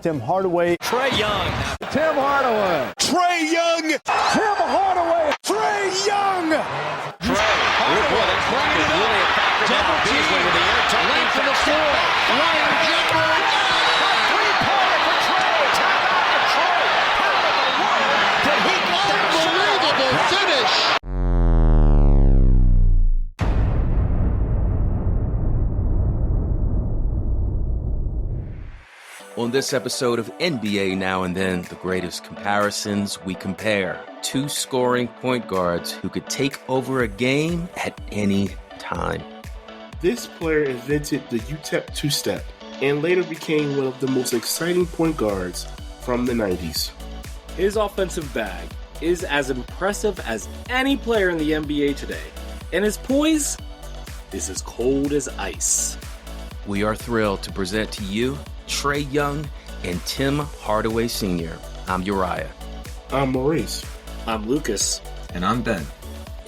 Tim Hardaway. Trae Young. Tim Hardaway. Trae Young. Tim Hardaway. Trae Young. Trae. Hardaway. Really a factor now. Beasley with the air length from the floor. Ryan Jumper. A three-pointer for Trae. Timeout to Trae. Pound of the wire. Did he get that unbelievable finish? On this episode of NBA Now and Then, the greatest comparisons, we compare two scoring point guards who could take over a game at any time. This player invented the UTEP two-step and later became one of the most exciting point guards from the 90s. His offensive bag is as impressive as any player in the NBA today, and his poise is as cold as ice. We are thrilled to present to you Trae Young and Tim Hardaway Sr. I'm Uriah. I'm Maurice. I'm Lucas. And I'm Ben.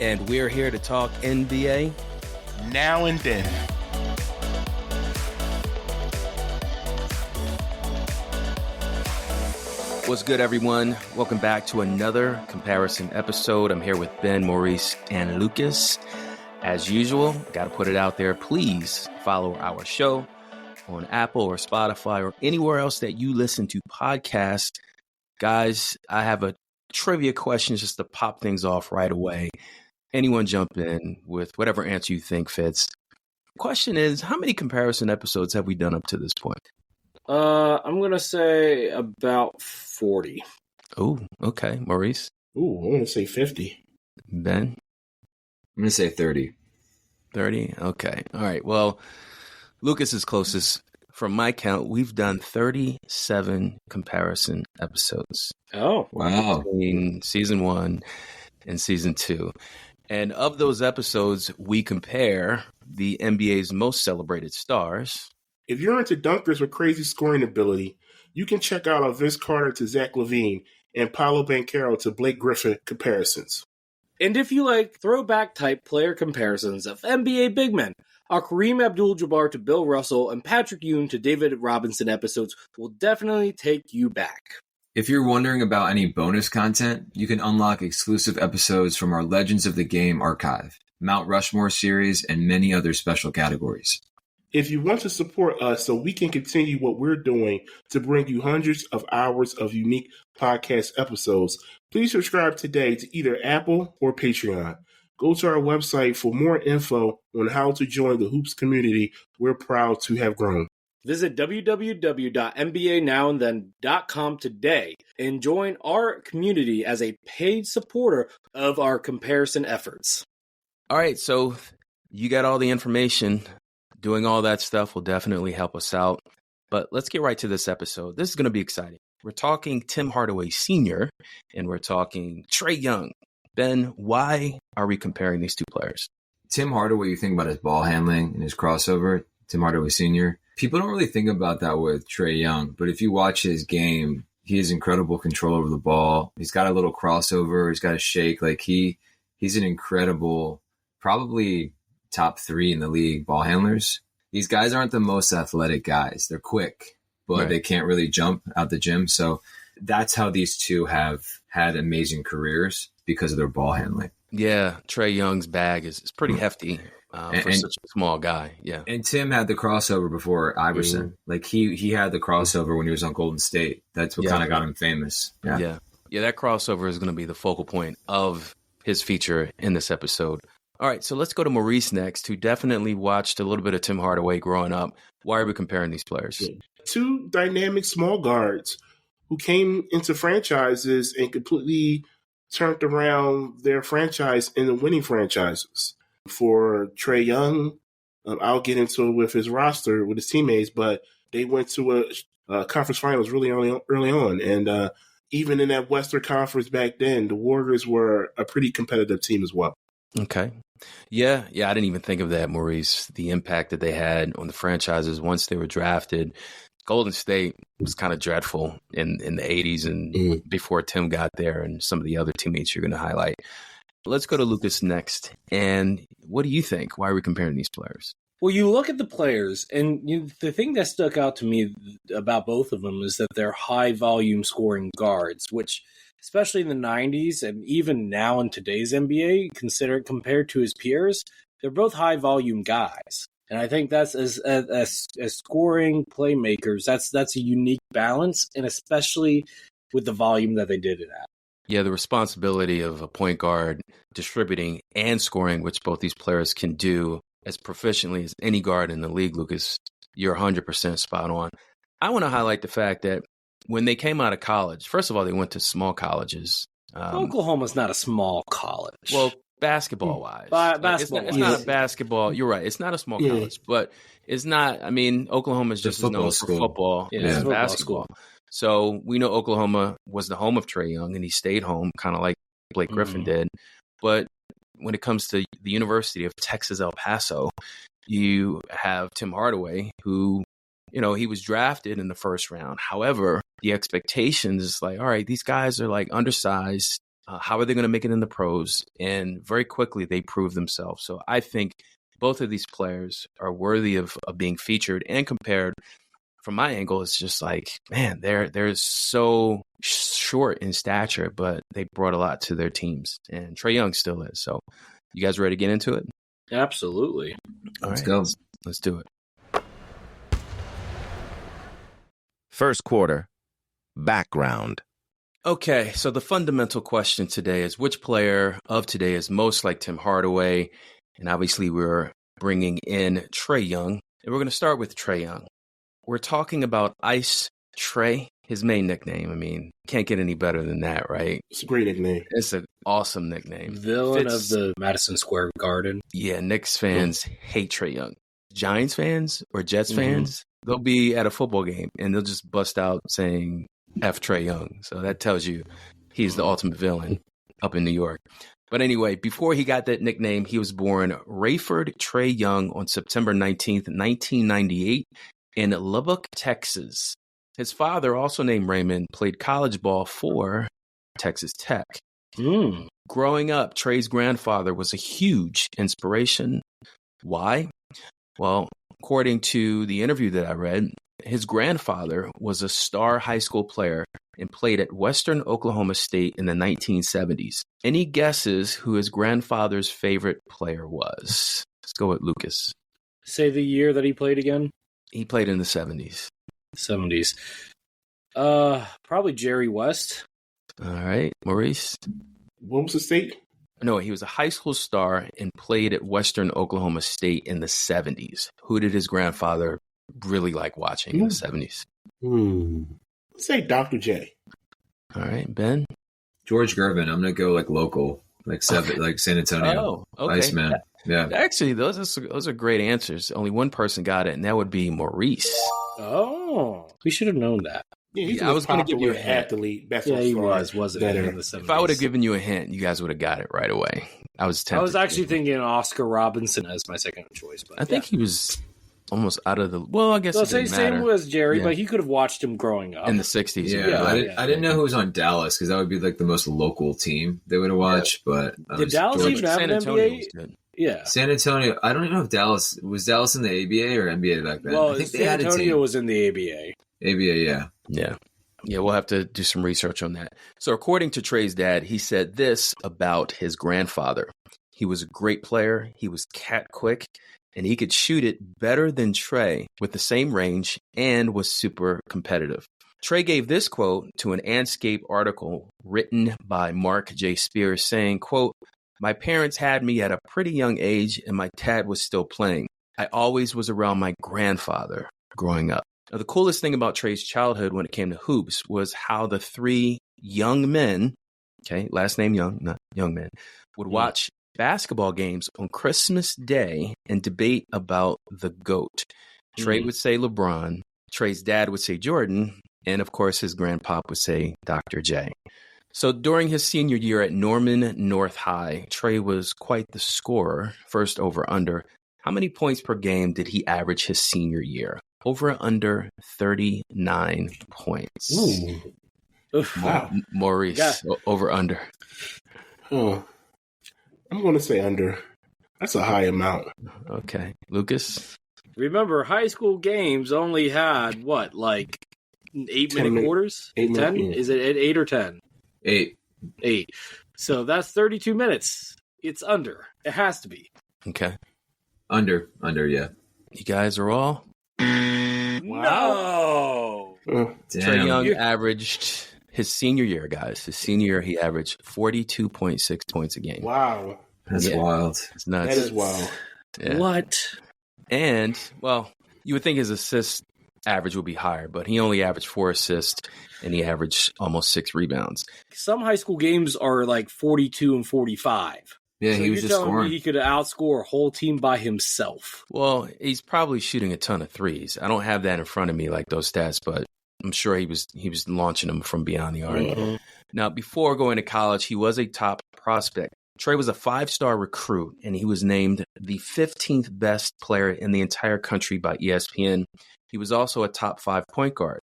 And we're here to talk NBA Now and Then. What's good, everyone? Welcome back to another comparison episode. I'm here with Ben, Maurice, and Lucas. As usual, got to put it out there. Please follow our show on Apple or Spotify or anywhere else that you listen to podcasts. Guys, I have a trivia question just to pop things off right away. Anyone jump in with whatever answer you think fits. Question is, how many comparison episodes have we done up to this point? I'm going to say about 40. Oh, okay. Maurice? Ooh, I'm going to say 50. Ben? I'm going to say 30. 30? Okay. All right. Well, Lucas is closest. From my count, we've done 37 comparison episodes. Oh, wow. Between season 1 and season 2. And of those episodes, we compare the NBA's most celebrated stars. If you're into dunkers with crazy scoring ability, you can check out our Vince Carter to Zach LaVine and Paolo Banchero to Blake Griffin comparisons. and if you like throwback type player comparisons of NBA big men, our Kareem Abdul-Jabbar to Bill Russell and Patrick Ewing to David Robinson episodes will definitely take you back. If you're wondering about any bonus content, you can unlock exclusive episodes from our Legends of the Game archive, Mount Rushmore series, and many other special categories. If you want to support us so we can continue what we're doing to bring you hundreds of hours of unique podcast episodes, please subscribe today to either Apple or Patreon. Go to our website for more info on how to join the Hoops community we're proud to have grown. Visit www.nbanowandthen.com today and join our community as a paid supporter of our comparison efforts. All right, so you got all the information. Doing all that stuff will definitely help us out. But let's get right to this episode. This is going to be exciting. We're talking Tim Hardaway Sr. and we're talking Trae Young. Ben, why are we comparing these two players? Tim Hardaway, you think about his ball handling and his crossover, Tim Hardaway Sr. People don't really think about that with Trae Young, but if you watch his game, he has incredible control over the ball. He's got a little crossover. He's got a shake. Like he's an incredible, probably top 3 in the league ball handlers. These guys aren't the most athletic guys. They're quick, but They can't really jump out the gym. So that's how these two have had amazing careers because of their ball handling. Yeah, Trae Young's bag is pretty hefty for such a small guy. Yeah, and Tim had the crossover before Iverson. Like he had the crossover when he was on Golden State. That's what kind of got him famous. Yeah. That crossover is going to be the focal point of his feature in this episode. All right, so let's go to Maurice next, who definitely watched a little bit of Tim Hardaway growing up. Why are we comparing these players? Two dynamic small guards who came into franchises and completely turned around their franchise into winning franchises. For Trae Young, I'll get into it with his roster, with his teammates, but they went to a conference finals really early on. And even in that Western Conference back then, the Warriors were a pretty competitive team as well. Okay. Yeah, I didn't even think of that, Maurice, the impact that they had on the franchises once they were drafted. Golden State was kind of dreadful in the 80s and before Tim got there and some of the other teammates you're going to highlight. Let's go to Lucas next. And what do you think? Why are we comparing these players? Well, you look at the players, and the thing that stuck out to me about both of them is that they're high-volume scoring guards, which, especially in the 90s and even now in today's NBA, compared to his peers, they're both high-volume guys. And I think that's as scoring playmakers, that's a unique balance, and especially with the volume that they did it at. Yeah, the responsibility of a point guard distributing and scoring, which both these players can do as proficiently as any guard in the league, Lucas, you're 100% spot on. I want to highlight the fact that when they came out of college, first of all, they went to small colleges. Oklahoma's not a small college. Well, basketball-wise. Basketball-wise. It's not a basketball. You're right. It's not a small college, but it's not. I mean, Oklahoma's just known for football and basketball. So we know Oklahoma was the home of Trae Young, and he stayed home, kind of like Blake Griffin did. But when it comes to the University of Texas El Paso, you have Tim Hardaway, who, he was drafted in the first round. However, the expectations is like, all right, these guys are like undersized. How are they going to make it in the pros? And very quickly, they prove themselves. So I think both of these players are worthy of being featured and compared. From my angle, it's just like, man, they're so short in stature, but they brought a lot to their teams. And Trae Young still is. So you guys ready to get into it? Absolutely. Let's go. Let's do it. First quarter, background. Okay, so the fundamental question today is which player of today is most like Tim Hardaway? And obviously we're bringing in Trae Young. And we're going to start with Trae Young. We're talking about Ice Trae, his main nickname. I mean, can't get any better than that, right? It's a great nickname. It's an awesome nickname. Villain of the Madison Square Garden. Yeah, Knicks fans hate Trae Young. Giants fans or Jets fans, they'll be at a football game and they'll just bust out saying F Trae Young. So that tells you he's the ultimate villain up in New York. But anyway, before he got that nickname, he was born Rayford Trae Young on September 19th, 1998. in Lubbock, Texas. His father, also named Raymond, played college ball for Texas Tech. Growing up, Trae's grandfather was a huge inspiration. Why? Well, according to the interview that I read, his grandfather was a star high school player and played at Western Oklahoma State in the 1970s. Any guesses who his grandfather's favorite player was? Let's go with Lucas. Say the year that he played again. He played in the 70s. 70s. Probably Jerry West. All right, Maurice. What was the state? No, he was a high school star and played at Western Oklahoma State in the 70s. Who did his grandfather really like watching in the 70s? Let's say Dr. J. All right, Ben. George Gervin. I'm gonna go like local, like like San Antonio. Oh, okay. Iceman. Yeah. Actually, those are great answers. Only one person got it, and that would be Maurice. Oh, we should have known that. Yeah, he's I was going to give you a hint. athlete. Yeah, he wasn't he, in the 70s. If I would have given you a hint, you guys would have got it right away. I was tempted. I was actually thinking Oscar Robinson as my second choice. But I think he was almost out of the. Well, I guess so it didn't same matter. as Jerry, but he could have watched him growing up In the 60s. Yeah, I didn't know who was on Dallas because that would be like the most local team they would have watched. But did Dallas even have an NBA? Yeah, San Antonio. I don't even know if Dallas in the ABA or NBA back then. Well, I think San they had Antonio a team. was in the ABA. ABA, yeah. Yeah, we'll have to do some research on that. So according to Trae's dad, he said this about his grandfather. He was a great player. He was cat quick, and he could shoot it better than Trae with the same range and was super competitive. Trae gave this quote to an Anscape article written by Mark J. Spears saying, quote, "My parents had me at a pretty young age and my dad was still playing. I always was around my grandfather growing up." Now, the coolest thing about Trae's childhood when it came to hoops was how the three young men, okay, last name Young, not young men, would watch basketball games on Christmas Day and debate about the GOAT. Trae would say LeBron, Trae's dad would say Jordan, and of course his grandpop would say Dr. J. So during his senior year at Norman North High, Trae was quite the scorer, first over under. How many points per game did he average his senior year? Over under 39 points. Ooh. Wow. Maurice, over under. Oh, I'm going to say under. That's a high amount. Okay. Lucas? Remember, high school games only had, what, like 8-minute quarters? 8 10? minute, yeah. Is it 8 or 10? 8. 8. So that's 32 minutes. It's under. It has to be. Okay. Under, yeah. You guys are all? No! Damn. Trae Young averaged his senior year, guys. His senior year, he averaged 42.6 points a game. Wow. That's wild. It's nuts. That is wild. Yeah. What? And, well, you would think his assist average would be higher, but he only averaged 4 assists, and he averaged almost 6 rebounds. Some high school games are like 42 and 45. Yeah, So he was you're just telling scoring. me he could outscore a whole team by himself. Well, he's probably shooting a ton of threes. I don't have that in front of me, like those stats, but I'm sure he was launching them from beyond the arc. Mm-hmm. Now, before going to college, he was a top prospect. Trae was a 5-star recruit, and he was named the 15th best player in the entire country by ESPN. He was also a top 5 point guard.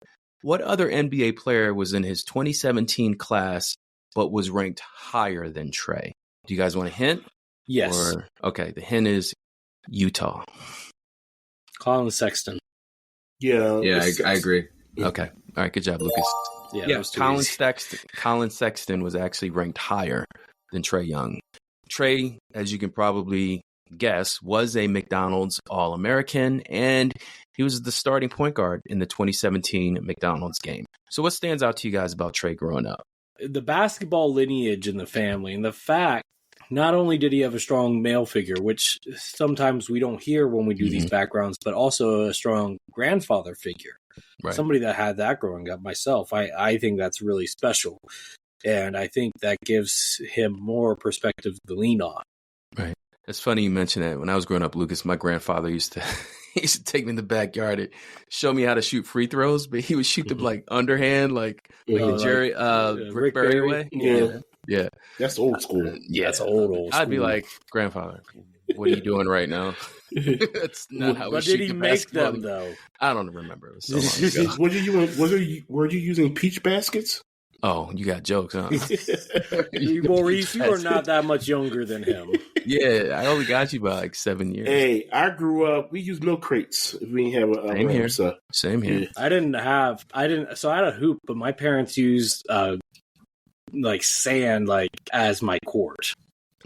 What other NBA player was in his 2017 class but was ranked higher than Trae? Do you guys want a hint? Yes. Okay, the hint is Utah. Colin Sexton. Yeah. Yeah, I agree. Okay. All right, good job, Lucas. Yeah, that was too easy. Colin Sexton was actually ranked higher than Trae Young. Trae, as you can probably guess, was a McDonald's All-American, and he was the starting point guard in the 2017 McDonald's game. So what stands out to you guys about Trae growing up? The basketball lineage in the family, and the fact not only did he have a strong male figure, which sometimes we don't hear when we do these backgrounds, but also a strong grandfather figure. Right. Somebody that had that growing up myself. I think that's really special. And I think that gives him more perspective to lean on. Right. It's funny you mention that. When I was growing up, Lucas, my grandfather used to take me in the backyard and show me how to shoot free throws, but he would shoot them like underhand, like Jerry Rick Barry way. Yeah. That's old school. Yeah, that's old school. I'd be like, grandfather, what are you doing right now? That's not how we But shoot did he the make basketball. them though? I don't remember. It was so long ago. Were you using peach baskets? Oh, you got jokes, huh? Maurice, you are not that much younger than him. Yeah, I only got you by like 7 years. Hey, I grew up. We used milk crates. We didn't have a Same here. So. Same here. Yeah. So I had a hoop, but my parents used like sand like as my court.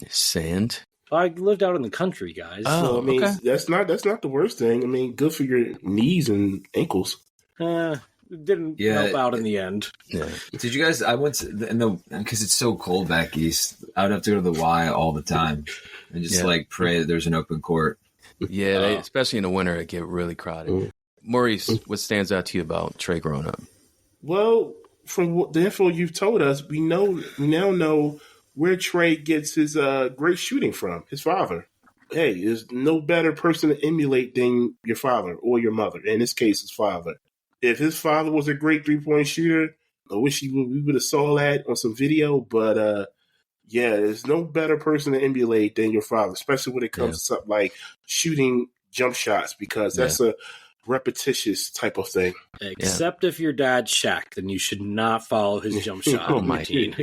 Sand? I lived out in the country, guys. Oh, So I mean, okay. that's not the worst thing. I mean, good for your knees and ankles. It didn't help out in the end. Yeah. Did you guys? I went to because it's so cold back east. I would have to go to the Y all the time and just like pray that there's an open court. Yeah, especially in the winter, it get really crowded. Maurice, what stands out to you about Trae growing up? Well, from the info you've told us, we now know where Trae gets his great shooting from. His father. Hey, there's no better person to emulate than your father or your mother. In this case, his father. If his father was a great 3-point shooter, I wish we would have saw that on some video. But yeah, there's no better person to emulate than your father, especially when it comes to something like shooting jump shots, because that's a repetitious type of thing. Except if your dad's Shaq, then you should not follow his jump shot routine.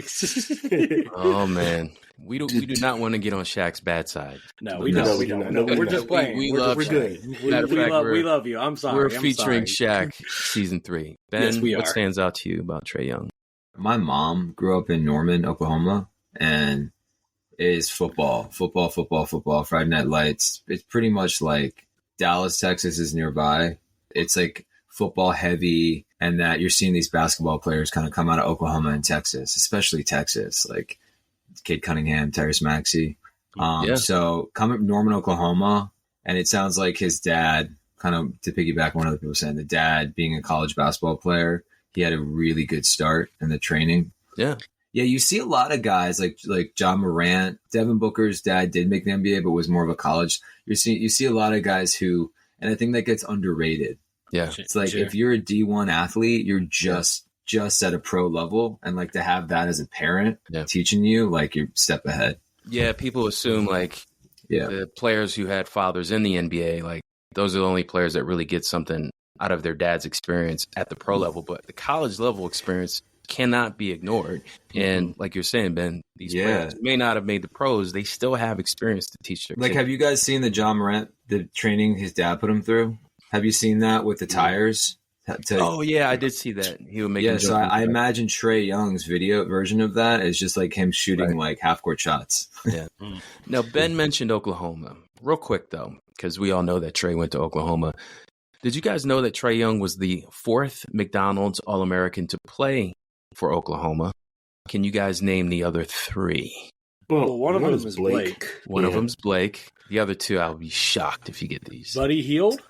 Oh man, we do not want to get on Shaq's bad side. No, we don't. No, we're just playing. We We're love good. Shaq. We love you. I'm sorry. We're featuring Shaq season 3. Ben, Yes, we what are. stands out to you about Trae Young? My mom grew up in Norman, Oklahoma, and it is football. Friday Night Lights. It's pretty much like Dallas, Texas is nearby. It's like football heavy, and that you're seeing these basketball players kind of come out of Oklahoma and Texas, especially Texas, like Cade Cunningham, Tyrese Maxey. So coming from Norman, Oklahoma, and it sounds like his dad, kind of to piggyback on what other people saying, the dad being a college basketball player, he had a really good start in the training. Yeah. Yeah, you see a lot of guys like John Morant. Devin Booker's dad did make the NBA, but was more of a college. You see a lot of guys who, and I think that gets underrated. Yeah. It's like if you're a D1 athlete, you're just at a pro level, and like to have that as a parent teaching you, like you're a step ahead. Yeah, people assume like the players who had fathers in the NBA, like those are the only players that really get something out of their dad's experience at the pro level, but the college level experience cannot be ignored. And like you're saying, Ben, these players may not have made the pros. They still have experience to teach their kids. Have you guys seen the John Morant, the training his dad put him through? Have you seen that with the tires? Oh, yeah, I did see that. He would make so I imagine Trae Young's video version of that is just like him shooting like half-court shots. Yeah. Now, Ben mentioned Oklahoma. Real quick, though, because we all know that Trae went to Oklahoma. Did you guys know that Trae Young was the 4th McDonald's All-American to play for Oklahoma? Can you guys name the other 3? Well, one of them is Blake. One of them's Blake. The other 2, I'll be shocked if you get these. Buddy Hield?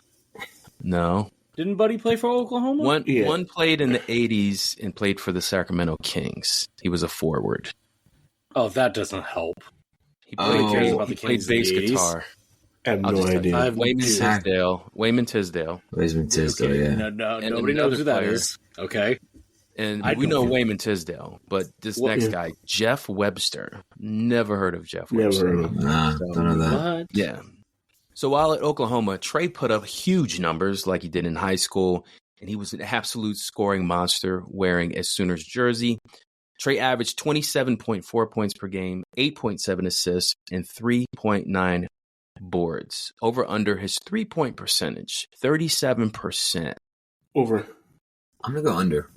No. Didn't Buddy play for Oklahoma? One played in the 80s and played for the Sacramento Kings. He was a forward. Oh, that doesn't help. He played bass guitar. I have no idea. Wayman Tisdale. Wayman Tisdale, yeah. No, nobody knows who that is. Okay. And we know Wayman Tisdale, but this next guy, Jeff Webster. Never heard of Jeff Webster. Never heard of him. Don't know that. What? Yeah. So while at Oklahoma, Trae put up huge numbers like he did in high school, and he was an absolute scoring monster wearing a Sooners jersey. Trae averaged 27.4 points per game, 8.7 assists, and 3.9 boards. Over under his 3-point percentage, 37%. Over. I'm going to go under.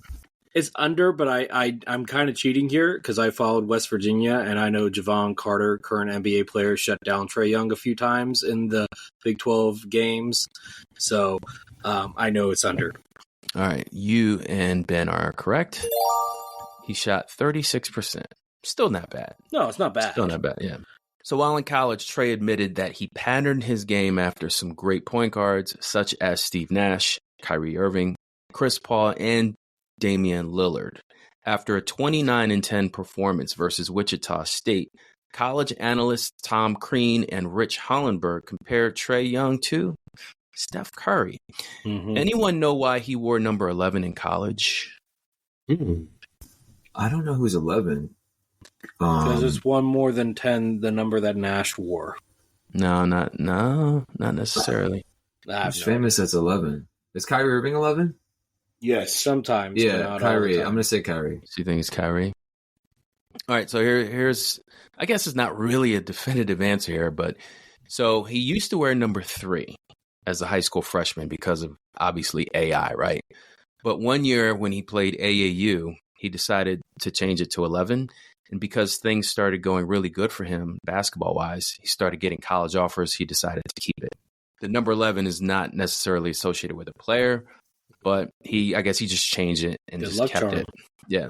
It's under, but I'm kind of cheating here because I followed West Virginia, and I know Javon Carter, current NBA player, shut down Trae Young a few times in the Big 12 games. So I know it's under. All right. You and Ben are correct. He shot 36%. Still not bad. No, it's not bad. Still not bad, yeah. So while in college, Trae admitted that he patterned his game after some great point guards such as Steve Nash, Kyrie Irving, Chris Paul, and Damian Lillard. After a 29-10 performance versus Wichita State, college analysts Tom Crean and Rich Hollenberg compared Trae Young to Steph Curry. Mm-hmm. Anyone know why he wore number 11 in college? I don't know who's 11. Because it's one more than 10, the number that Nash wore. No, not necessarily. Who's famous as 11? Is Kyrie Irving 11? Yes. Sometimes. Yeah, Kyrie. I'm going to say Kyrie. So you think it's Kyrie? All right, so here's, I guess it's not really a definitive answer here, but so he used to wear number 3 as a high school freshman because of, obviously, AI, right? But one year when he played AAU, he decided to change it to 11. And because things started going really good for him basketball-wise, he started getting college offers. He decided to keep it. The number 11 is not necessarily associated with a player, but I guess he just changed it and just kept it. Yeah.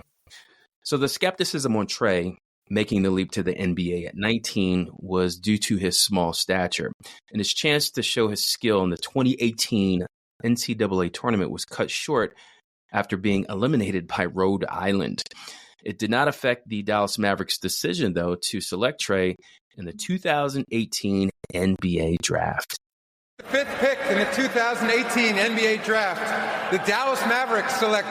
So the skepticism on Trae making the leap to the NBA at 19 was due to his small stature, and his chance to show his skill in the 2018 NCAA tournament was cut short after being eliminated by Rhode Island. It did not affect the Dallas Mavericks' decision, though, to select Trae in the 2018 NBA draft. The 5th pick in the 2018 NBA draft, the Dallas Mavericks select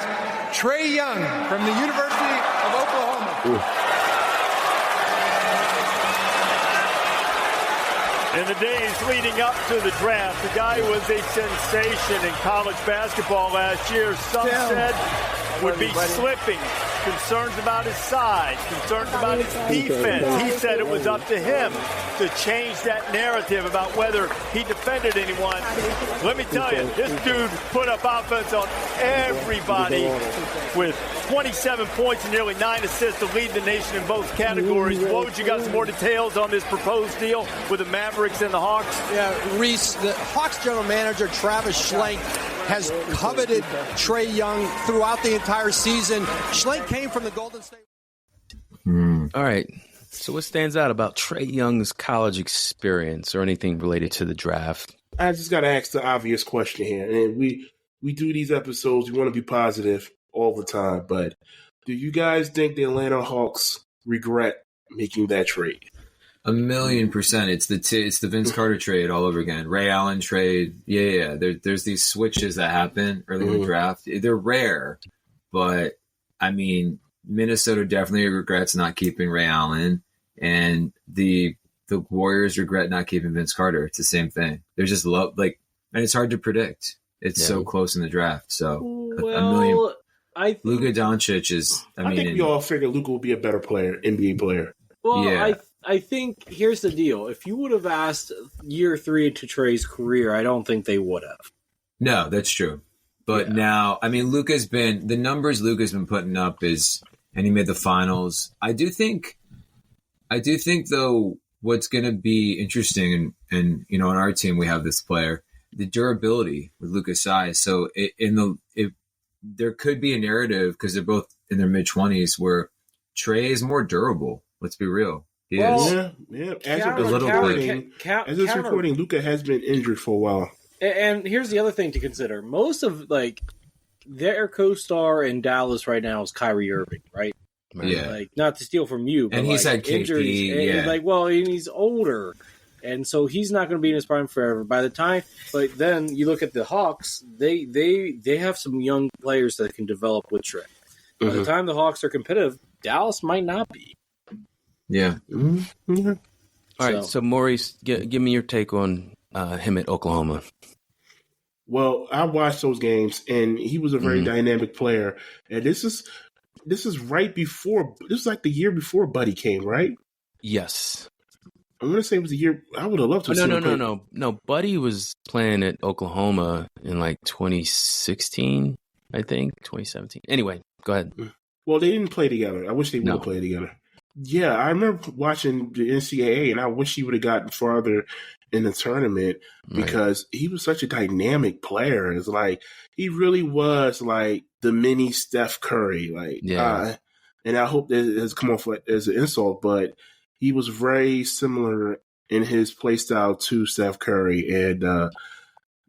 Trae Young from the University of Oklahoma. Ooh. In the days leading up to the draft, the guy was a sensation in college basketball last year. Some said would be slipping. Concerns about his size, concerns about his defense. He said it was up to him to change that narrative about whether he defended anyone. Let me tell you, this dude put up offense on everybody with 27 points and nearly 9 assists to lead the nation in both categories. What would you got some more details on this proposed deal with the Mavericks and the Hawks? Yeah, Reese, the Hawks general manager, Travis Schlenk, has coveted Trae Young throughout the entire season. Schlenk came from the Golden State. All right. So what stands out about Trae Young's college experience or anything related to the draft? I just got to ask the obvious question here. And we do these episodes. We want to be positive all the time. But do you guys think the Atlanta Hawks regret making that trade? 1,000,000%. It's the Vince Carter trade all over again. Ray Allen trade. Yeah. There's these switches that happen early in the draft. They're rare, but I mean, Minnesota definitely regrets not keeping Ray Allen, and the Warriors regret not keeping Vince Carter. It's the same thing. There's just love, and it's hard to predict. It's so close in the draft. So well, Luka Doncic is. I think we all figured Luka would be a better player, NBA player. Well, Yeah. I think here's the deal. If you would have asked year 3 into Trae's career, I don't think they would have. No, that's true. But now, I mean, the numbers Luka's been putting up and he made the finals. I do think though, what's going to be interesting, and you know, on our team we have this player, the durability with Luka's size. So there could be a narrative because they're both in their mid-20s where Trae is more durable. Let's be real. He is. Yeah. As it's recording, Luka has been injured for a while. And here's the other thing to consider. Most of their co-star in Dallas right now is Kyrie Irving, right? Yeah. Not to steal from you, but and he's had injuries. KP, And he's older. And so he's not going to be in his prime forever. But then you look at the Hawks, they have some young players that can develop with Trae. By the time the Hawks are competitive, Dallas might not be. Yeah. Mm-hmm. All right, so Maurice, give me your take on him at Oklahoma. Well, I watched those games, and he was a very dynamic player. And this is right before. This is like the year before Buddy came, right? Yes. I'm going to say it was the year. I would have loved to. No. Buddy was playing at Oklahoma in 2016, I think 2017. Anyway, go ahead. Well, they didn't play together. I wish they would have played together. Yeah, I remember watching the NCAA, and I wish he would have gotten farther in the tournament because he was such a dynamic player. It's he really was the mini Steph Curry. And I hope that it has come off as an insult, but he was very similar in his play style to Steph Curry. And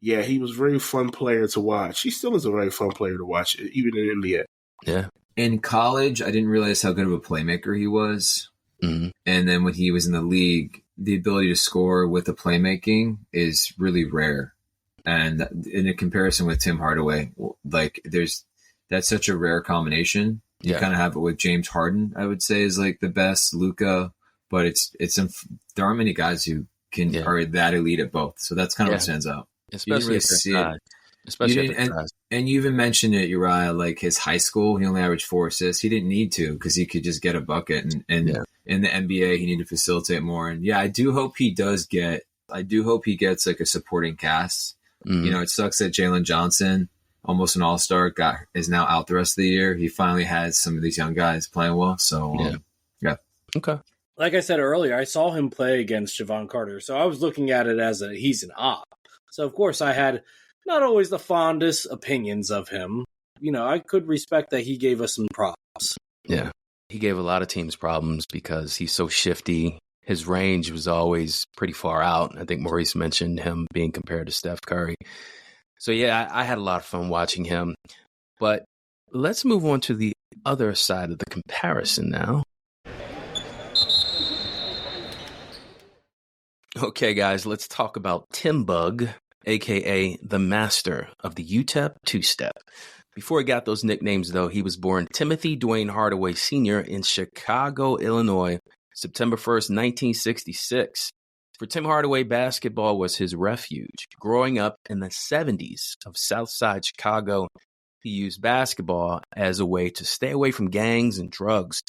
he was a very fun player to watch. He still is a very fun player to watch, even in the NBA. Yeah. In college, I didn't realize how good of a playmaker he was. Mm-hmm. And then when he was in the league, the ability to score with the playmaking is really rare. And in a comparison with Tim Hardaway, that's such a rare combination. You kind of have it with James Harden, I would say, is the best. Luka, but there aren't many guys who are that elite at both. So that's kind of what stands out. Especially and you even mentioned it, Uriah, his high school, he only averaged 4 assists. He didn't need to because he could just get a bucket. And in the NBA, he needed to facilitate more. And I do hope he gets a supporting cast. Mm. You know, it sucks that Jalen Johnson, almost an all-star, is now out the rest of the year. He finally has some of these young guys playing well. So, Okay. Like I said earlier, I saw him play against Javon Carter. So I was looking at it as he's an op. So, of course, I had not always the fondest opinions of him. You know, I could respect that he gave us some props. Yeah. He gave a lot of teams problems because he's so shifty. His range was always pretty far out. I think Maurice mentioned him being compared to Steph Curry. So, I had a lot of fun watching him. But let's move on to the other side of the comparison now. Okay, guys, let's talk about Tim Bug, a.k.a. the master of the UTEP two-step. Before he got those nicknames, though, he was born Timothy Dwayne Hardaway Sr. in Chicago, Illinois, September 1st, 1966. For Tim Hardaway, basketball was his refuge. Growing up in the 70s of Southside Chicago, he used basketball as a way to stay away from gangs and drugs.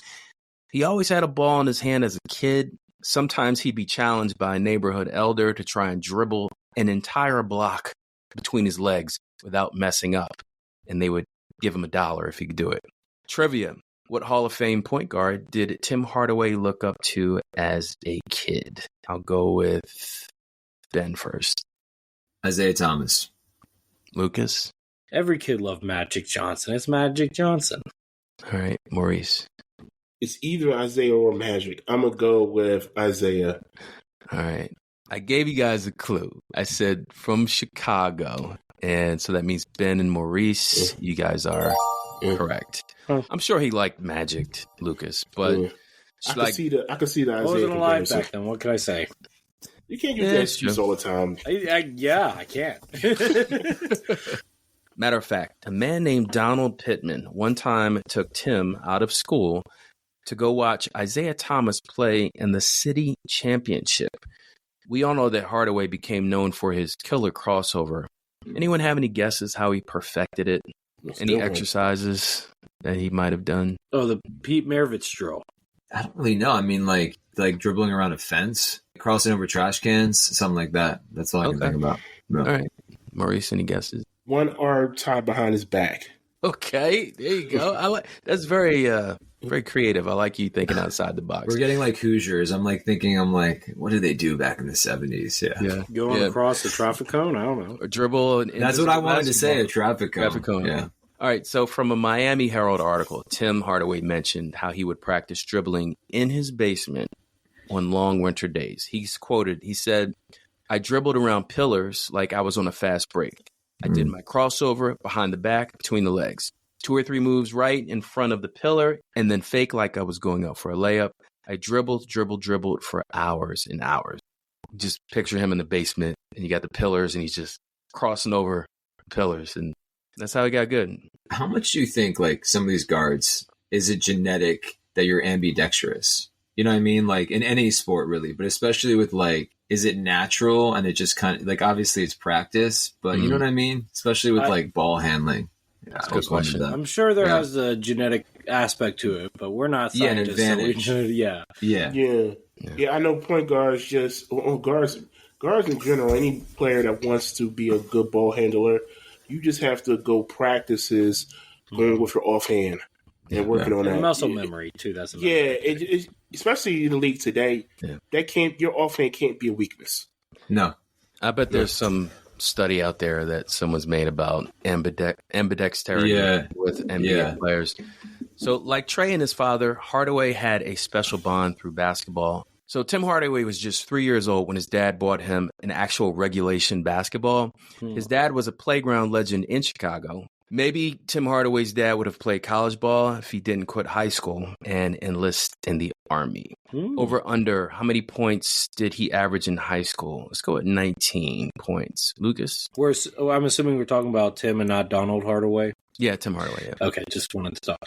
He always had a ball in his hand as a kid. Sometimes he'd be challenged by a neighborhood elder to try and dribble an entire block between his legs without messing up, and they would give him $1 if he could do it. Trivia. What Hall of Fame point guard did Tim Hardaway look up to as a kid? I'll go with Ben first. Isaiah Thomas. Lucas? Every kid loved Magic Johnson. It's Magic Johnson. All right, Maurice. It's either Isaiah or Magic. I'm going to go with Isaiah. All right. I gave you guys a clue. I said from Chicago. And so that means Ben and Maurice, you guys are correct. I'm sure he liked Magic, Lucas, but I can see the Isaiah. I wasn't alive back then. What can I say? You can't use that excuse all the time. I can't. Matter of fact, a man named Donald Pittman one time took Tim out of school to go watch Isaiah Thomas play in the city championship. We all know that Hardaway became known for his killer crossover. Anyone have any guesses how he perfected it? Any exercises that he might have done? Oh, the Pete Maravich drill. I don't really know. I mean, like dribbling around a fence, crossing over trash cans, something like that. That's all I can think about. No. All right. Maurice, any guesses? One arm tied behind his back. Okay, there you go. That's very very creative. I like you thinking outside the box. We're getting like Hoosiers. I'm thinking, what did they do back in the 70s? Yeah. Going across the traffic cone? I don't know. Or dribble. That's what I wanted to say, a traffic cone. Traffic cone. Yeah. All right, so from a Miami Herald article, Tim Hardaway mentioned how he would practice dribbling in his basement on long winter days. He's quoted, he said, "I dribbled around pillars like I was on a fast break. I did my crossover behind the back, between the legs. 2 or 3 moves right in front of the pillar, and then fake like I was going up for a layup. I dribbled for hours and hours." Just picture him in the basement, and you got the pillars, and he's just crossing over pillars, and that's how he got good. How much do you think, like, some of these guards, is it genetic that you're ambidextrous? You know what I mean? Like, in any sport, really, but especially with, like, is it natural and it just kind of, like, obviously it's practice, but you know what I mean? Especially with, like, ball handling. That's a good question. I'm sure there has a genetic aspect to it, but we're not scientists. An advantage. Yeah, I know point guards guards in general, any player that wants to be a good ball handler, you just have to go practices going with your offhand and working on that. And muscle memory too. That's especially in the league today. Yeah. Your offhand can't be a weakness. No, I bet there's some study out there that someone's made about ambidexterity with NBA players. So, like Trae and his father, Hardaway had a special bond through basketball. So Tim Hardaway was just 3 years old when his dad bought him an actual regulation basketball. His dad was a playground legend in Chicago. Maybe Tim Hardaway's dad would have played college ball if he didn't quit high school and enlist in the Army. Over under, how many points did he average in high school? Let's go at 19 points. Lucas? I'm assuming we're talking about Tim and not Donald Hardaway. Yeah, Tim Hardaway. Yeah. Okay, just wanted to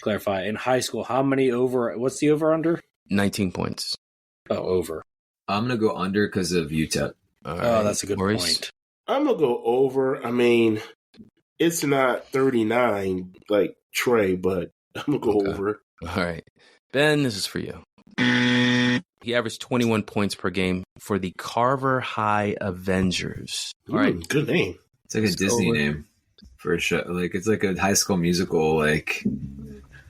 clarify. In high school, how many what's the over under? 19 points. Oh, over. I'm going to go under because of UTEP. Right. Oh, that's a good Maurice? point. I'm going to go over. I mean, it's not 39 like Trae, but I'm going to go over. All right. Ben, this is for you. He averaged 21 points per game for the Carver High Avengers. All right. Good name. It's like a Disney name for a show. Like, it's like a High School Musical, like...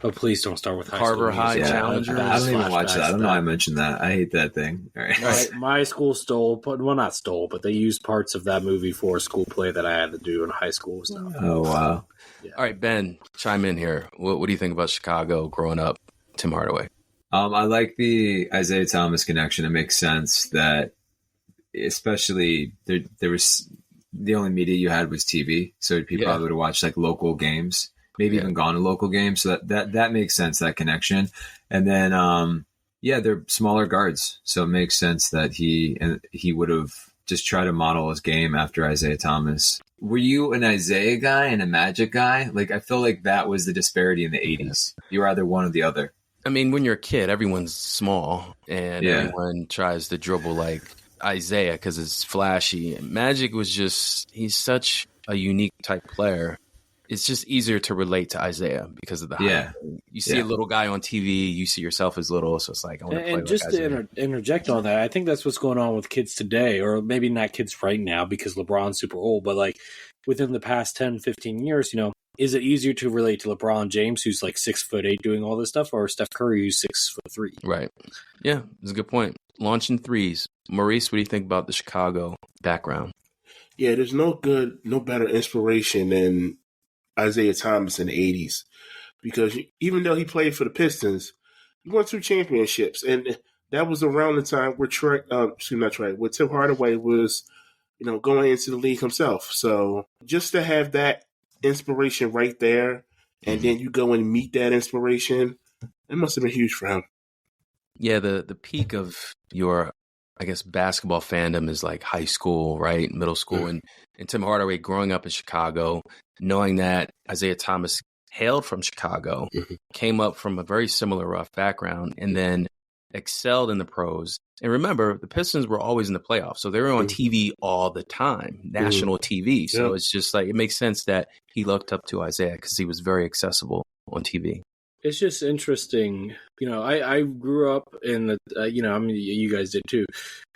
Oh, please don't start with Carver High Challengers. I don't even watch that. I don't know why I mentioned that. I hate that thing. All right. My school not stole, but they used parts of that movie for a school play that I had to do in high school. So. Oh, wow. Yeah. All right, Ben, chime in here. What do you think about Chicago growing up, Tim Hardaway? I like the Isaiah Thomas connection. It makes sense that, especially there was the only media you had was TV, so people probably would have watched like local games. Maybe even gone to local games. So that makes sense, that connection. And then, they're smaller guards. So it makes sense that he would have just tried to model his game after Isaiah Thomas. Were you an Isaiah guy and a Magic guy? Like, I feel like that was the disparity in the 80s. You were either one or the other. I mean, when you're a kid, everyone's small and everyone tries to dribble like Isaiah because it's flashy. Magic was he's such a unique type player. It's just easier to relate to Isaiah because of the height. Yeah. You see a little guy on TV, you see yourself as little, so it's like, I want to play and just to interject on that, I think that's what's going on with kids today, or maybe not kids right now because LeBron's super old, but like within the past 10, 15 years, is it easier to relate to LeBron James, who's like 6'8" doing all this stuff, or Steph Curry, who's 6'3"? Right. Yeah, that's a good point. Launching threes. Maurice, what do you think about the Chicago background? Yeah, there's no better inspiration than Isaiah Thomas in the 80s, because even though he played for the Pistons, he won 2 championships, and that was around the time where where Tim Hardaway was, going into the league himself. So just to have that inspiration right there, and then you go and meet that inspiration, it must have been huge for him. Yeah, the peak of your, I guess, basketball fandom is like high school, right? Middle school. And Tim Hardaway growing up in Chicago, knowing that Isaiah Thomas hailed from Chicago, came up from a very similar rough background. And then excelled in the pros. And remember, the Pistons were always in the playoffs, so they were on TV all the time, national TV. So it's just like, it makes sense that he looked up to Isaiah because he was very accessible on TV. It's just interesting. I grew up in the, you guys did too,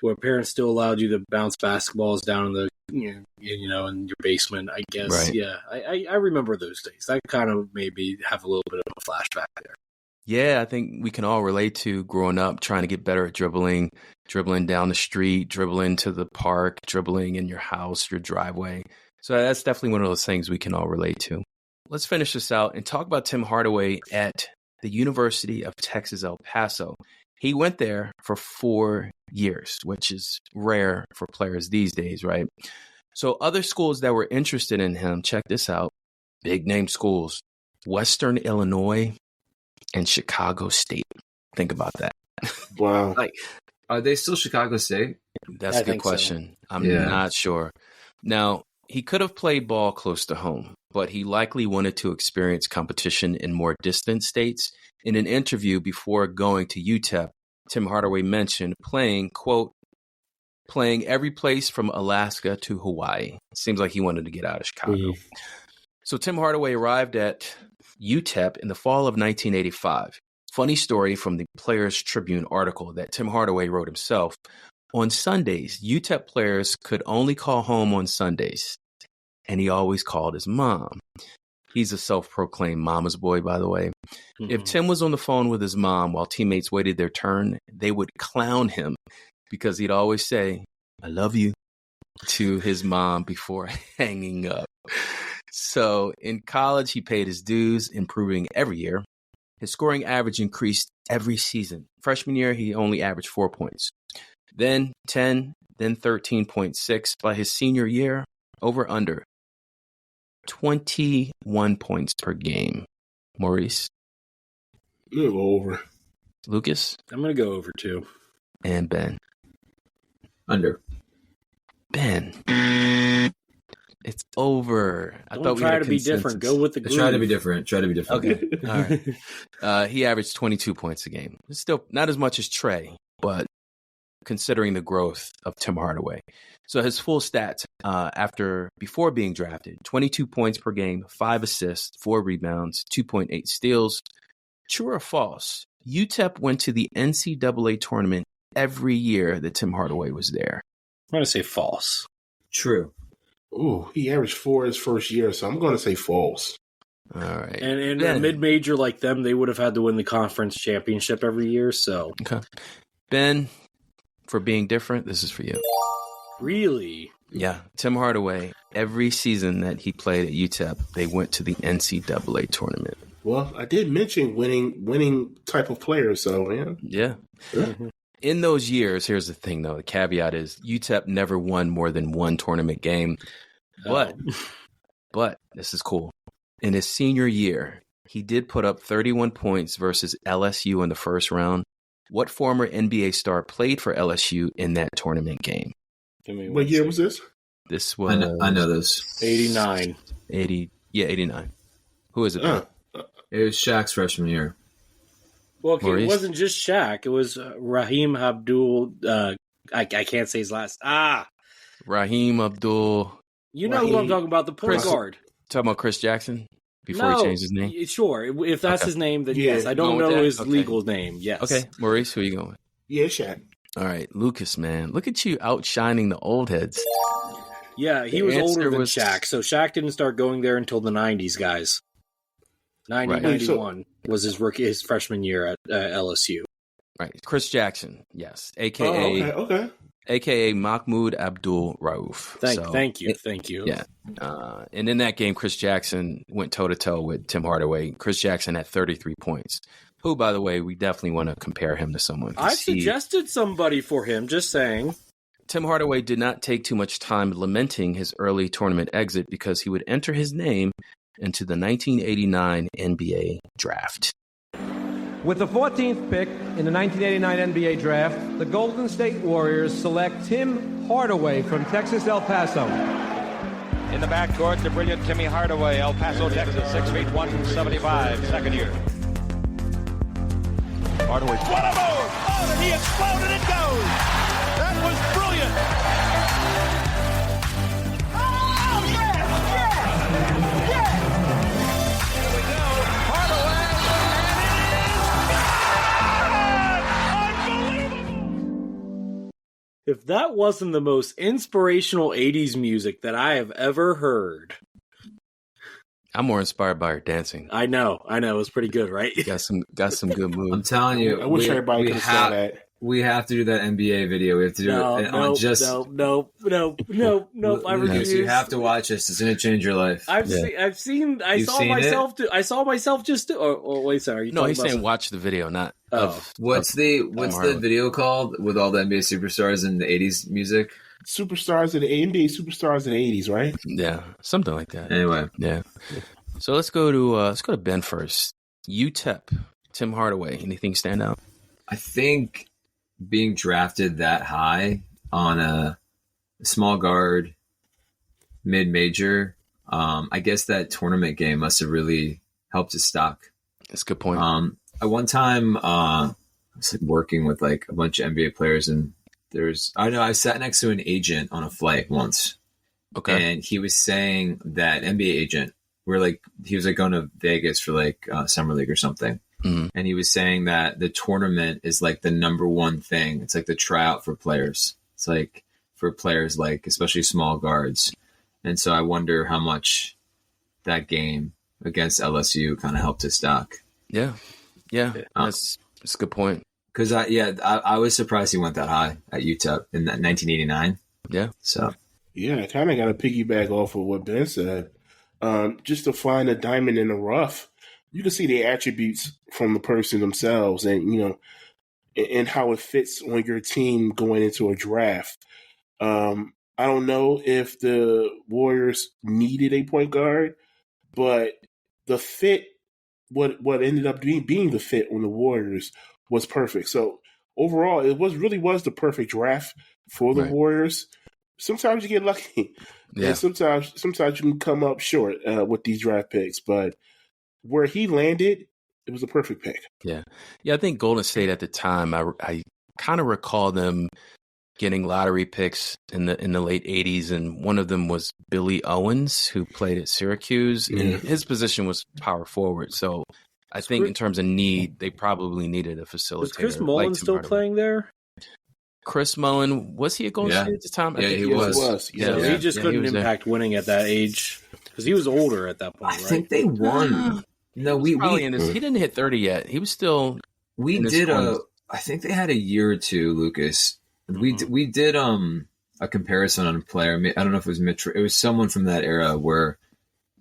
where parents still allowed you to bounce basketballs down in the, in your basement, I guess. Right. Yeah. I remember those days. That kind of maybe have a little bit of a flashback there. Yeah, I think we can all relate to growing up, trying to get better at dribbling down the street, dribbling to the park, dribbling in your house, your driveway. So that's definitely one of those things we can all relate to. Let's finish this out and talk about Tim Hardaway at the University of Texas, El Paso. He went there for 4 years, which is rare for players these days, right? So other schools that were interested in him, check this out, big name schools, Western Illinois and Chicago State. Think about that. Wow. Are they still Chicago State? That's a good question. So. I'm not sure. Now, he could have played ball close to home, but he likely wanted to experience competition in more distant states. In an interview before going to UTEP, Tim Hardaway mentioned playing every place from Alaska to Hawaii. Seems like he wanted to get out of Chicago. So Tim Hardaway arrived at UTEP in the fall of 1985. Funny story from the Players Tribune article that Tim Hardaway wrote himself. On Sundays, UTEP players could only call home on Sundays, and he always called his mom. He's a self-proclaimed mama's boy, by the way. Mm-hmm. If Tim was on the phone with his mom while teammates waited their turn, they would clown him because he'd always say, "I love you," to his mom before hanging up. So in college, he paid his dues, improving every year. His scoring average increased every season. Freshman year, he only averaged 4 points. Then 10, then 13.6. By his senior year, under 21 points per game. Maurice? I'm going to go over. Lucas? I'm going to go over too. And Ben? Under. Ben? It's over. I thought we had to be different. Go with the group. Try to be different. Okay. All right. He averaged 22 points a game. It's still not as much as Trae, but considering the growth of Tim Hardaway. So his full stats before being drafted, 22 points per game, 5 assists, 4 rebounds, 2.8 steals. True or false? UTEP went to the NCAA tournament every year that Tim Hardaway was there. I'm going to say false. True. Ooh, he averaged 4 his first year, so I'm going to say false. All right. And a mid-major like them, they would have had to win the conference championship every year, so. Okay. Ben, for being different, this is for you. Really? Yeah. Tim Hardaway, every season that he played at UTEP, they went to the NCAA tournament. Well, I did mention winning type of player, so yeah. Mm-hmm. In those years, here's the thing, though. The caveat is UTEP never won more than one tournament game. But this is cool. In his senior year, he did put up 31 points versus LSU in the first round. What former NBA star played for LSU in that tournament game? What year was this? This was... I know this. 89. 89. Who is it? It was Shaq's freshman year. Well, okay, it wasn't just Shaq. It was Raheem Abdul. I can't say his last. Raheem Abdul. You know who I'm talking about, the point guard. Talking about Chris Jackson before he changed his name? Sure. If that's his name, then yes. I don't know his legal name. Yes. Okay. Maurice, who are you going with? Yeah, Shaq. All right. Lucas, man. Look at you outshining the old heads. Yeah, he was older than Shaq. So Shaq didn't start going there until the 90s, guys. 91 was his freshman year at LSU. Right. Chris Jackson, yes. AKA Mahmoud Abdul Rauf. Thank you. Yeah. And in that game, Chris Jackson went toe-to-toe with Tim Hardaway. Chris Jackson had 33 points, who, by the way, we definitely want to compare him to someone. I suggested somebody for him, just saying. Tim Hardaway did not take too much time lamenting his early tournament exit because he would enter his name into the 1989 NBA draft. With the 14th pick in the 1989 NBA draft, the Golden State Warriors select Tim Hardaway from Texas, El Paso. In the backcourt, the brilliant Timmy Hardaway, El Paso, Texas, 6 feet 175, second year. Hardaway. What a move! Oh, He exploded and goes. That was brilliant. Oh, yeah. Here we go. Hardaway, and it is good! Unbelievable. If that wasn't the most inspirational 80s music that I have ever heard. I'm more inspired by her dancing. I know. It was pretty good, right? Got some good moves. I'm telling you, I wish everybody could have that. We have to do that NBA video. We have to do it on just. No. I refuse. You have to watch this. It's going to change your life. I saw myself just do. Oh, wait, sorry. No, he's saying watch the video, not. What's the video called with all the NBA superstars and the 80s music? Superstars of the NBA superstars in the 80s, right? Yeah, something like that. Anyway, yeah. So let's go to Ben first. UTEP, Tim Hardaway. Anything stand out? I think being drafted that high on a small guard, mid-major, I guess that tournament game must have really helped his stock. That's a good point. At one time, I was working with like a bunch of NBA players, and I sat next to an agent on a flight once. Okay. And he was saying that NBA agent, he was like going to Vegas for like summer league or something. Mm-hmm. And he was saying that the tournament is like the number one thing. It's like the tryout for players. It's like for players, like especially small guards. And so I wonder how much that game against LSU kind of helped his stock. Yeah. That's a good point. Because I was surprised he went that high at UTEP in that 1989. Yeah. So. Yeah, I kind of got to piggyback off of what Ben said. Just to find a diamond in the rough, you can see the attributes from the person themselves, and and how it fits on your team going into a draft. I don't know if the Warriors needed a point guard, but the fit, what ended up being the fit on the Warriors was perfect. So overall, it was the perfect draft for the Warriors. Sometimes you get lucky, and sometimes you can come up short with these draft picks. But where he landed, it was a perfect pick. Yeah. I think Golden State at the time, I kind of recall them getting lottery picks in the late 80s, and one of them was Billy Owens, who played at Syracuse, and his position was power forward. So I think in terms of need, they probably needed a facilitator. Was Chris Mullin still playing there? Chris Mullin, was he at Golden State at the time? I think he was. Yeah, he just couldn't impact winning at that age because he was older at that point, right? I think they won. No, he didn't hit 30 yet. He was still. I think they had a year or two, Lucas. We did a comparison on a player. I don't know if it was Mitch. It was someone from that era where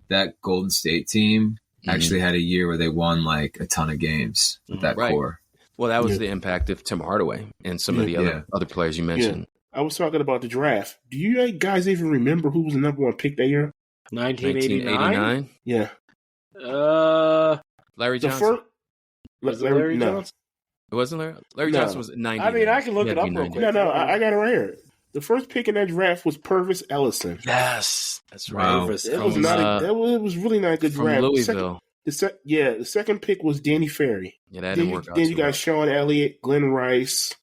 that Golden State team actually had a year where they won like a ton of games with that core. Well, that was the impact of Tim Hardaway and some of the other players you mentioned. I was talking about the draft. Do you guys even remember who was the number one pick that year? 1989? Yeah. Larry Johnson. Larry Johnson? It wasn't Larry? Larry Johnson was 90. I mean, I can look it up real quick. No, I got it right here. The first pick in that draft was Purvis Ellison. Yes, that's right. Wow. It was really not a good draft. From Louisville. The second pick was Danny Ferry. Yeah, that didn't work out. Then you got Sean Elliott, Glenn Rice.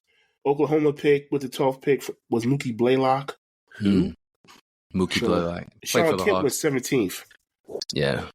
Oklahoma pick with the 12th pick was Mookie Blaylock. Mookie Blaylock. Sean Kemp was 17th. Yeah.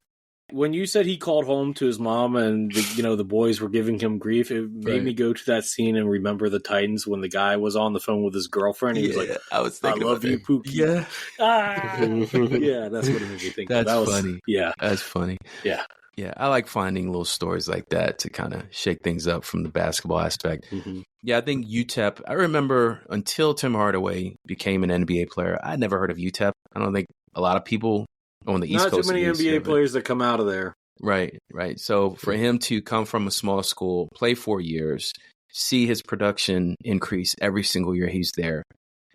When you said he called home to his mom and the boys were giving him grief, it made me go to that scene and remember the Titans when the guy was on the phone with his girlfriend. He was like, I love you, Pookie. Yeah. Yeah, that's what it made me think. That's funny. Yeah. That's funny. Yeah. Yeah, I like finding little stories like that to kind of shake things up from the basketball aspect. Mm-hmm. Yeah, I think UTEP, I remember until Tim Hardaway became an NBA player, I'd never heard of UTEP. I don't think a lot of people on the East Coast. Not too many NBA players that come out of there. Right. So for him to come from a small school, play 4 years, see his production increase every single year he's there,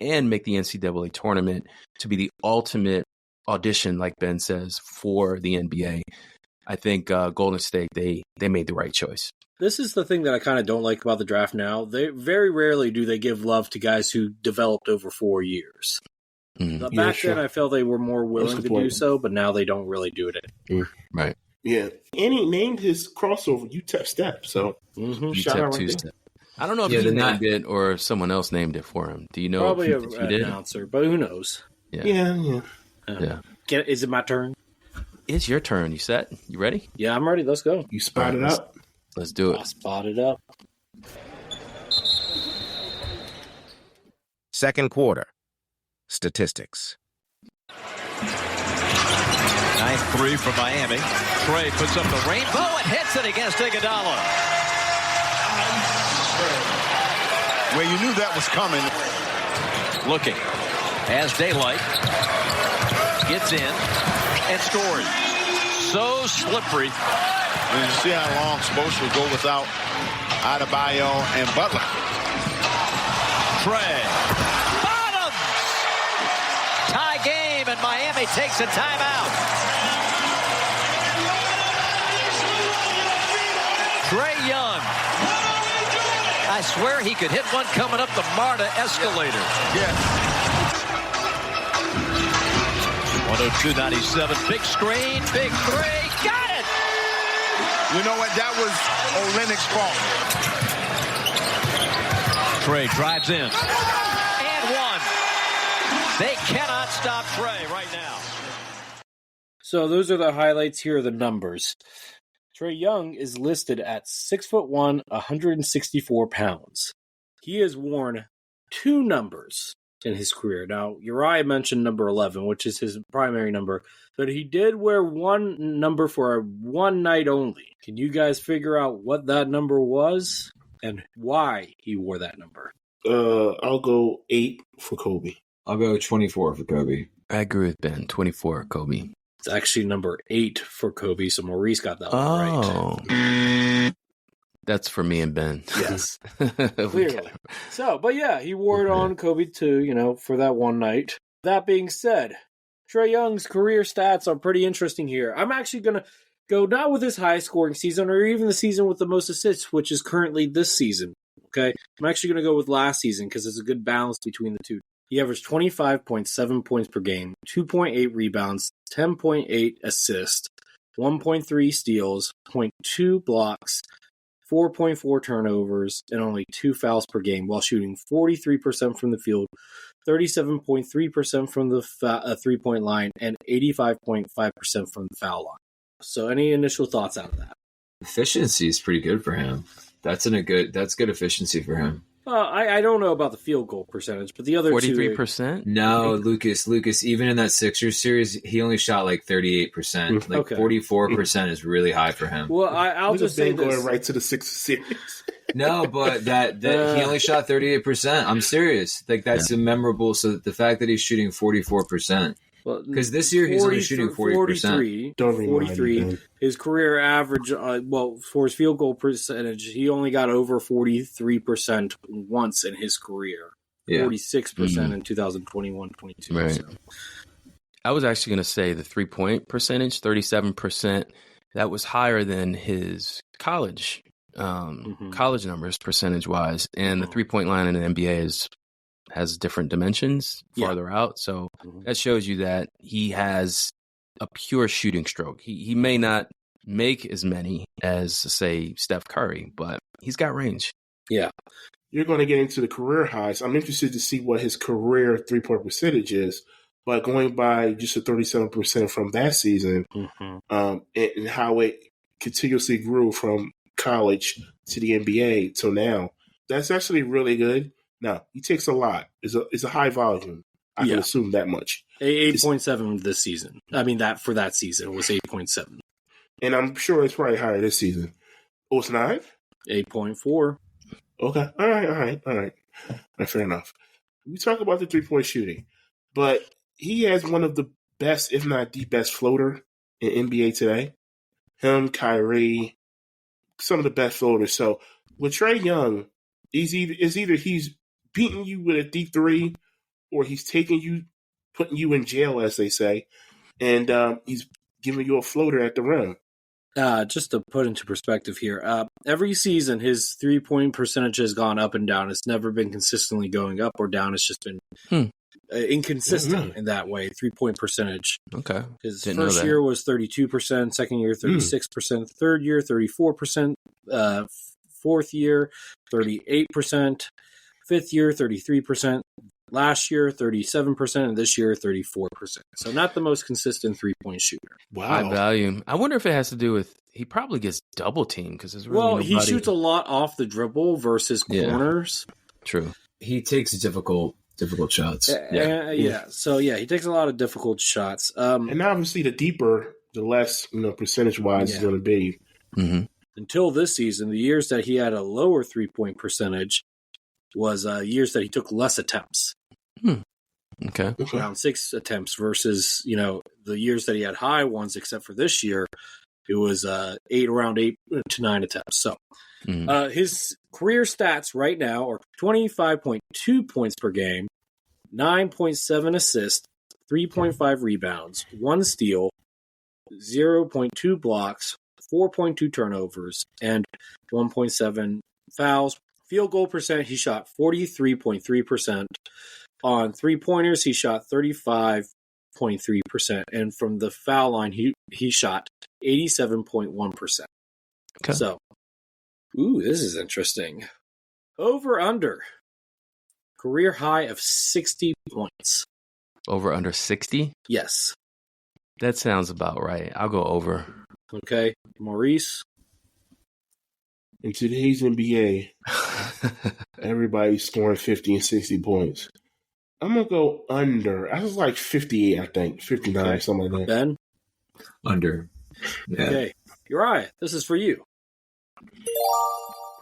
and make the NCAA tournament to be the ultimate audition, like Ben says, for the NBA. I think Golden State, they made the right choice. This is the thing that I kind of don't like about the draft now. They very rarely do they give love to guys who developed over 4 years. Mm-hmm. Back then, I felt they were more willing to do so, but now they don't really do it. Right. Yeah. And he named his crossover UTEP Step. So UTEP 2-step. I don't know if he named it or if someone else named it for him. Do you know? Probably if an announcer, but who knows? Yeah. Is it my turn? It's your turn. You set? You ready? Yeah, I'm ready. Let's go. You spot it up? Let's do it. I spot it up. Second quarter. Statistics. Ninth three from Miami. Trae puts up the rainbow and hits it against Iguodala. Well, you knew that was coming. Looking. Has daylight. Gets in and scores. So slippery. And you see how long Spoelstra will go without Adebayo and Butler. Trae. Bottoms! Tie game, and Miami takes a timeout. Trae Young. I swear he could hit one coming up the MARTA escalator. Yeah. 102.97. Big screen. Big three. Got it! You know what? That was Olynyk's fault. Trae drives in. And one. They cannot stop Trae right now. So those are the highlights. Here are the numbers. Trae Young is listed at 6'1", 164 pounds. He has worn 2 numbers in his career. Now, Uriah mentioned number 11, which is his primary number, but he did wear 1 number for one night only. Can you guys figure out what that number was and why he wore that number? I'll go 8 for Kobe. I'll go 24 for Kobe. I agree with Ben. 24, Kobe. It's actually number 8 for Kobe, so Maurice got that one right. That's for me and Ben. Yes, clearly. So, but yeah, he wore it on Kobe too, for that one night. That being said, Trae Young's career stats are pretty interesting here. I'm actually going to go not with his highest scoring season or even the season with the most assists, which is currently this season. Okay, I'm actually going to go with last season because there's a good balance between the two. He averaged 25.7 points per game, 2.8 rebounds, 10.8 assists, 1.3 steals, 0.2 blocks, 4.4 turnovers, and only 2 fouls per game while shooting 43% from the field, 37.3% from the three-point line, and 85.5% from the foul line. So any initial thoughts out of that? Efficiency is pretty good for him. That's good efficiency for him. I don't know about the field goal percentage, but the other 43%? No, Lucas, even in that Sixers series, he only shot like 38%. Like 44% is really high for him. Well, I'll just say this. Going right to the Sixers series. No, but that he only shot 38%. I'm serious. Like that's memorable. So the fact that he's shooting 44%. Because this year he's only shooting 40%. 43. His career average, for his field goal percentage, he only got over 43% once in his career. 46% in 2021-22. Right. So. I was actually going to say the 3-point percentage, 37%. That was higher than his college numbers percentage-wise. And the 3-point line in the NBA has different dimensions farther out. So that shows you that he has a pure shooting stroke. He may not make as many as, say, Steph Curry, but he's got range. Yeah. You're going to get into the career highs. I'm interested to see what his career 3-point percentage is, but going by just a 37% from that season and how it continuously grew from college to the NBA till now, that's actually really good. Now, he takes a lot. It's a high volume. I can assume that much. 8.7 this season. I mean, that for that season was 8.7. And I'm sure it's probably higher this season. Oh, it's 9? 8.4. Okay. All right. Fair enough. We talk about the 3-point shooting, but he has one of the best, if not the best floater in NBA today. Him, Kyrie, some of the best floaters. So with Trae Young, it's either he's beating you with a deep 3 or he's taking you, putting you in jail, as they say, and he's giving you a floater at the rim. Just to put into perspective here, every season his 3-point percentage has gone up and down. It's never been consistently going up or down. It's just been inconsistent in that way, 3-point percentage. Okay. His first year was 32%, second year 36%, third year 34%, Fourth year, 38%. Fifth year, 33%. Last year, 37%. And this year, 34%. So not the most consistent three-point shooter. Wow. High value. I wonder if it has to do with he probably gets double teamed because there's really nobody. He shoots a lot off the dribble versus corners. True. He takes difficult shots. So he takes a lot of difficult shots. And obviously, the deeper, the less percentage-wise it's going to be. Mm-hmm. Until this season, the years that he had a lower three-point percentage was years that he took less attempts. Okay. Around 6 attempts versus, the years that he had high ones, except for this year, it was around 8 to 9 attempts. So his career stats right now are 25.2 points per game, 9.7 assists, 3.5 rebounds, 1 steal, 0.2 blocks, 4.2 turnovers, and 1.7 fouls. Field goal percent, he shot 43.3%. On three-pointers, he shot 35.3%. And from the foul line, he shot 87.1%. Okay. So, this is interesting. Over under. Career high of 60 points. Over under 60? Yes. That sounds about right. I'll go over. Okay. Maurice? In today's NBA, everybody's scoring 50 and 60 points. I'm going to go under. I was like 58, I think. 59, something like that. Ben? Under. Yeah. Okay. Uriah, this is for you.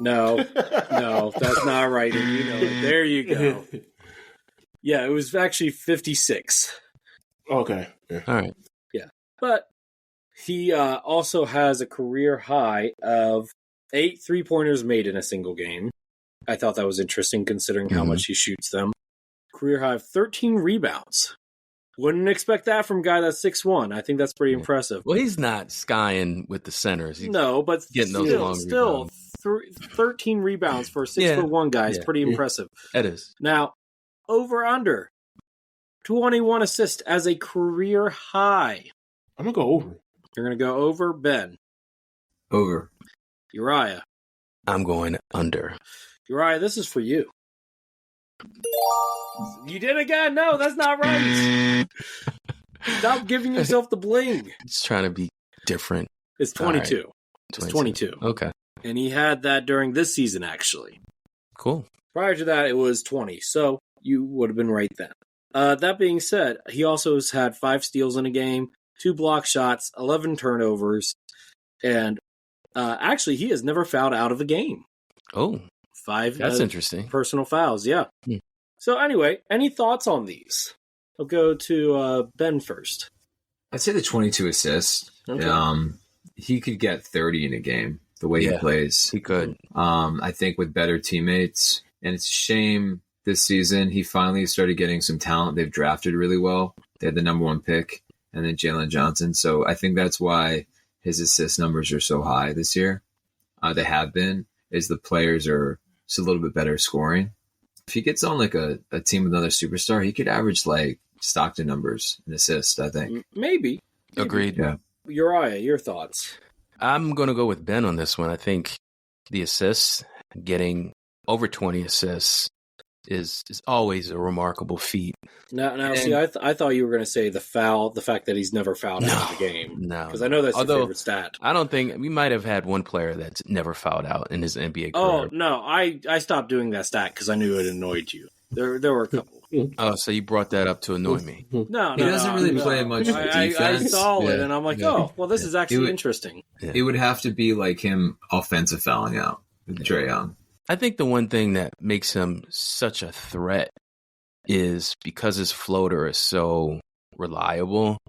No, that's not right. And you know it. There you go. Yeah, it was actually 56. Okay. Yeah. All right. Yeah. But he also has a career high of 8 3-pointers made in a single game. I thought that was interesting considering how much he shoots them. Career high of 13 rebounds. Wouldn't expect that from a guy that's 6'1". I think that's pretty impressive. Well, he's not skying with the centers. He's but getting those long still 13 rebounds for a 6'1" guy is pretty impressive. It is. Now, over under 21 assists as a career high. I'm going to go over. You're going to go over, Ben. Over. Uriah. I'm going under. Uriah, this is for you. You did again. No, that's not right. Stop giving yourself the bling. It's trying to be different. It's 22. Right. It's 22. Okay. And he had that during this season, actually. Cool. Prior to that, it was 20. So you would have been right then. That being said, he also has had 5 steals in a game, 2 block shots, 11 turnovers, and actually, he has never fouled out of a game. Oh. 5 that's interesting. Personal fouls, yeah. So anyway, any thoughts on these? I'll go to Ben first. I'd say the 22 assists. Okay. He could get 30 in a game, the way he plays. He could. I think with better teammates. And it's a shame this season he finally started getting some talent. They've drafted really well. They had the number 1 pick and then Jalen Johnson. So I think that's why his assist numbers are so high this year. They have been, is the players are just a little bit better scoring. If he gets on like a team with another superstar, he could average like Stockton numbers in assists, I think. Maybe. Agreed. Yeah. Uriah, your thoughts? I'm going to go with Ben on this one. I think the assists, getting over 20 assists is always a remarkable feat. Now, see, I thought you were going to say the fact that he's never fouled out of the game. No. Because I know that's your favorite stat. I don't think, we might have had one player that's never fouled out in his NBA career. Oh, no, I stopped doing that stat because I knew it annoyed you. There were a couple. Oh, so you brought that up to annoy me. No, he doesn't really play much defense. I saw it, and I'm like, this is actually interesting. It would have to be like him offensive fouling out with Trae Young. I think the one thing that makes him such a threat is because his floater is so reliable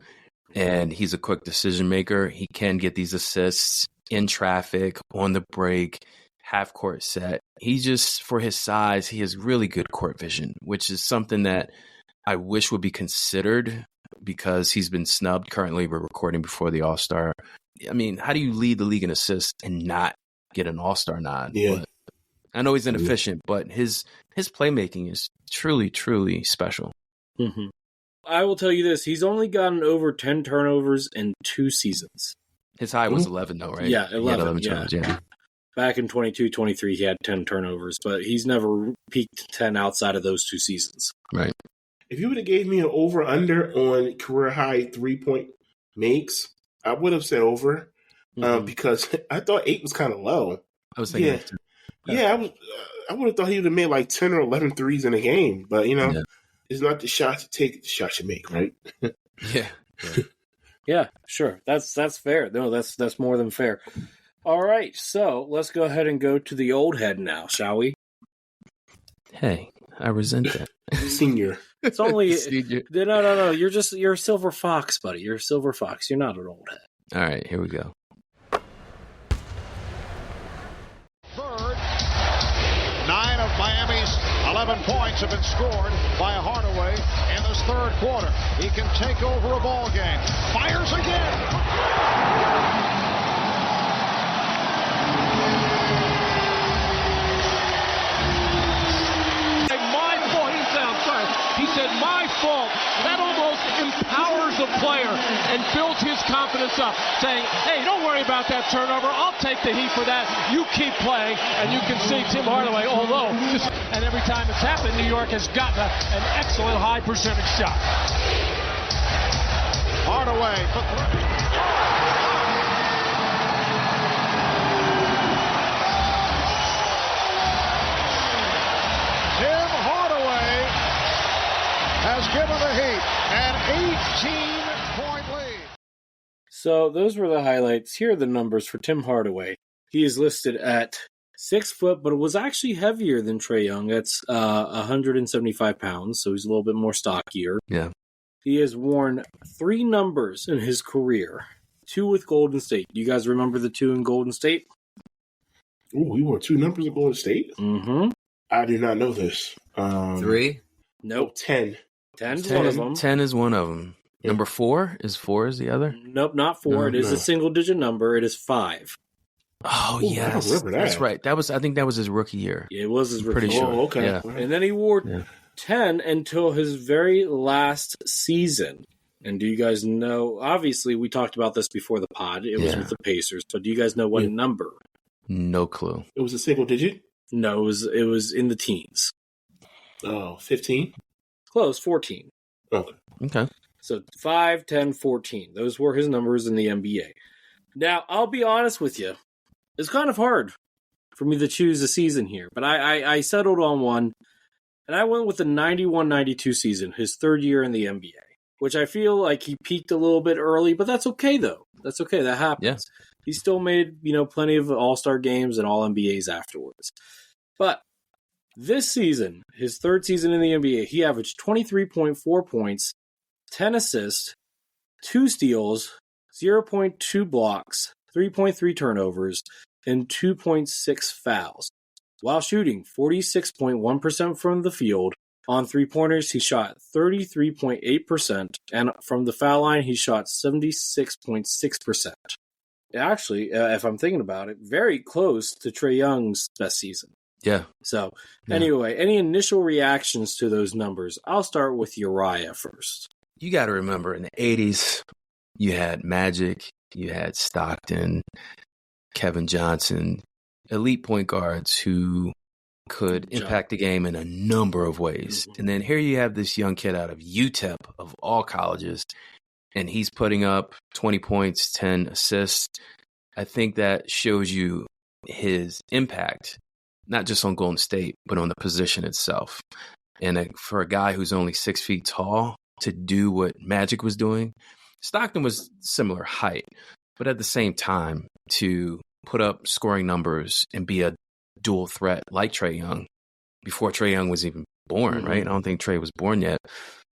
and he's a quick decision maker. He can get these assists in traffic, on the break, half court set. He just, for his size, he has really good court vision, which is something that I wish would be considered because he's been snubbed. Currently, we're recording before the All-Star. I mean, how do you lead the league in assists and not get an All-Star nod? Yeah. But I know he's inefficient, but his playmaking is truly, truly special. Mm-hmm. I will tell you this. He's only gotten over 10 turnovers in 2 seasons. His high was 11, though, right? Yeah, 11 turnovers, yeah. Back in 22-23, he had 10 turnovers, but he's never peaked 10 outside of those 2 seasons. Right. If you would have gave me an over-under on career-high three-point makes, I would have said over because I thought 8 was kind of low. I was thinking I would have thought he would have made like 10 or 11 threes in a game. But, it's not the shots you take, the shots you make, right? Yeah, sure. That's fair. No, that's more than fair. All right, so let's go ahead and go to the old head now, shall we? Hey, I resent that. Senior. It's only no. You're a silver fox, buddy. You're a silver fox. You're not an old head. All right, here we go. Third, 9 of Miami's 11 points have been scored by Hardaway in this third quarter. He can take over a ball game. Fires again. He said, my fault. That almost empowers the player and builds his confidence up, saying, hey, don't worry about that turnover. I'll take the heat for that. You keep playing, and you can see Tim Hardaway, and every time it's happened, New York has gotten an excellent high percentage shot. Hardaway for 3. Has given the Heat an 18-point lead. So those were the highlights. Here are the numbers for Tim Hardaway. He is listed at 6 foot, but it was actually heavier than Trae Young. That's 175 pounds, so he's a little bit more stockier. Yeah. He has worn 3 numbers in his career. 2 with Golden State. You guys remember the 2 in Golden State? Ooh, he wore 2 numbers in Golden State? Mm-hmm. I do not know this. 3? Nope. 10. 10 is one of them. 10 is one of them. Yeah. Number 4 is the other? Nope, not 4. No, it is a single-digit number. It is 5. Oh, ooh, yes. I remember that. That's right. I think that was his rookie year. Yeah, it was his rookie year. year. Oh, okay. Yeah. And then he wore 10 until his very last season. And do you guys know, obviously, we talked about this before the pod. It was with the Pacers. But do you guys know what number? No clue. It was a single digit? No, it was in the teens. Oh, 15? Close, 14. Okay. So 5, 10, 14. Those were his numbers in the NBA. Now, I'll be honest with you. It's kind of hard for me to choose a season here. But I settled on one. And I went with the 91-92 season, his third year in the NBA. Which I feel like he peaked a little bit early. But that's okay, though. That's okay. That happens. Yeah. He still made, plenty of All-Star games and All-NBAs afterwards. But this season, his third season in the NBA, he averaged 23.4 points, 10 assists, 2 steals, 0.2 blocks, 3.3 turnovers, and 2.6 fouls, while shooting 46.1% from the field. On three-pointers, he shot 33.8%, and from the foul line, he shot 76.6%. Actually, if I'm thinking about it, very close to Trae Young's best season. Yeah. So, anyway, any initial reactions to those numbers? I'll start with Uriah first. You got to remember, in the 80s, you had Magic, you had Stockton, Kevin Johnson, elite point guards who could impact the game in a number of ways. And then here you have this young kid out of UTEP, of all colleges, and he's putting up 20 points, 10 assists. I think that shows you his impact, not just on Golden State, but on the position itself. And for a guy who's only 6 feet tall to do what Magic was doing, Stockton was similar height, but at the same time to put up scoring numbers and be a dual threat like Trae Young before Trae Young was even born, right? I don't think Trae was born yet.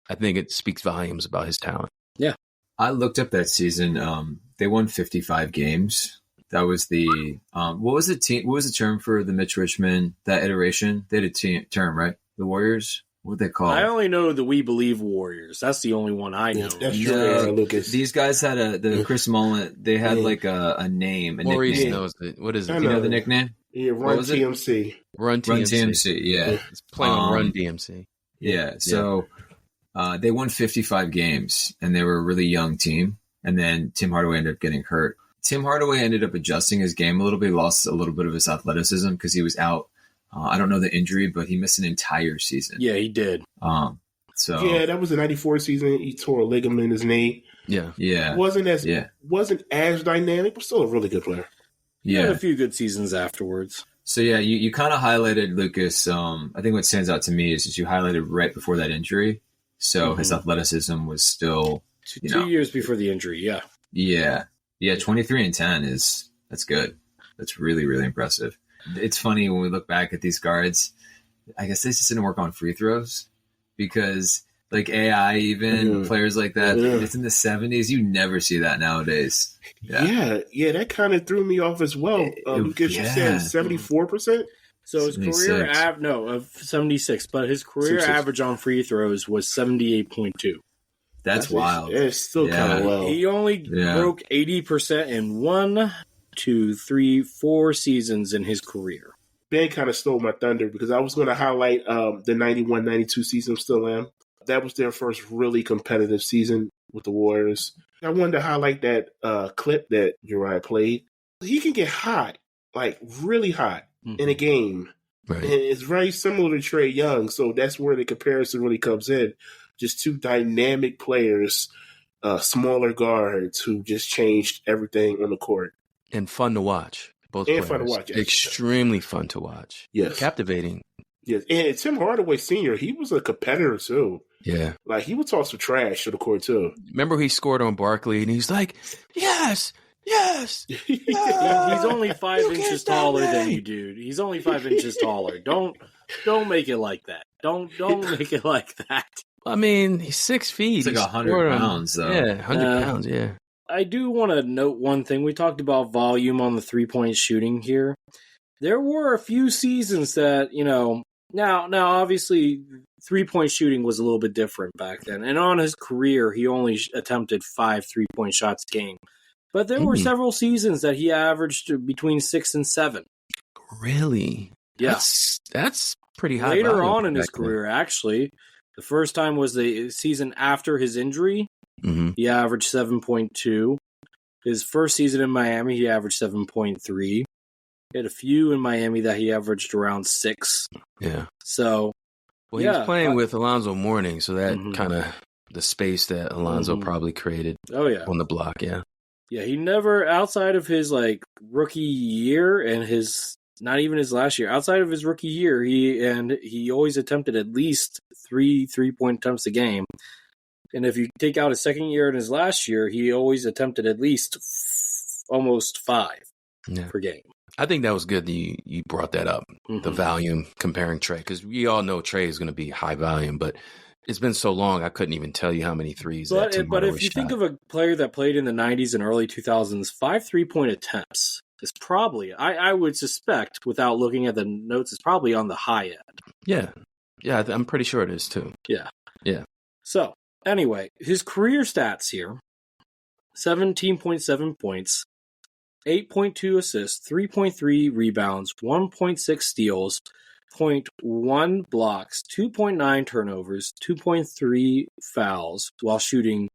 I think it speaks volumes about his talent. Yeah. I looked up that season. They won 55 games. That was the what was the term for the Mitch Richmond, that iteration? They had a term, right? The Warriors? What they call? I only know the We Believe Warriors. That's the only one I know. That's true, Lucas. These guys had Chris Mullen. They had like a name, a Maurice nickname. knows it. What is it? Do you know the nickname? Yeah, Run TMC. Run TMC. Yeah, it's playing on Run DMC. Yeah. So they won 55 games, and they were a really young team. And then Tim Hardaway ended up getting hurt. Tim Hardaway ended up adjusting his game a little bit. He lost a little bit of his athleticism because he was out. I don't know the injury, but he missed an entire season. Yeah, he did. Yeah, that was the 94 season. He tore a ligament in his knee. Yeah. Wasn't as dynamic, but still a really good player. He had a few good seasons afterwards. So, yeah, you kind of highlighted, Lucas. I think what stands out to me is you highlighted right before that injury. So his athleticism was still, 2 years before the injury, yeah. Yeah, 23-10 that's good. That's really, really impressive. It's funny when we look back at these guards, I guess they just didn't work on free throws because like AI, even players like that, it's in the 70s. You never see that nowadays. Yeah, that kind of threw me off as well. Lucas, you said 74%? So his career of 76, but his career average on free throws was 78.2. That's wild. It's still kind of low. He only broke 80% in 4 seasons in his career. Ben kind of stole my thunder because I was going to highlight the 91-92 season, still am. That was their first really competitive season with the Warriors. I wanted to highlight that clip that Uriah played. He can get hot, like really hot in a game. Right. And it's very similar to Trae Young, so that's where the comparison really comes in. Just two dynamic players, smaller guards who just changed everything on the court. And fun to watch. Both and players. fun to watch. Yes. Extremely fun to watch. Yes. Captivating. Yes. And Tim Hardaway Sr., he was a competitor too. Yeah. Like he would talk some trash to the court too. Remember he scored on Barkley and he's like, yes. He's only 5 inches taller than you, dude. He's only 5 inches taller. Don't make it like that. Don't make it like that. I mean, he's 6 feet. It's like 100 pounds, though. Yeah, 100 pounds, yeah. I do want to note one thing. We talked about volume on the three-point shooting here. There were a few seasons that, now obviously three-point shooting was a little bit different back then. And on his career, he only attempted 5 three-point shots a game. But there were several seasons that he averaged between 6 and 7. Really? Yeah. That's pretty high. Later on in his career, actually. The first time was the season after his injury. He averaged 7.2. His first season in Miami, he averaged 7.3. He had a few in Miami that he averaged around 6. Yeah. So, he was playing with Alonzo Mourning, so that kind of the space that Alonzo probably created on the block, yeah. Yeah, he never, outside of his rookie year and not even his last year, outside of his rookie year, he always attempted at least 3 3-point attempts a game. And if you take out his second year and his last year, he always attempted at least almost 5 per game. I think that was good that you brought that up, the volume comparing Trae, because we all know Trae is going to be high volume, but it's been so long I couldn't even tell you how many threes. But if you think of a player that played in the 90s and early 2000s, 5 3-point attempts is probably, I would suspect, without looking at the notes, is probably on the high end. Yeah, I'm pretty sure it is too. Yeah. So, anyway, his career stats here, 17.7 points, 8.2 assists, 3.3 rebounds, 1.6 steals, 0.1 blocks, 2.9 turnovers, 2.3 fouls, while shooting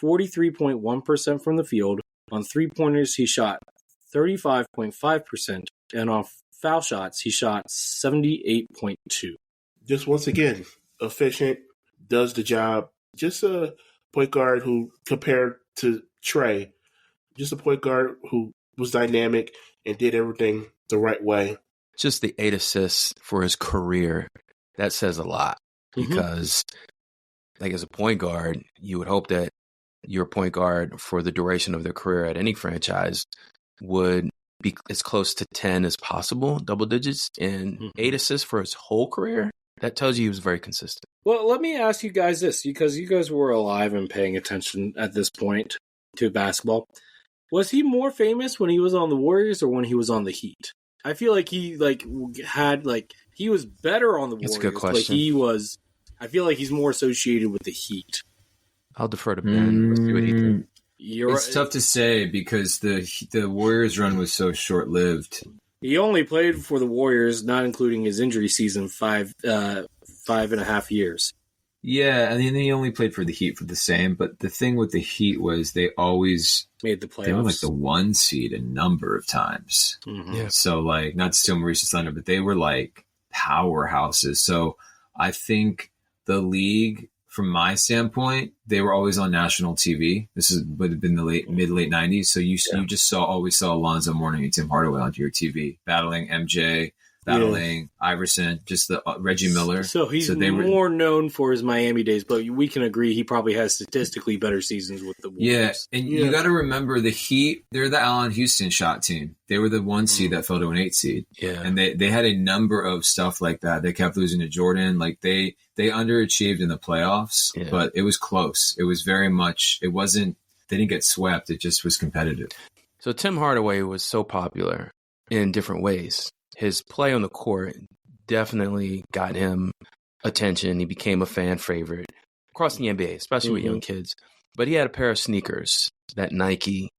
43.1% from the field. On three-pointers, he shot 35.5%, and on foul shots, he shot 78.2. Just once again, efficient, does the job. Just a point guard who, compared to Trae, just a point guard who was dynamic and did everything the right way. Just the 8 assists for his career, that says a lot. Because, like, as a point guard, you would hope that your point guard for the duration of their career at any franchise would be as close to 10 as possible, double digits, and 8 assists for his whole career. That tells you he was very consistent. Well, let me ask you guys this, because you guys were alive and paying attention at this point to basketball. Was he more famous when he was on the Warriors or when he was on the Heat? I feel like he he was better on the Warriors. That's a good question. But I feel like he's more associated with the Heat. I'll defer to Ben. Let's see what he thinks. It's tough to say because the Warriors run was so short-lived. He only played for the Warriors, not including his injury season, 5.5 years. Yeah, and then he only played for the Heat for the same. But the thing with the Heat was they always made the playoffs. They were like the 1 seed a number of times. Mm-hmm. Yeah. So like, not to steal Maurice's thunder, but they were like powerhouses. So I think the league, from my standpoint, they were always on national TV. This would have been the mid late 90s. So you just always saw Alonzo Mourning and Tim Hardaway on your TV battling MJ. Battling Iverson, just the Reggie Miller. So he's more known for his Miami days, but we can agree he probably has statistically better seasons with the Wolves. Yeah, and you got to remember the Heat, they're the Allen Houston shot team. They were the 1 seed that fell to an 8 seed. Yeah. And they had a number of stuff like that. They kept losing to Jordan. Like they underachieved in the playoffs, but it was close. It was very much, they didn't get swept. It just was competitive. So Tim Hardaway was so popular in different ways. His play on the court definitely got him attention. He became a fan favorite across the NBA, especially with young kids. But he had a pair of sneakers that Nike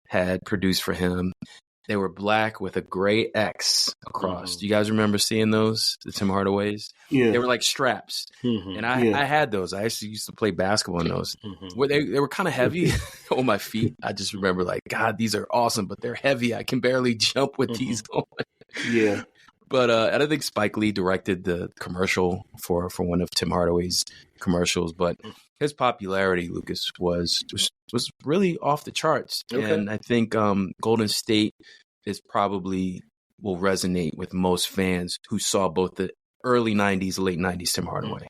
had produced for him. They were black with a gray X across. Do you guys remember seeing those, the Tim Hardaways? Yeah. They were like straps. And I had those. I actually used to play basketball in those. They were kind of heavy on my feet. I just remember like, God, these are awesome, but they're heavy. I can barely jump with these on. Yeah. But I don't think Spike Lee directed the commercial for one of Tim Hardaway's commercials, but his popularity, Lucas, was really off the charts. Okay. And I think Golden State will resonate with most fans who saw both the early 90s, late 90s Tim Hardaway.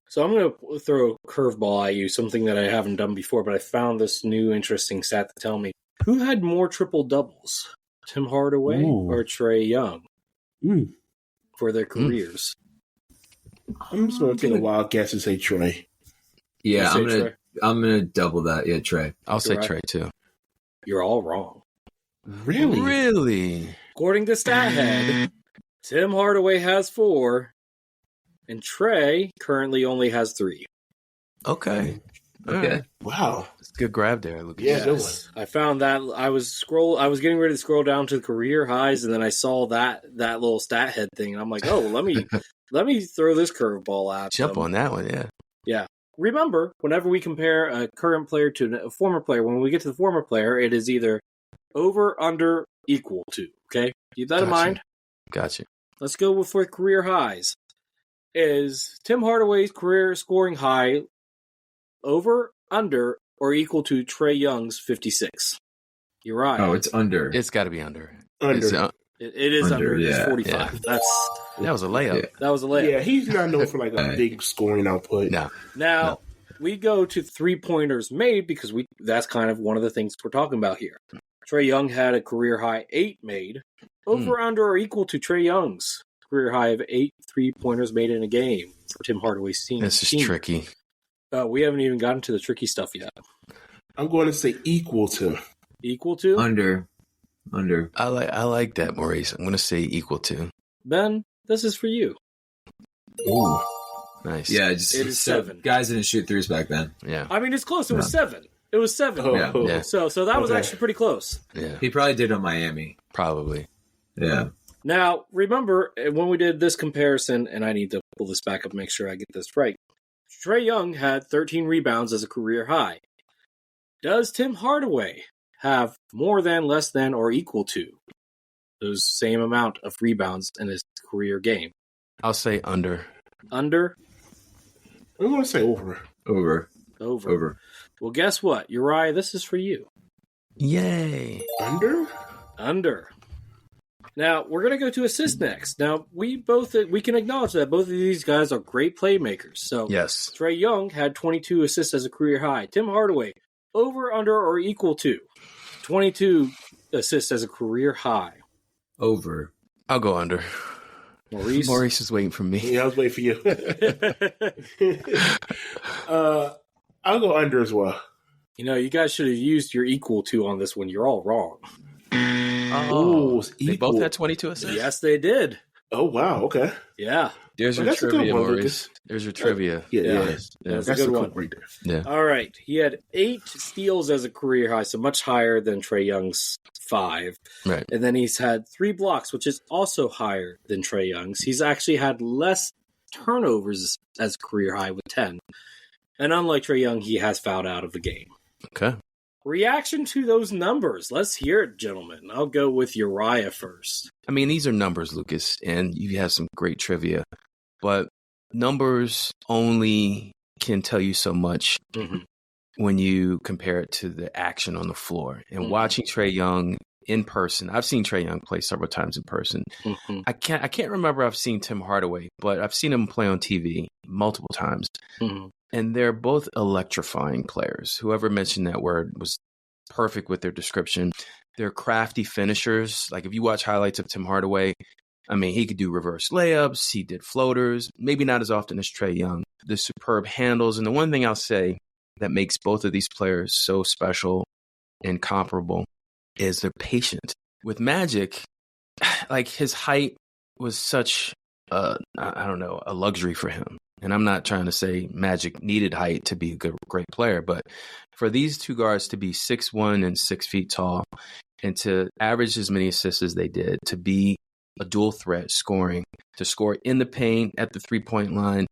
So I'm going to throw a curveball at you, something that I haven't done before, but I found this new interesting stat to tell me. Who had more triple-doubles, Tim Hardaway or Trae Young for their careers? I'm just going to take a wild guess and say Trae. Yeah, I'm gonna double that. Yeah, Trae. I'll say Trae too. You're all wrong. Really? According to StatHead, Tim Hardaway has 4, and Trae currently only has 3. Okay. Okay. Wow. That's a good grab there, Lucas. Yeah, good one. I found that I was getting ready to scroll down to the career highs, and then I saw that little StatHead thing, and I'm like, oh, let me throw this curveball at Jump on that one, yeah. Yeah. Remember, whenever we compare a current player to a former player, when we get to the former player, it is either over, under, equal to. Okay? Keep that in mind. Gotcha. Let's go for career highs. Is Tim Hardaway's career scoring high over, under, or equal to Trae Young's 56? You're right. Oh, it's under. It's got to be under. It is under. Yeah. It's 45. Yeah. That was a layup. Yeah. That was a layup. Yeah, he's not known for like a big scoring output. No. Now, we go to 3-pointers made because that's kind of one of the things we're talking about here. Trae Young had a career high 8 made. Over, under, or equal to Trae Young's career high of 8 3-pointers made in a game for Tim Hardaway's team. This is tricky. We haven't even gotten to the tricky stuff yet. I'm going to say equal to. Equal to? Under. I like that, Maurice. I'm going to say equal to. Ben, this is for you. Ooh. Nice. Yeah, it is 7. Guys didn't shoot threes back then. Yeah. I mean, it's close. It was 7. It was 7. Yeah. So that was actually pretty close. Yeah. He probably did on Miami. Probably. Yeah. Now, remember, when we did this comparison, and I need to pull this back up and make sure I get this right, Trae Young had 13 rebounds as a career high. Does Tim Hardaway have more than, less than, or equal to those same amount of rebounds in his career game? I'll say under. Under? I'm going to say over. Over. Well, guess what? Uriah, this is for you. Yay. Under. Now, we're going to go to assists next. Now, we can acknowledge that both of these guys are great playmakers. So, yes. Trae Young had 22 assists as a career high. Tim Hardaway, over, under, or equal to 22 assists as a career high. Over. I'll go under. Maurice is waiting for me. Yeah, I was waiting for you. I'll go under as well. You guys should have used your equal to on this one. You're all wrong. Oh, they both had 22 assists? Yes, they did. Oh, wow. Okay. Yeah. There's your trivia, Maurice. There's your trivia. Yeah. That's a good one. Right there. Yeah. All right. He had 8 steals as a career high, so much higher than Trae Young's 5. Right. And then he's had 3 blocks, which is also higher than Trae Young's. He's actually had less turnovers as career high with 10. And unlike Trae Young, he has fouled out of the game. Okay. Reaction to those numbers. Let's hear it, gentlemen. I'll go with Uriah first. I mean, these are numbers, Lucas, and you have some great trivia, but numbers only can tell you so much when you compare it to the action on the floor. And watching Trae Young in person, I've seen Trae Young play several times in person. I can't remember I've seen Tim Hardaway, but I've seen him play on TV multiple times. And they're both electrifying players. Whoever mentioned that word was perfect with their description. They're crafty finishers. Like if you watch highlights of Tim Hardaway, I mean, he could do reverse layups. He did floaters, maybe not as often as Trae Young. The superb handles. And the one thing I'll say that makes both of these players so special and comparable is they're patient. With Magic, like his height was such a luxury for him. And I'm not trying to say Magic needed height to be a great player, but for these two guards to be 6'1" and 6 feet tall and to average as many assists as they did, to be a dual threat scoring, to score in the paint at the 3-point line,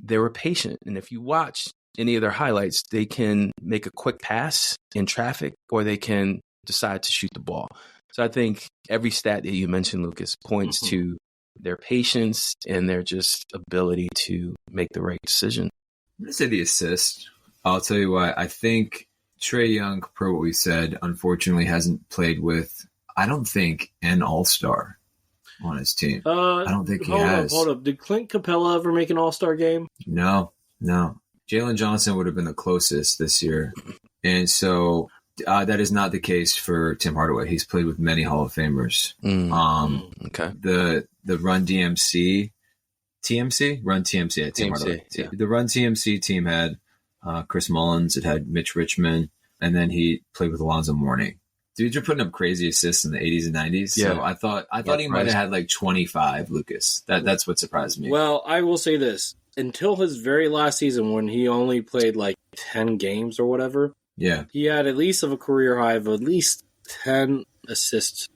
they were patient. And if you watch any of their highlights, they can make a quick pass in traffic or they can decide to shoot the ball. So I think every stat that you mentioned, Lucas, points to their patience and their just ability to make the right decision. I'm going to say the assist. I'll tell you why. I think Trae Young, per what we said, unfortunately hasn't played with, I don't think, an all-star on his team. I don't think he has. Hold up. Did Clint Capella ever make an all-star game? No. Jalen Johnson would have been the closest this year. And so that is not the case for Tim Hardaway. He's played with many Hall of Famers. Okay. The Run DMC, Run TMC, Tim Hardaway. Yeah. The Run TMC team had Chris Mullins. It had Mitch Richmond, and then he played with Alonzo Mourning. Dudes are putting up crazy assists in the 80s and 90s. Yeah. So I thought he might have had like 25, Lucas. That's what surprised me. Well, I will say this. Until his very last season when he only played like 10 games or whatever, he had at least of a career high of at least 10 assists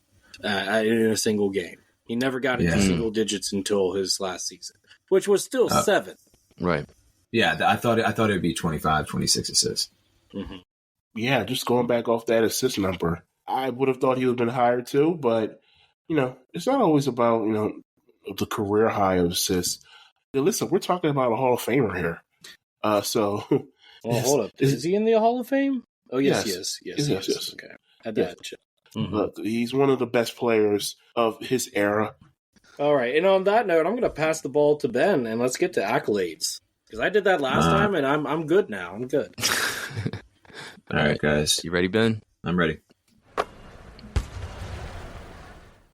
in a single game. He never got into single digits until his last season, which was still 7. Right. Yeah, I thought it would be 25, 26 assists. Yeah, just going back off that assist number, I would have thought he would have been higher too, but, it's not always about, the career high of assists. Listen, we're talking about a Hall of Famer here. So... Well, hold up. Is he in the Hall of Fame? Oh, yes, he is. Yes. Okay. Had that. Look, he's one of the best players of his era. All right. And on that note, I'm going to pass the ball to Ben, and let's get to accolades. Because I did that last time, and I'm good now. I'm good. All right, guys. You ready, Ben? I'm ready.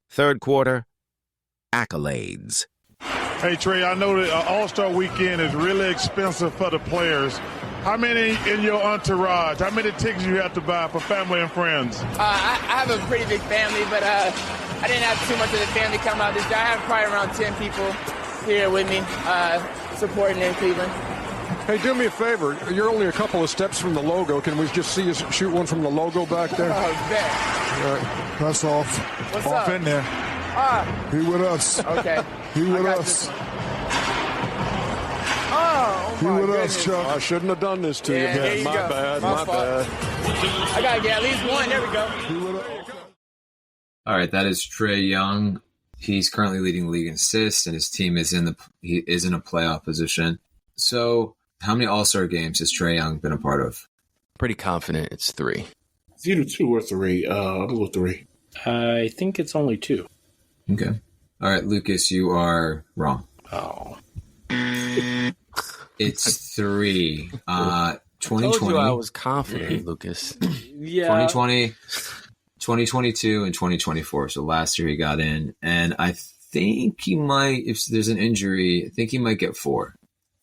Third quarter, accolades. Hey, Trae, I know that All-Star Weekend is really expensive for the players. How many in your entourage? How many tickets you have to buy for family and friends? I have a pretty big family, but I didn't have too much of the family come out this day. I have probably around 10 people here with me supporting in Cleveland. Hey, do me a favor. You're only a couple of steps from the logo. Can we just see you shoot one from the logo back there? Oh, bet. All right. That's off. What's off up? In there. He with us. Okay. He with us. Oh, my goodness. Us, Chuck. I shouldn't have done this to you, man. My bad. My bad. I got to get at least one. There we go. All right, that is Trae Young. He's currently leading the league in assists, and his team is in a playoff position. So, how many All-Star games has Trae Young been a part of? Pretty confident it's 3. It's either 2 or 3. I'll go 3. I think it's only 2. Okay. All right, Lucas, you are wrong. Oh. It's 3. 2020. I told you I was confident, Lucas. Yeah. 2020, 2022, and 2024. So last year he got in. And I think he might, if there's an injury, I think he might get 4.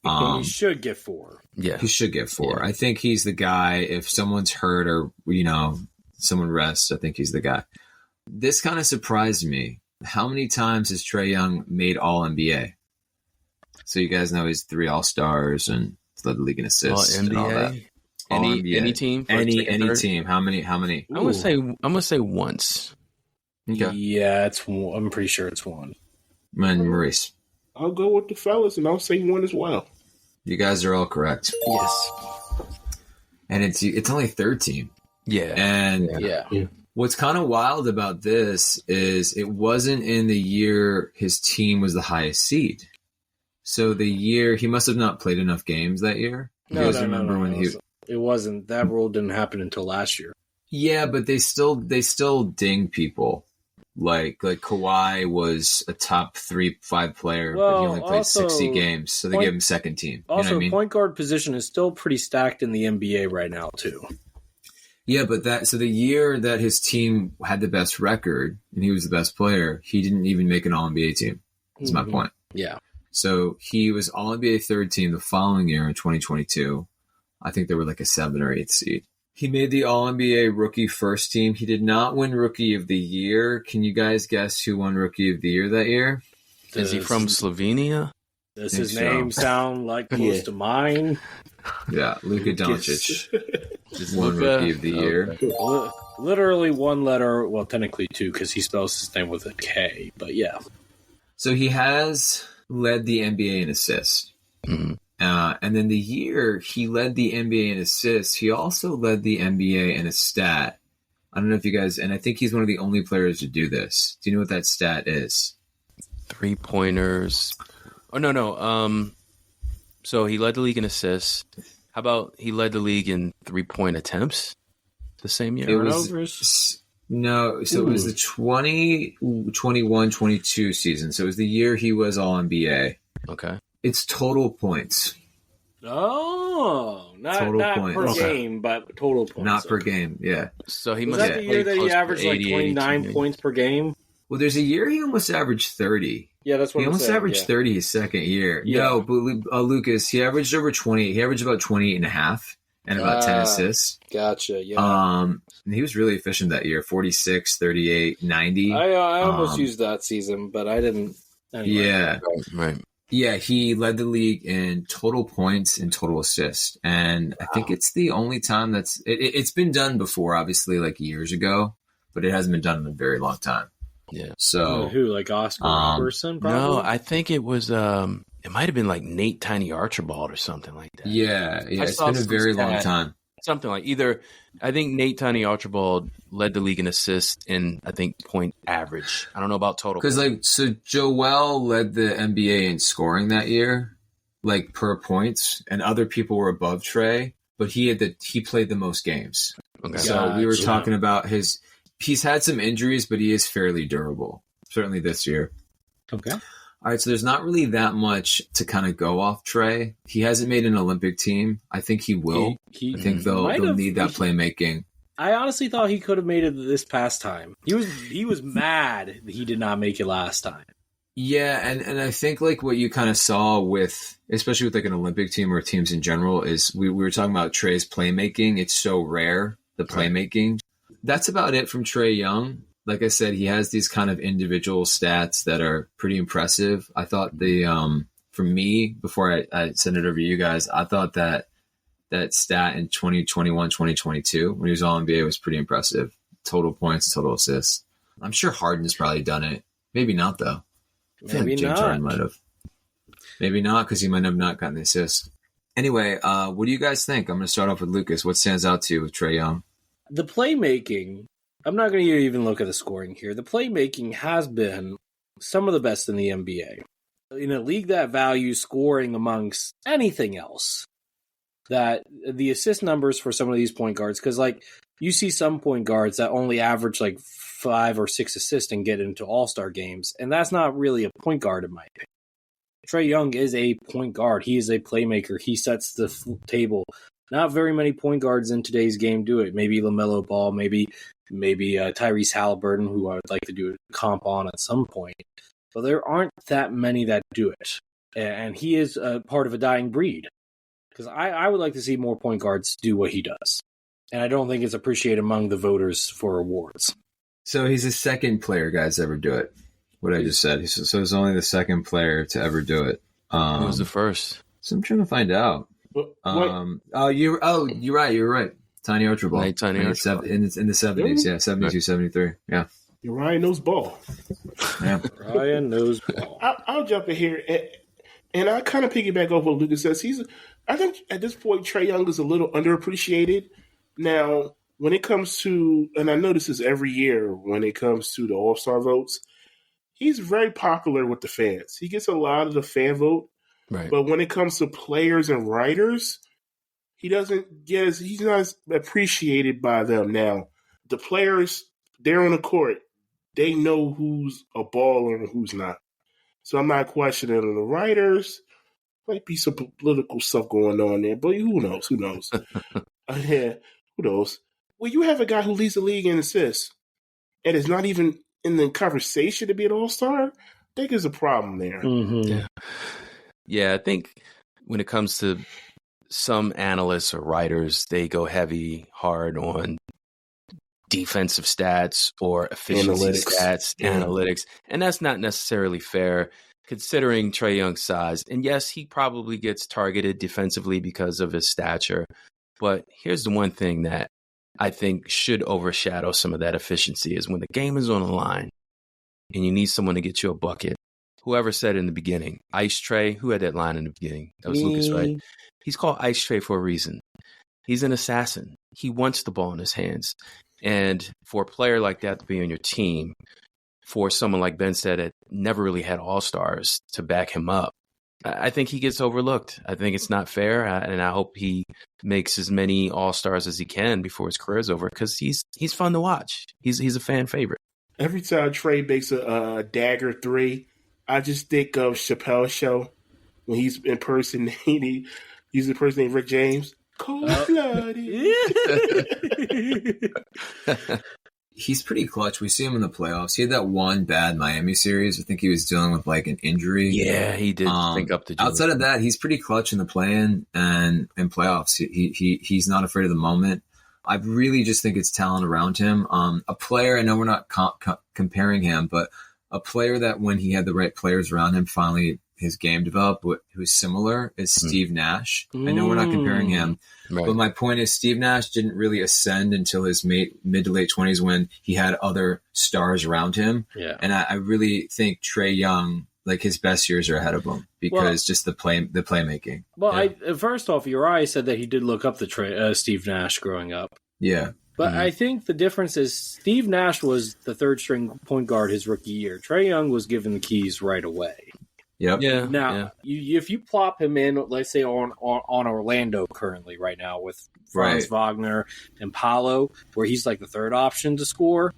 He should get 4. Yeah. He should get 4. Yeah. I think he's the guy. If someone's hurt or, someone rests, I think he's the guy. This kind of surprised me. How many times has Trae Young made All-NBA? So you guys know he's 3 All-Stars and led the league in assists and all that. Any team? Any team. How many? I'm gonna say once. Okay. Yeah, I'm pretty sure it's 1. And Maurice. I'll go with the fellas, and I'll say 1 as well. You guys are all correct. Yes. And it's only 13. Yeah. And what's kind of wild about this is it wasn't in the year his team was the highest seed. So the year he must have not played enough games that year. No, it wasn't. That rule didn't happen until last year. Yeah, but they still ding people. Like Kawhi was a top 3-5 player, but he only played 60 games, so they gave him second team. Also, you know what I mean? Point guard position is still pretty stacked in the NBA right now too. Yeah, but the year that his team had the best record and he was the best player, he didn't even make an All-NBA team. That's my point. Yeah. So he was All-NBA third team the following year in 2022. I think they were like a 7 or 8 seed. He made the All-NBA rookie first team. He did not win Rookie of the Year. Can you guys guess who won Rookie of the Year that year? Is he from Slovenia? Does his name sound like close to mine? Yeah, Luka Doncic won Rookie of the Year. Literally one letter, well, technically 2 because he spells his name with a K, but yeah. So he has led the NBA in assists. Mm-hmm. And then the year he led the NBA in assists, he also led the NBA in a stat. I don't know if you guys, and I think he's one of the only players to do this. Do you know what that stat is? 3-pointers. Oh, no. So he led the league in assists. How about he led the league in 3-point attempts the same year? It was the 2021-22 season. So it was the year he was All-NBA. Okay. It's total points. Oh, not points. Per game, but total points. Not per game, yeah. So he was that the year that he averaged like 29 points per game? Well, there's a year he almost averaged 30. Yeah, that's what he almost averaged 30 his second year. Yeah. No, but Lucas, he averaged over 20. He averaged about 28 and a half and about 10 assists. Gotcha, yeah. And he was really efficient that year, 46, 38, 90. I almost used that season, but I didn't. Anyway. Yeah. Right. Yeah, he led the league in total points and total assists. And I think it's the only time it's been done before, obviously, like years ago, but it hasn't been done in a very long time. Yeah. So who, like Oscar Robertson? Probably? No, I think it was it might have been like Nate Tiny Archibald or something like that. Yeah, it's been a very long time. Something like I think Nate Tiny Archibald led the league in assists and I think point average. I don't know about total. Because so Joel led the NBA in scoring that year, like per points, and other people were above Trae, but he played the most games. Okay. So we were talking about he's had some injuries, but he is fairly durable, certainly this year. Okay. All right, so there's not really that much to kind of go off Trae. He hasn't made an Olympic team. I think he will. I think they'll need that playmaking. I honestly thought he could have made it this past time. He was mad that he did not make it last time. Yeah, and I think like what you kind of saw with, especially with like an Olympic team or teams in general, is we were talking about Trae's playmaking. It's so rare, the playmaking. That's about it from Trae Young. Like I said, he has these kind of individual stats that are pretty impressive. I thought for me, before I send it over to you guys, I thought that stat in 2021, 2022, when he was all NBA, was pretty impressive. Total points, total assists. I'm sure Harden's probably done it. Maybe not, though. Maybe James Harden might have. Maybe not, because he might have not gotten the assist. Anyway, what do you guys think? I'm going to start off with Lucas. What stands out to you with Trae Young? The playmaking, I'm not going to even look at the scoring here. The playmaking has been some of the best in the NBA. In a league that values scoring amongst anything else, that the assist numbers for some of these point guards, because like you see some point guards that only average like 5 or 6 assists and get into all-star games, and that's not really a point guard in my opinion. Trae Young is a point guard. He is a playmaker. He sets the table. Not very many point guards in today's game do it. Maybe LaMelo Ball, maybe Tyrese Halliburton, who I would like to do a comp on at some point. But there aren't that many that do it. And he is a part of a dying breed. Because I would like to see more point guards do what he does. And I don't think it's appreciated among the voters for awards. So he's the second player, guys, to ever do it. What I just said. So he's only the second player to ever do it. Who was the first? So I'm trying to find out. You're right. Tiny Archibald. Tiny Archibald. In the 70s, yeah, 72, 73. Yeah. Ryan knows ball. Yeah. Ryan knows ball. I'll jump in here, and I kind of piggyback off what Lucas says. I think at this point, Trae Young is a little underappreciated. Now, when it comes to, and I know this is every year when it comes to the All-Star votes, he's very popular with the fans. He gets a lot of the fan vote, Right. But when it comes to players and writers, he's not as appreciated by them. Now, the players, they're on the court. They know who's a baller and who's not. So I'm not questioning the writers. Might be some political stuff going on there, but who knows? Who knows? Who knows? Well, you have a guy who leads the league in assists and is not even in the conversation to be an all-star. I think there's a problem there. Mm-hmm. Yeah, I think when it comes to some analysts or writers, they go hard on defensive stats or efficiency analytics. And that's not necessarily fair considering Trae Young's size. And yes, he probably gets targeted defensively because of his stature. But here's the one thing that I think should overshadow some of that efficiency is when the game is on the line and you need someone to get you a bucket. Whoever said in the beginning, Ice Trae, who had that line in the beginning? That was Lucas, right? He's called Ice Trae for a reason. He's an assassin. He wants the ball in his hands. And for a player like that to be on your team, for someone like Ben said that never really had all-stars to back him up, I think he gets overlooked. I think it's not fair, and I hope he makes as many all-stars as he can before his career's over because he's fun to watch. He's a fan favorite. Every time Trae makes a dagger three, I just think of Chappelle's show when he's impersonating Rick James. Cold-blooded. He's pretty clutch. We see him in the playoffs. He had that one bad Miami series. I think he was dealing with like an injury. Yeah, he did think up the joke. Outside of that, he's pretty clutch in the play-in and in playoffs. He's not afraid of the moment. I really just think it's talent around him. A player, I know we're not comparing him, but a player that when he had the right players around him, finally his game developed, who's similar is Steve Nash. I know we're not comparing him, but my point is Steve Nash didn't really ascend until his mid to late 20s when he had other stars around him. Yeah. And I really think Trae Young, like his best years are ahead of him because just the playmaking. Well, first off, Uriah said that he did look up the Steve Nash growing up. Yeah. But I think the difference is Steve Nash was the third string point guard his rookie year. Trae Young was given the keys right away. Yep. Yeah. Now, if you plop him in, let's say on Orlando currently right now with Franz Wagner and Paolo, where he's like the third option to score,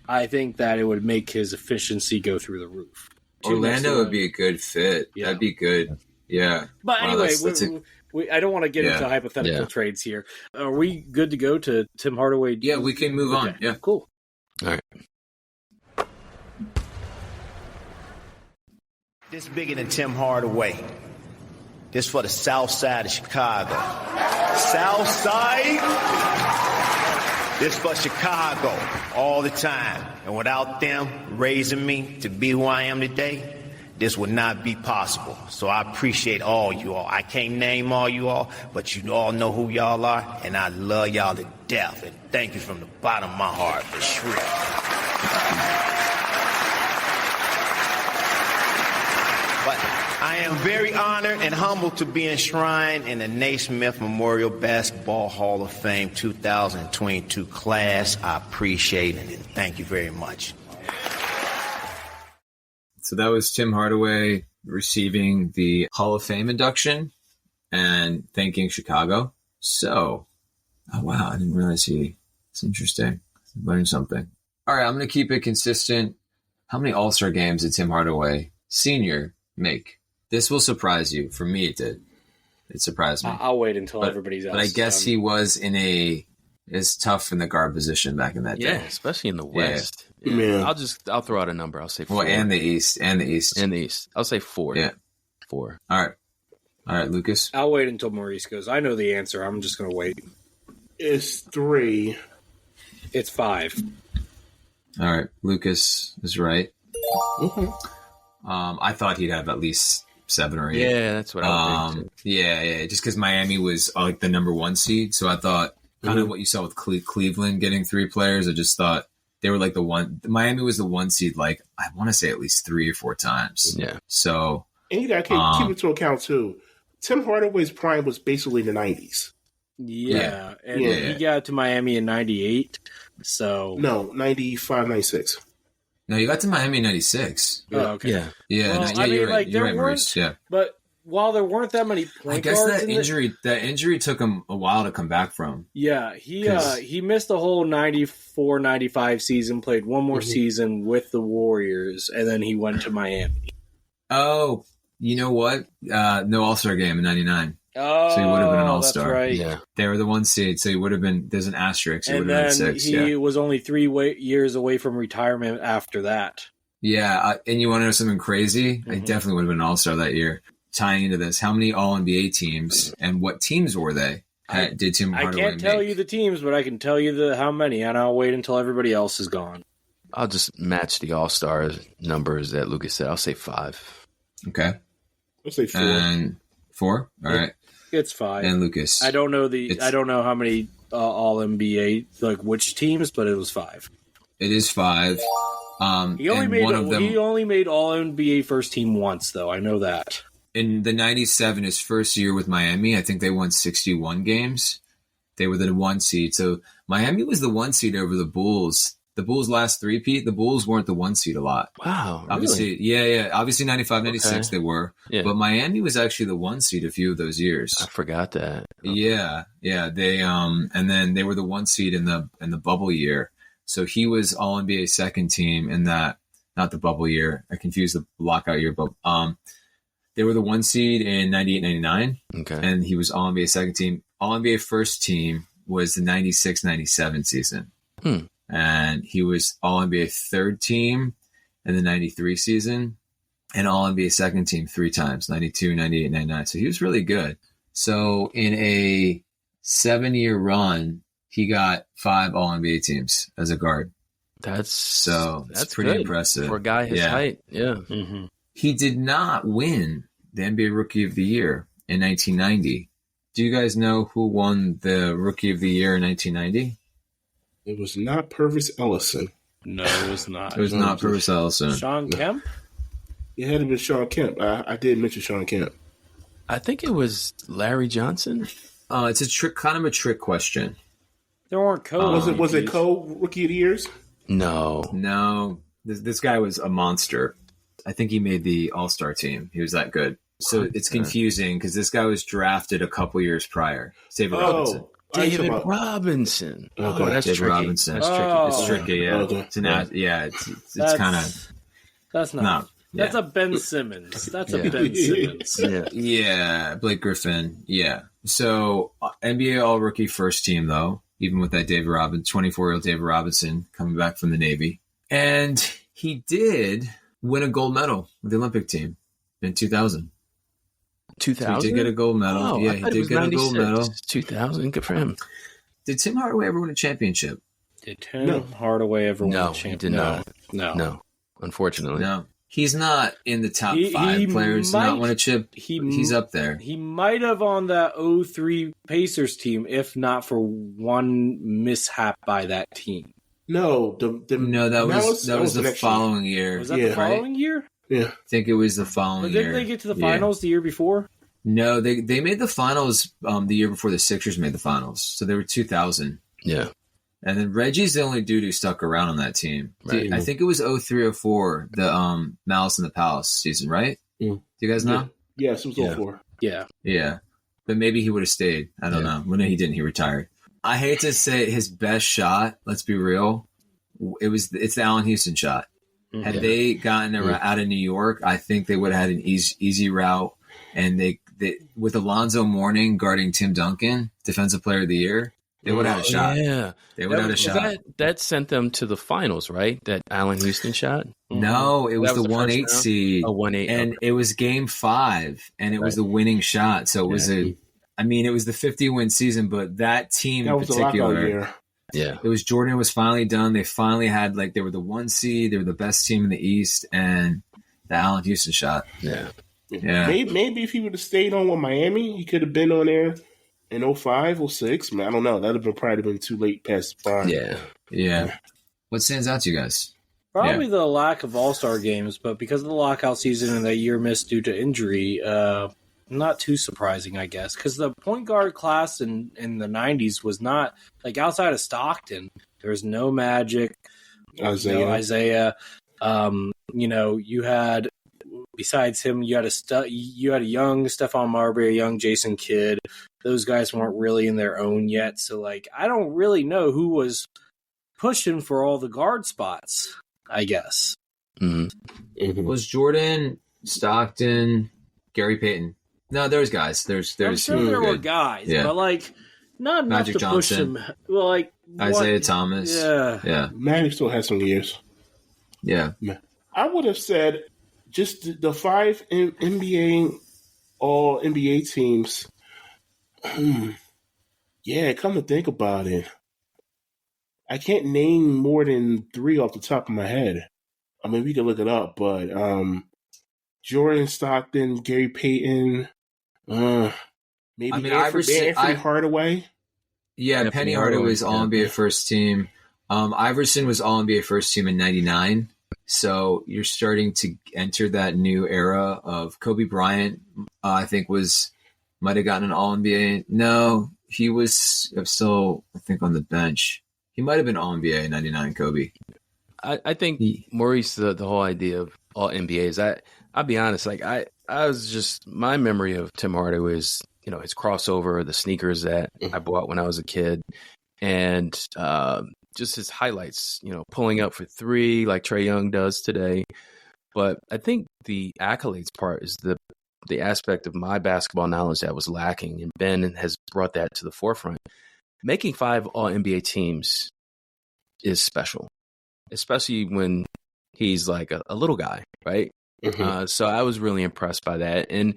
I think that it would make his efficiency go through the roof. Orlando would be a good fit. Yeah. That'd be good. Yeah. But anyway, I don't want to get into hypothetical trades here. Are we good to go to Tim Hardaway? Yeah, we can move on. Yeah. Cool. All right. This bigger than Tim Hardaway. This for the South Side of Chicago. South Side. This for Chicago all the time. And without them raising me to be who I am today, this would not be possible. So I appreciate all you all. I can't name all you all, but you all know who y'all are, and I love y'all to death. And thank you from the bottom of my heart for sure. But I am very honored and humbled to be enshrined in the Naismith Memorial Basketball Hall of Fame 2022 class. I appreciate it, and thank you very much. So that was Tim Hardaway receiving the Hall of Fame induction and thanking Chicago. So, oh wow, I didn't realize it's interesting. Learned something. All right, I'm going to keep it consistent. How many All-Star games did Tim Hardaway Sr. make? This will surprise you. For me, it did. It surprised me. I'll wait until everybody's else. But I guess he was it's tough in the guard position back in that day. Yeah, especially in the West. Yeah. I'll throw out a number. I'll say 4. Well, and the East. I'll say 4. Yeah. 4. All right, Lucas. I'll wait until Maurice goes. I know the answer. I'm just going to wait. It's 3. It's 5. All right, Lucas is right. Mm-hmm. I thought he'd have at least 7 or 8. Yeah, that's what I would think. Yeah. Just because Miami was like the number 1 seed, so I thought kind of what you saw with Cleveland getting 3 players. I just thought They were like Miami was the 1 seed, like, I want to say at least 3 or 4 times. Yeah. So. And you got to keep into account, too. Tim Hardaway's prime was basically the 90s. Yeah. And he got to Miami in 98. So. No, 95, 96. No, you got to Miami in 96. Oh, okay. Yeah. Well, You're right. like, You're right, Maurice. Yeah. But while there weren't that many point guards, that injury took him a while to come back from. Yeah, he missed the whole 94, 95 season, played one more season with the Warriors, and then he went to Miami. Oh, you know what? No All-Star game in 99. Oh, so he would have been an All-Star. That's right. Yeah. They were the 1 seed, so he would have been, there's an asterisk. He and would have been 6. He was only 3 years away from retirement after that. Yeah, and you want to know something crazy? I definitely would have been an All-Star that year. Tying into this, how many All-NBA teams and what teams were they? Did Tim Hardaway I can't tell you the teams, but I can tell you how many, and I'll wait until everybody else is gone. I'll just match the All-Star numbers that Lucas said. I'll say 5. Okay. I'll say 4. And 4? All right. It's 5. And Lucas. I don't know how many All-NBA, like which teams, but it was 5. It is 5. He only made All-NBA first team once, though. I know that. In the 97, his first year with Miami, I think they won 61 games. They were the 1 seed. So Miami was the 1 seed over the Bulls. The Bulls' last three-peat, the Bulls weren't the 1 seed a lot. Wow. Obviously, really? yeah. Obviously 95, 96 they were. Yeah. But Miami was actually the 1 seed a few of those years. I forgot that. Yeah. They and then they were the 1 seed in the bubble year. So he was All-NBA second team in that, not the bubble year. I confused the lockout year, but they were the 1 seed in 98, 99. Okay. And he was All-NBA second team. All-NBA first team was the 96, 97 season. And he was All-NBA third team in the 93 season and All-NBA second team 3 times, 92, 98, 99. So he was really good. So in a 7-year run, he got 5 All-NBA teams as a guard. That's pretty good impressive. For a guy his height. Yeah. Mm-hmm. He did not win the NBA Rookie of the Year in 1990. Do you guys know who won the Rookie of the Year in 1990? It was not Purvis Ellison. No, it was not. It was not Purvis Ellison. Sean Kemp? It had to be Sean Kemp. I did mention Sean Kemp. I think it was Larry Johnson. It's a kind of a trick question. There weren't Was it Rookie of the Years? No. This guy was a monster. I think he made the All-Star team. He was that good. So it's confusing because this guy was drafted a couple years prior. David Robinson. David Robinson. Okay. That's David tricky. Robinson. That's It's tricky. Yeah. Okay. It's kind of. That's not. Yeah. That's a Ben Simmons. That's a Ben Simmons. Yeah. Blake Griffin. Yeah. So NBA All Rookie first team though, even with that 24-year-old David Robinson coming back from the Navy, and he did win a gold medal with the Olympic team in 2000. 2000? So he did get a gold medal. Oh, yeah, he did get a gold medal. 2000, good for him. Did Tim Hardaway ever win a championship? Did Tim Hardaway ever win a championship? He did not. No. Unfortunately. No. He's not in the top 5 players to not win a chip. He's up there. He might have on that 03 Pacers team, if not for one mishap by that team. No, that was the following year. Was that the following year? Yeah. I think it was the following year. Didn't they get to the finals the year before? No, they made the finals the year before the Sixers made the finals. So they were 2000. Yeah. And then Reggie's the only dude who stuck around on that team. Right. I think it was 03-04, the Malice in the Palace season, right? Do you guys know? Yes, it was 04. Yeah. Yeah. But maybe he would have stayed. I don't know. Well, no, he didn't. He retired. I hate to say his best shot, let's be real, it's the Allen Houston shot. Had they gotten out of New York, I think they would have had an easy route. And they with Alonzo Mourning guarding Tim Duncan, Defensive Player of the Year, they would have had a shot. Yeah. They would have had a shot. That sent them to the finals, right? That Allen Houston shot? No, it was the 1-8 seed. 1-8. And it was game 5, and it was the winning shot. So it was it was the 50-win season, but that team in particular. Yeah. It was Jordan was finally done. They finally had they were the 1 seed. They were the best team in the East, and the Allen Houston shot. Yeah. Maybe if he would have stayed on with Miami, he could have been on there in 05, 06. I don't know. That would have probably been too late past the prime. Yeah. What stands out to you guys? Probably the lack of all-star games, but because of the lockout season and that year missed due to injury, not too surprising, I guess. Because the point guard class in the 90s was not, like, outside of Stockton, there was no Magic, Isaiah. You had, besides him, you had a young Stephon Marbury, a young Jason Kidd. Those guys weren't really in their own yet. So, like, I don't really know who was pushing for all the guard spots, I guess. Mm-hmm. Was Jordan, Stockton, Gary Payton? No, there's guys. I'm sure there were guys, but like not enough Magic to push Johnson. them. Well, like Isaiah Thomas. Yeah. Magic still has some years. Yeah. I would have said just the 5 NBA all NBA teams. Yeah, come to think about it, I can't name more than 3 off the top of my head. I mean, we can look it up, but Jordan, Stockton, Gary Payton, maybe Anthony Hardaway. Yeah, Penny Hardaway was All-NBA first team. Iverson was All-NBA first team in 99. So you're starting to enter that new era of Kobe Bryant, I think might have gotten an All-NBA. No, he was still, I think, on the bench. He might have been All-NBA in 99, Kobe. I think, Maurice, the whole idea of All-NBAs, I'll be honest, like I was just, my memory of Tim Hardaway is, his crossover, the sneakers that I bought when I was a kid, and just his highlights, pulling up for 3 like Trae Young does today. But I think the accolades part is the aspect of my basketball knowledge that was lacking, and Ben has brought that to the forefront. Making 5 All-NBA teams is special, especially when he's like a little guy, right? Mm-hmm. So I was really impressed by that. And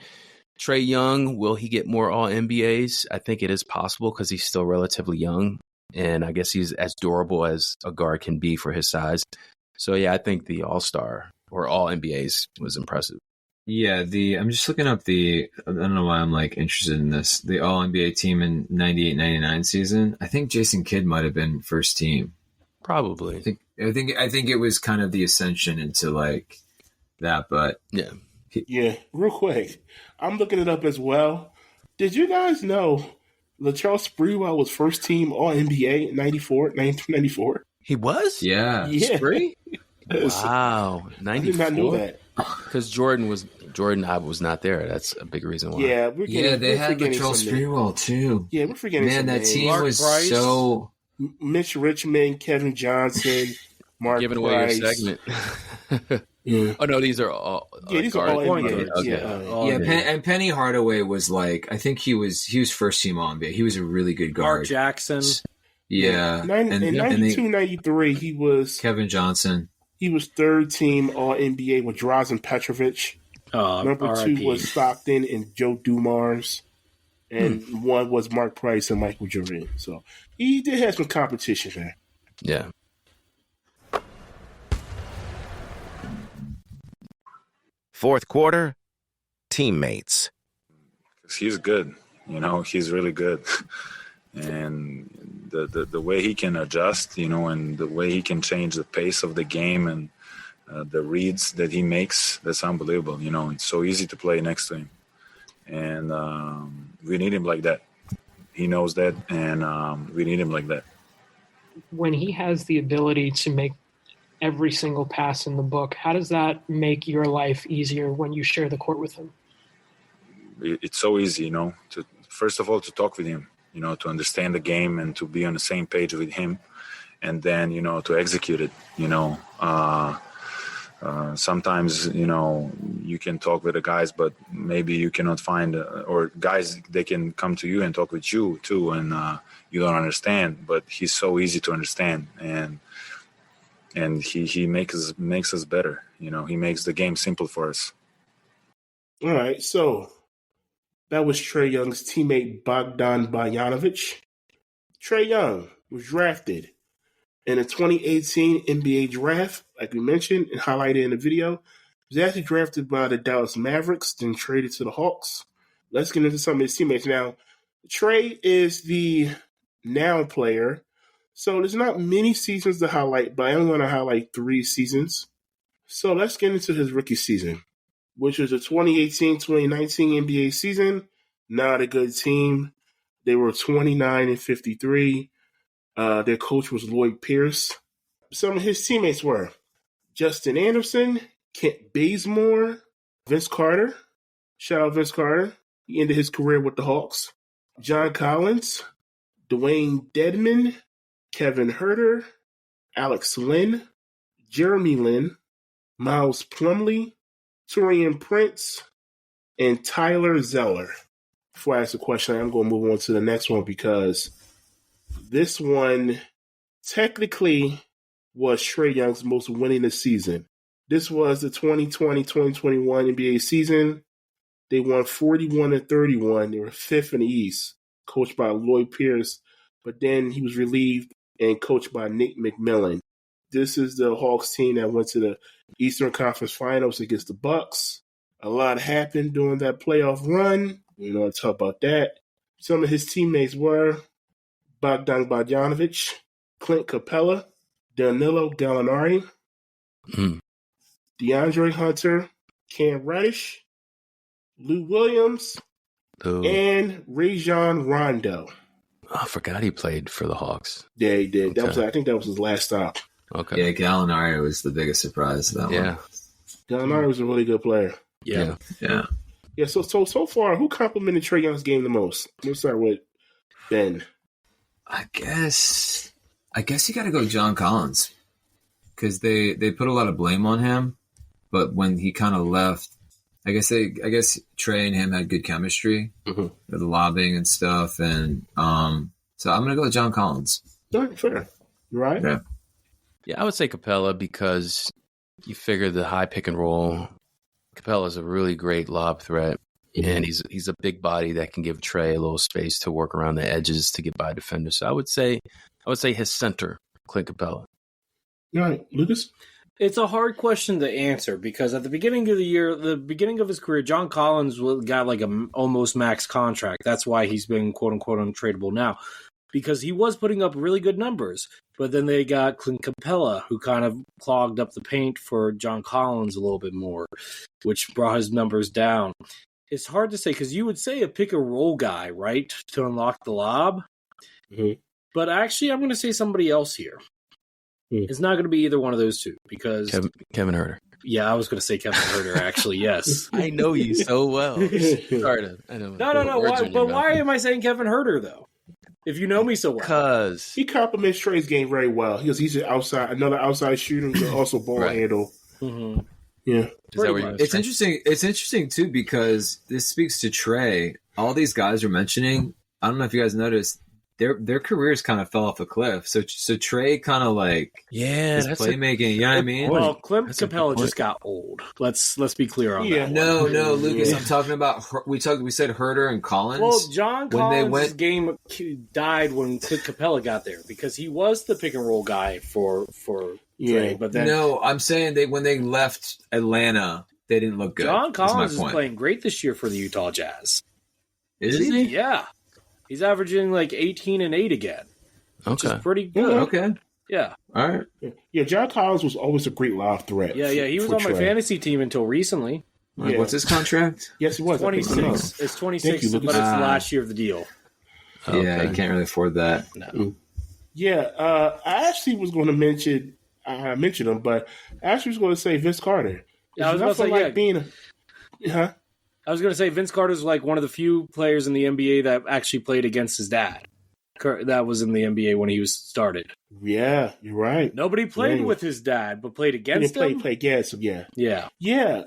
Trae Young, will he get more All-NBAs? I think it is possible because he's still relatively young, and I guess he's as durable as a guard can be for his size. So, yeah, I think the All-Star or All-NBAs was impressive. Yeah, I'm just looking up I don't know why I'm like interested in this. The All-NBA team in 98-99 season. I think Jason Kidd might have been first team. Probably. I think it was kind of the ascension into like that, but yeah. Real quick, I'm looking it up as well. Did you guys know Latrell Sprewell was first team All-NBA in 1994? He was? Yeah. Spree? Wow, 94. I did not know that. Because Jordan was not there. That's a big reason why. Yeah, they had Latrell Sprewell too. Yeah, we're forgetting. Man, that team Mark was Price, so. Mitch Richmond, Kevin Johnson, Mark giving Price. away your segment. Yeah. Oh no, these are all. These are all NBA. Okay. And Penny Hardaway was like, I think he was first team All-NBA. He was a really good guard. Mark Jackson. Yeah. In 92-93, he was Kevin Johnson. He was third team All-NBA with Drazen Petrovic. Number 2 was Stockton and Joe Dumars. And 1 was Mark Price and Michael Jordan. So he did have some competition there. Yeah. Fourth quarter, teammates. He's good. He's really good. And the way he can adjust, and the way he can change the pace of the game and the reads that he makes, that's unbelievable. It's so easy to play next to him. And we need him like that. He knows that, and we need him like that. When he has the ability to make every single pass in the book, how does that make your life easier when you share the court with him? It's so easy, to first of all, to talk with him, to understand the game and to be on the same page with him, and then, to execute it, sometimes, you can talk with the guys, but maybe you cannot find, or guys, they can come to you and talk with you too, and you don't understand, but he's so easy to understand, and he makes us better. He makes the game simple for us. All right, so that was Trae Young's teammate Bogdan Bogdanovic. Trae Young was drafted in the 2018 NBA draft, like we mentioned and highlighted in the video. He was actually drafted by the Dallas Mavericks, then traded to the Hawks. Let's get into some of his teammates now. Trae is the now player So there's not many seasons to highlight, but I only want to highlight 3 seasons. So let's get into his rookie season, which was the 2018-2019 NBA season. Not a good team. They were 29-53. Their coach was Lloyd Pierce. Some of his teammates were Justin Anderson, Kent Bazemore, Vince Carter. Shout out Vince Carter. He ended his career with the Hawks. John Collins, Dwayne Dedman, Kevin Huerter, Alex Lynn, Jeremy Lin, Miles Plumlee, Taurean Prince, and Tyler Zeller. Before I ask the question, I'm going to move on to the next one because this one technically was Trae Young's most winningest season. This was the 2020-2021 NBA season. They won 41-31. They were 5th in the East, coached by Lloyd Pierce, but then he was relieved and coached by Nick McMillan. This is the Hawks team that went to the Eastern Conference Finals against the Bucks. A lot happened during that playoff run. We don't want to talk about that. Some of his teammates were Bogdan Bogdanovic, Clint Capella, Danilo Gallinari, DeAndre Hunter, Cam Reddish, Lou Williams, and Rajon Rondo. Oh, I forgot he played for the Hawks. Yeah, he did. I think that was his last stop. Okay. Yeah, Gallinari was the biggest surprise of that one. Gallinari was a really good player. Yeah. So far, who complimented Trae Young's game the most? Let's start with Ben. I guess you got to go John Collins because they put a lot of blame on him, but when he kind of left, I guess Trae and him had good chemistry, with the lobbying and stuff, and so I'm gonna go with John Collins. All right, fair. You right? Yeah, I would say Capella because you figure the high pick and roll. Capella's a really great lob threat, and he's a big body that can give Trae a little space to work around the edges to get by defenders. So I would say his center, Clint Capella. All right, Lucas? It's a hard question to answer because at the beginning of the year, the beginning of his career, John Collins got like a almost max contract. That's why he's been quote unquote untradeable now, because he was putting up really good numbers. But then they got Clint Capella, who kind of clogged up the paint for John Collins a little bit more, which brought his numbers down. It's hard to say because you would say a pick and roll guy, right, to unlock the lob. But actually, I'm going to say somebody else here. It's not going to be either one of those two because Kevin Huerter. Yeah, I was going to say Kevin Huerter. Actually, yes. I know you so well. Sorry, I know. No. Why am I saying Kevin Huerter though? If you know me so well, because he complements Trae's game very well. He's another outside shooter who can also ball handle. Yeah, it's interesting. It's interesting too because this speaks to Trae. All these guys are mentioning. I don't know if you guys noticed. Their careers kind of fell off a cliff. So Trae kind of his playmaking. You know what I mean? Well, Clint Capella just got old. Let's be clear on that. No, Lucas. I'm talking about we said Huerter and Collins. Well, John Collins' game died when Clint Capella got there because he was the pick and roll guy for Trae. But then I'm saying when they left Atlanta, they didn't look good. John Collins is playing great this year for the Utah Jazz. Is he? Yeah. He's averaging like 18 and 8 again, which is pretty good. Okay. Yeah. All right. Yeah, John Collins was always a great lob threat. Yeah. He was on my fantasy team until recently. Yeah. What's his contract? Yes, it was 26. It's 26, but it's the last year of the deal. Yeah, you can't really afford that. No. Yeah, I actually was going to mention him, but I actually was going to say Vince Carter. Yeah, I was going to say Vince Carter's like one of the few players in the NBA that actually played against his dad. That was in the NBA when he was started. Yeah, you're right. Nobody played with his dad, but played against him. Play against him, yeah. Yeah.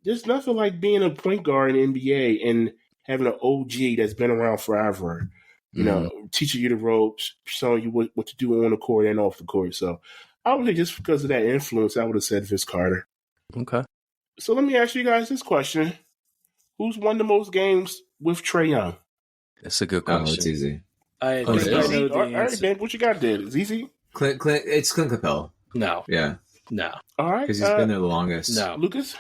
There's nothing like being a point guard in the NBA and having an OG that's been around forever. You know, teaching you the ropes, showing you what to do on the court and off the court. So I would say just because of that influence, I would have said Vince Carter. Okay. So let me ask you guys this question. Who's won the most games with Trae Young? That's a good question. It's easy. I know the All right, Ben, what you got there? It's easy. It's Clint Capella. No. Yeah. No. All right. Because he's been there the longest. No. Lucas?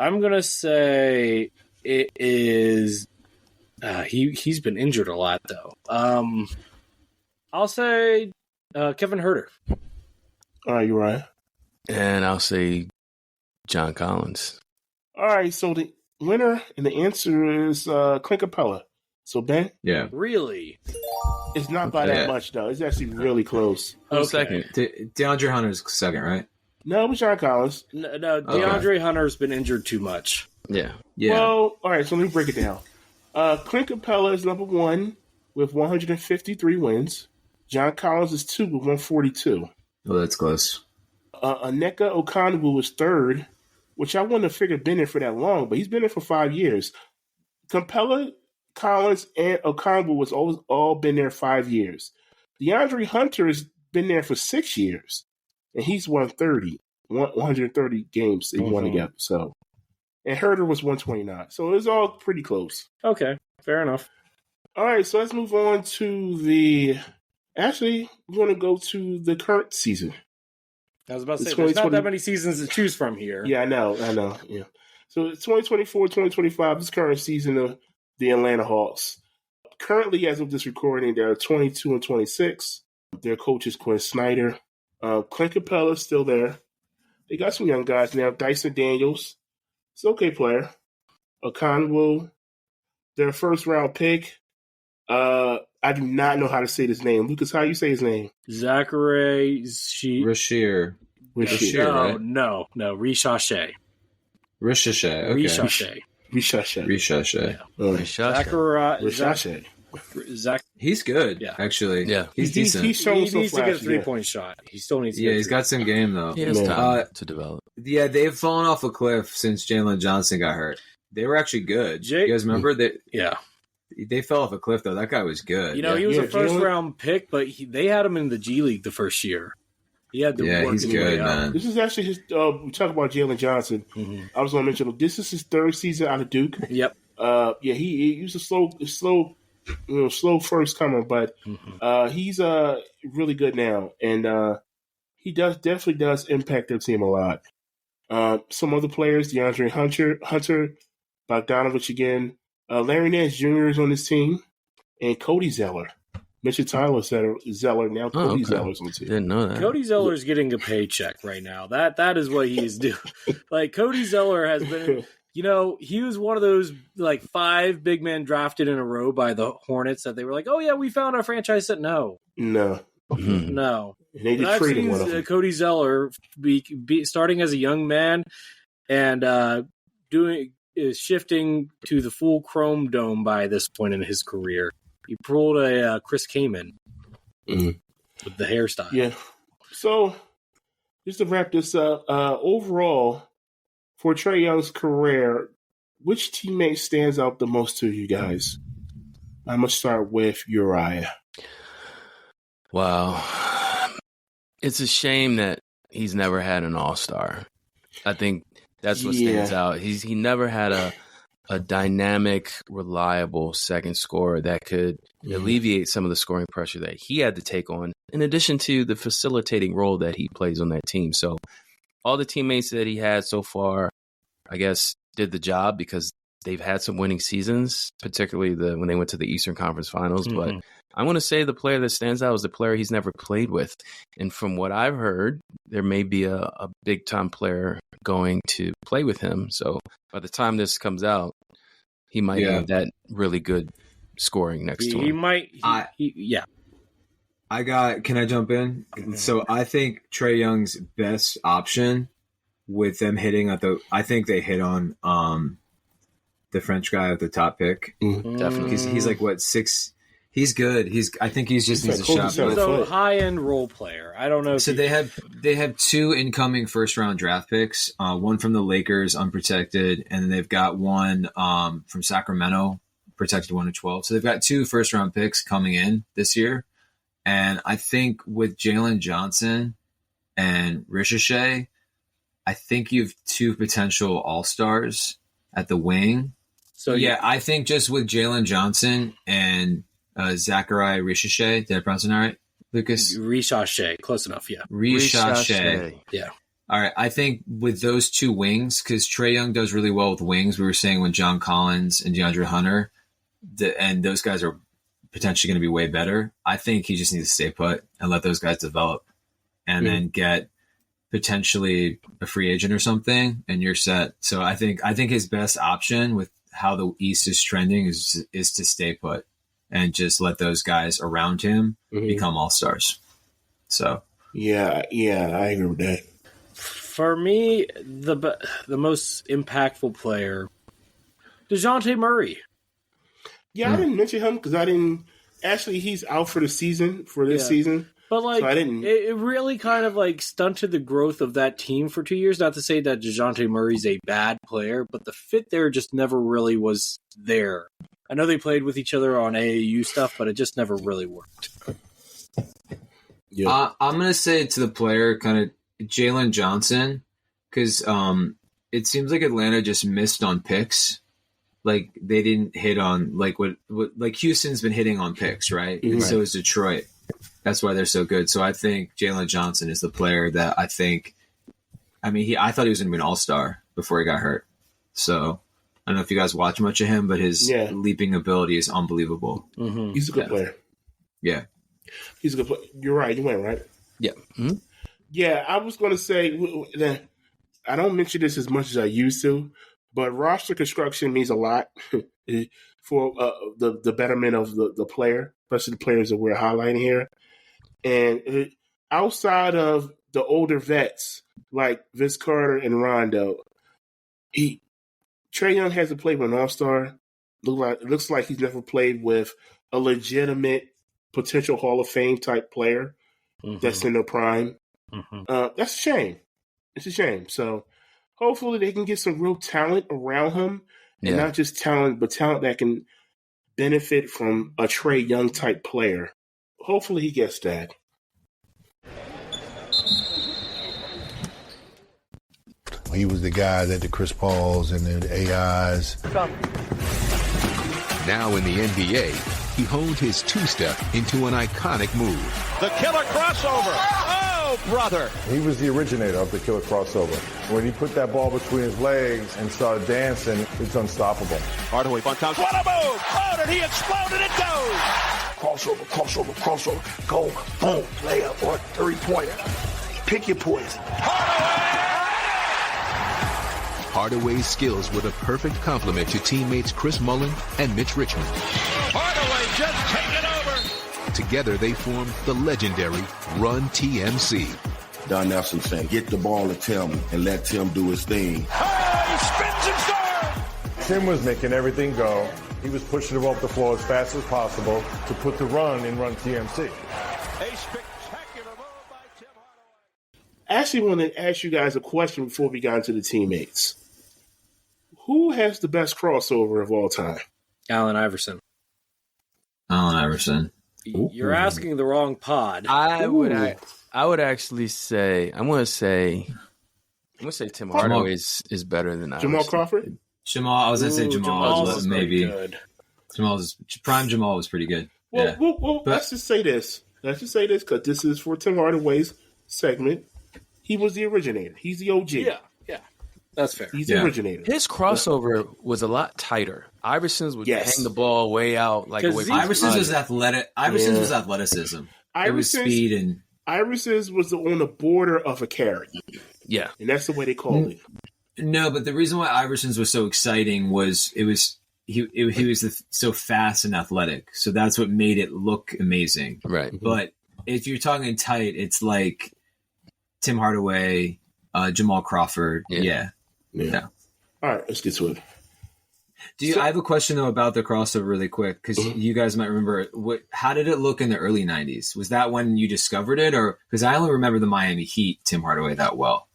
I'm going to say it is... he's been injured a lot, though. I'll I'll say Kevin Huerter. All right, you're right. And I'll say John Collins. All right, so the winner and the answer is Clint Capella. So, Ben? Yeah. Really? It's not by that much, though. It's actually really close. Who's second? DeAndre Hunter's second, right? No, it was John Collins. No, DeAndre Hunter's been injured too much. Yeah. Well, all right, so let me break it down. Clint Capella is number 1 with 153 wins. John Collins is 2 with 142. Oh, that's close. Onyeka Okongwu was 3rd, which I wouldn't have figured been there for that long, but he's been there for 5 years. Capella, Collins, and Okongwu was all been there 5 years. DeAndre Hunter has been there for 6 years, and he's won 130 games that he won together. So, and Huerter was 129. So it was all pretty close. Okay, fair enough. All right, so let's move on to the. Actually, we're going to go to the current season. I was about to say, there's not that many seasons to choose from here. Yeah, I know. Yeah. So it's 2024-2025 is current season of the Atlanta Hawks. Currently, as of this recording, they're 22-26. Their coach is Quinn Snyder. Clint Capella is still there. They got some young guys now. Dyson Daniels, it's an okay player. Okongwu, their first-round pick. I do not know how to say this name. Lucas, how you say his name? Zachary Rasheer. Right? No, Reshapes. Reshapes. Okay. Reshapes. Zach. He's good, actually. Yeah. He's decent. He needs to get a 3-point shot. He still needs to get he's got some game, though. He has time to develop. Yeah, they've fallen off a cliff since Jalen Johnson got hurt. They were actually good. You guys remember that? Yeah. They fell off a cliff, though. That guy was good. He was a first-round pick, but they had him in the G League the first year. He had to work he's his good, way man. out. This is actually his. We talk about Jalen Johnson. Mm-hmm. I was going to mention this is his 3rd season out of Duke. Yep. He was a slow first comer, but he's really good now, and he definitely does impact their team a lot. Some other players: DeAndre Hunter, Bogdanovich again. Larry Nance Jr. is on this team, and Cody Zeller. Mitchell Tyler Zeller, now Cody Zeller's on the team. Didn't know that. Cody Zeller is getting a paycheck right now. That is what he is doing. Like, Cody Zeller has been, he was one of those, 5 big men drafted in a row by the Hornets that they were like, oh, yeah, we found our franchise set. No. No. And they just traded one of them. Cody Zeller be starting as a young man and shifting to the full chrome dome by this point in his career. He pulled a Chris Kaman with the hairstyle. Yeah. So, just to wrap this up, overall, for Trae Young's career, which teammate stands out the most to you guys? I'm going to start with Uriah. Wow. It's a shame that he's never had an all-star. I think that's what stands out. He never had a dynamic, reliable second scorer that could alleviate some of the scoring pressure that he had to take on, in addition to the facilitating role that he plays on that team. So all the teammates that he had so far, I guess, did the job because they've had some winning seasons, particularly when they went to the Eastern Conference Finals. Mm-hmm. But I want to say the player that stands out is the player he's never played with. And from what I've heard, there may be a big-time player going to play with him. So by the time this comes out, he might have that really good scoring next to him. He might. Can I jump in? So I think Trae Young's best option with them hitting I think they hit on the French guy at the top pick. Definitely. He's like, 6. He's good. I think he's just needs a shot. He's a high-end role player. I don't know. So they have 2 incoming first-round draft picks. One from the Lakers, unprotected, and then they've got one from Sacramento, protected 1 to 12. So they've got 2 first-round picks coming in this year. And I think with Jalen Johnson and Reshapes, I think you have 2 potential all-stars at the wing. So I think just with Jalen Johnson and Zachary Reshapes, did I pronounce it all right, Lucas? Reshapes, close enough, yeah. Reshapes. Yeah. All right, I think with those 2 wings, because Trae Young does really well with wings, we were saying with John Collins and DeAndre Hunter, and those guys are potentially going to be way better. I think he just needs to stay put and let those guys develop and then get potentially a free agent or something, and you're set. So I think his best option with how the East is trending is to stay put and just let those guys around him become all-stars. So yeah, I agree with that. For me, the most impactful player, DeJounte Murray. Yeah, I didn't mention him because I didn't. Actually, he's out for the season for this season. But like, so I didn't. It really kind of like stunted the growth of that team for 2 years. Not to say that DeJounte Murray's a bad player, but the fit there just never really was there. I know they played with each other on AAU stuff, but it just never really worked. Yeah, I'm gonna say to the player, kind of Jalen Johnson, because it seems like Atlanta just missed on picks. Like they didn't hit on like what like Houston's been hitting on picks, right? And so is Detroit. That's why they're so good. So I think Jalen Johnson is the player that I think. I mean, I thought he was going to be an all-star before he got hurt. So I don't know if you guys watch much of him, but his leaping ability is unbelievable. Mm-hmm. He's a good player. Yeah, he's a good player. You're right. You went right. Yeah. Mm-hmm. Yeah, I was going to say that I don't mention this as much as I used to, but roster construction means a lot for the betterment of the player, especially the players that we're highlighting here. And outside of the older vets like Vince Carter and Rondo, Trae Young hasn't played with an all-star. Looks like he's never played with a legitimate potential Hall of Fame type player that's in their prime. That's a shame. It's a shame. So hopefully they can get some real talent around him, and not just talent, but talent that can benefit from a Trae Young type player. Hopefully he gets that. He was the guy that the Chris Pauls and the AIs. Now in the NBA, he honed his two-step into an iconic move. The killer crossover. Oh, brother. He was the originator of the killer crossover. When he put that ball between his legs and started dancing, it's unstoppable. Hardaway, fun times. What a move! Oh, and he exploded. It goes. Crossover. Go, boom, layup or three-pointer. Pick your poison. Hardaway's skills were the perfect complement to teammates Chris Mullin and Mitch Richmond. Hardaway just taking over. Together they formed the legendary Run TMC. Don Nelson saying, get the ball to Tim and let Tim do his thing. Oh, he spins and scores. Tim was making everything go. He was pushing the ball up the floor as fast as possible to put the run in Run TMC. A spectacular move by Tim Hardaway. I actually want to ask you guys a question before we got into the teammates. Who has the best crossover of all time? Allen Iverson. You're asking the wrong pod. I would actually say I'm gonna say Tim Hardaway is better than Iverson. Jamal Crawford? I was gonna say Jamal, maybe. Jamal was pretty good. Well, let's just say this. Because this is for Tim Hardaway's segment. He was the originator. He's the OG. Yeah. That's fair. He's the originator. His crossover was a lot tighter. Iverson's would hang the ball way out. Iverson's was athletic. Iverson's was athleticism. It was speed and Iverson's was on the border of a carry. Yeah. And that's the way they called it. No, but the reason why Iverson's was so exciting was he was so fast and athletic. So that's what made it look amazing. Right. But if you're talking tight, it's like Tim Hardaway, Jamal Crawford. Yeah. All right, let's get to it. I have a question though about the crossover really quick, because you guys might remember how did it look in the early 90s? Was that when you discovered it, or because I only remember the Miami Heat Tim Hardaway that well?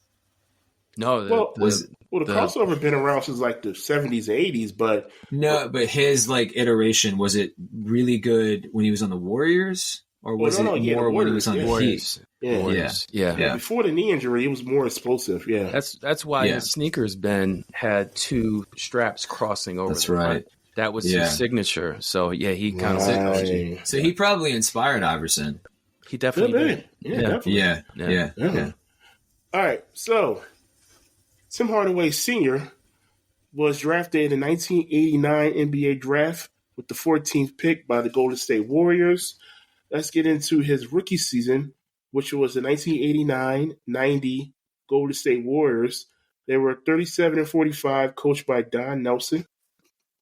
No, the crossover been around since like the 70s and 80s, but but his like iteration, was it really good when he was on the Warriors, or was it more when he was on the Heat? Yeah. Before the knee injury, it was more explosive. Yeah, that's why his sneakers had two straps crossing over. That's right. That was his signature. So he kind of. So he probably inspired Iverson. He definitely did. Yeah. All right, so Tim Hardaway Sr. was drafted in the 1989 NBA draft with the 14th pick by the Golden State Warriors. Let's get into his rookie season, which was the 1989-90 Golden State Warriors. They were 37-45, coached by Don Nelson,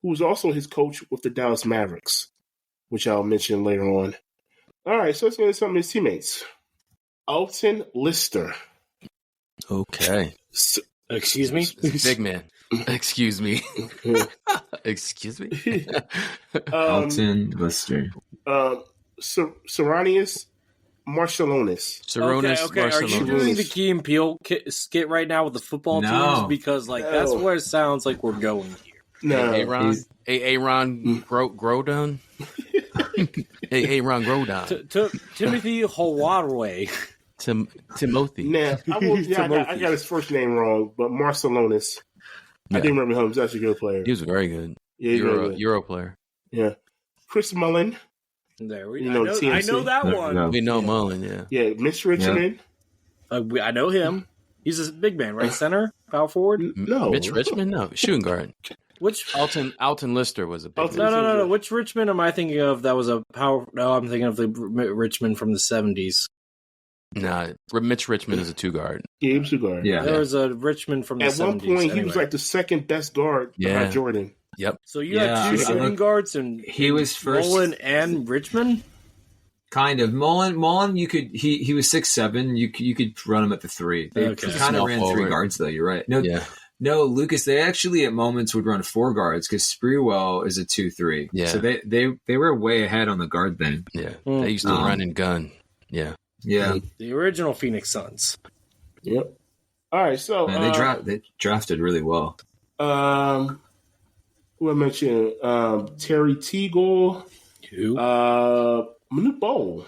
who was also his coach with the Dallas Mavericks, which I'll mention later on. All right, so let's get into some of his teammates. Alton Lister. Okay. Excuse me? Big man. Excuse me. Excuse me? Alton Lister. Sarunas Marciulionis. Okay. Are you doing the Key and Peele skit right now with the football teams? Because that's where it sounds like we're going here. No. Aaron Grodon? Aaron Grodon. Timothy Hardaway. Timothy. Nah, I got his first name wrong, but Marciulionis. I didn't remember him. He was actually a good player. He was very good. Yeah, Euro player. Yeah. Chris Mullin. There we go. I know that one. No. We know Mullin, yeah. Yeah, Mitch Richmond. I know him. He's a big man, right? Center? Power forward? No. Mitch Richmond? No. Shooting guard. Which Alton Lister was a big man. No. Which Richmond am I thinking of that was a power? No, I'm thinking of the Richmond from the 70s. Nah, Mitch Richmond is a two guard. Yeah, he was a guard. Yeah. There was a Richmond from the 70s. At one point, he was like the second best guard behind Jordan. Yep. So you had two shooting guards, and he was first. Mullin and Richmond. Kind of Mullin. You could he was 6'7". You could run him at the three. They kind of ran three guards though. You're right. No, Lucas. They actually at moments would run four guards because Sprewell is a 2-3. Yeah. So they were way ahead on the guard then. Yeah. They used to run and gun. Yeah. Yeah. The original Phoenix Suns. Yep. All right. So they drafted really well. Who I mentioned? Terry Teagle. Who? Manute Bol.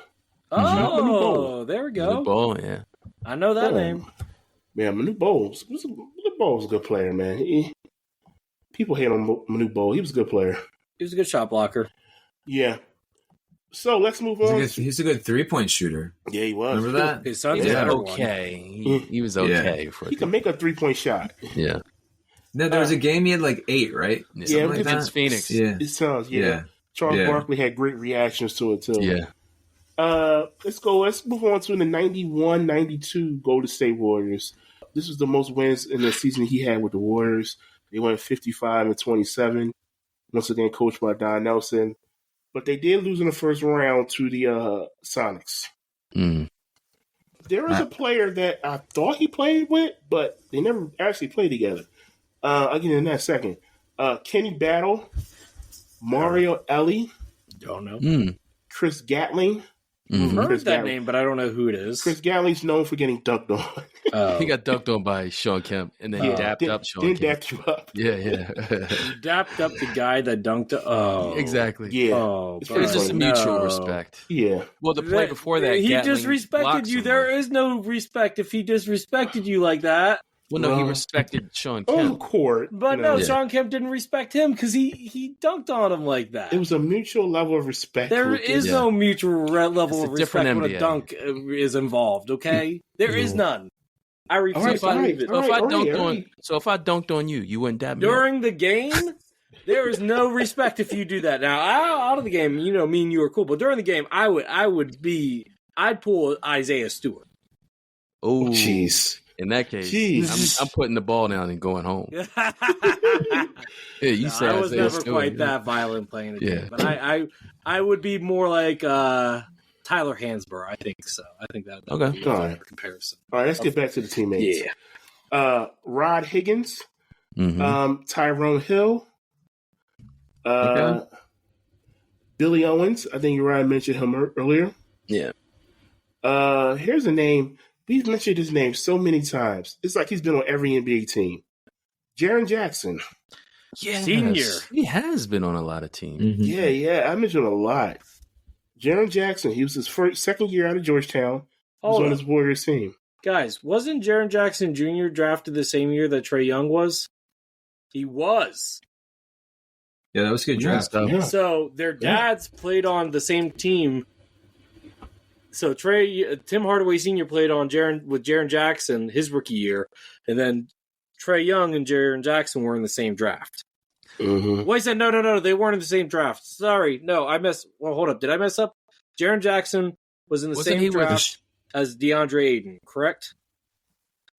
Oh, there we go. Manute Bol, yeah. I know that name. Yeah, Manute Bol was a good player, man. People hate on Manute Bol. He was a good player. He was a good shot blocker. Yeah. So let's move on. He's a good 3-point shooter. Yeah, he was. Remember that? His son's okay. He was okay. He can make a 3-point shot. Yeah. No, there was a game he had like 8, right? Yeah, against Phoenix. Yeah. It sounds, Charles Barkley had great reactions to it, too. Yeah. Let's move on to the 91-92 Golden State Warriors. This was the most wins in the season he had with the Warriors. They went 55-27. Once again, coached by Don Nelson. But they did lose in the first round to the Sonics. There was a player that I thought he played with, but they never actually played together. I'll get into that in a second. Kenny Battle, Mario Elie. Don't know. Chris Gatling. Heard that name, but I don't know who it is. Chris Gatling's known for getting dunked on. He got dunked on by Sean Kemp, and then he dapped up Sean Kemp. Dapped you up. Yeah. He dapped up the guy that dunked. Oh, exactly. Yeah. Oh, it was just a mutual respect. Yeah. Well, the play before that, he Gatling disrespected you. There is no respect if he disrespected you like that. Well, no, he respected Sean Kemp. On court. But Sean Kemp didn't respect him because he dunked on him like that. It was a mutual level of respect. There is no mutual level of respect when a dunk is involved, okay? There is none. I refuse to believe it. So if I dunked on you, you wouldn't dab me during the game? There is no respect if you do that. Now, out of the game, me and you are cool. But during the game, I'd pull Isaiah Stewart. Oh, jeez. In that case, I'm putting the ball down and going home. I was never quite that violent playing the game, but I would be more like Tyler Hansborough. I think so. I think that would be a better comparison. All right, let's get back to the teammates. Yeah. Rod Higgins, Tyrone Hill, Billy Owens. I think Ryan mentioned him earlier. Yeah. Here's a name. We've mentioned his name so many times. It's like he's been on every NBA team. Jaren Jackson. Yes. Senior. He has been on a lot of teams. Mm-hmm. Yeah. I mentioned a lot. Jaren Jackson. He was his second year out of Georgetown. He was on his Warriors team. Guys, wasn't Jaren Jackson Jr. drafted the same year that Trae Young was? He was. Yeah, that was a good draft. Yeah. So their dads played on the same team. So Tim Hardaway Sr. played on with Jaren Jackson his rookie year, and then Trae Young and Jaren Jackson were in the same draft. Mm-hmm. Wait, said no. They weren't in the same draft. Sorry, no, I messed. Well, hold up. Did I mess up? Jaren Jackson was in the same draft as DeAndre Ayton, correct?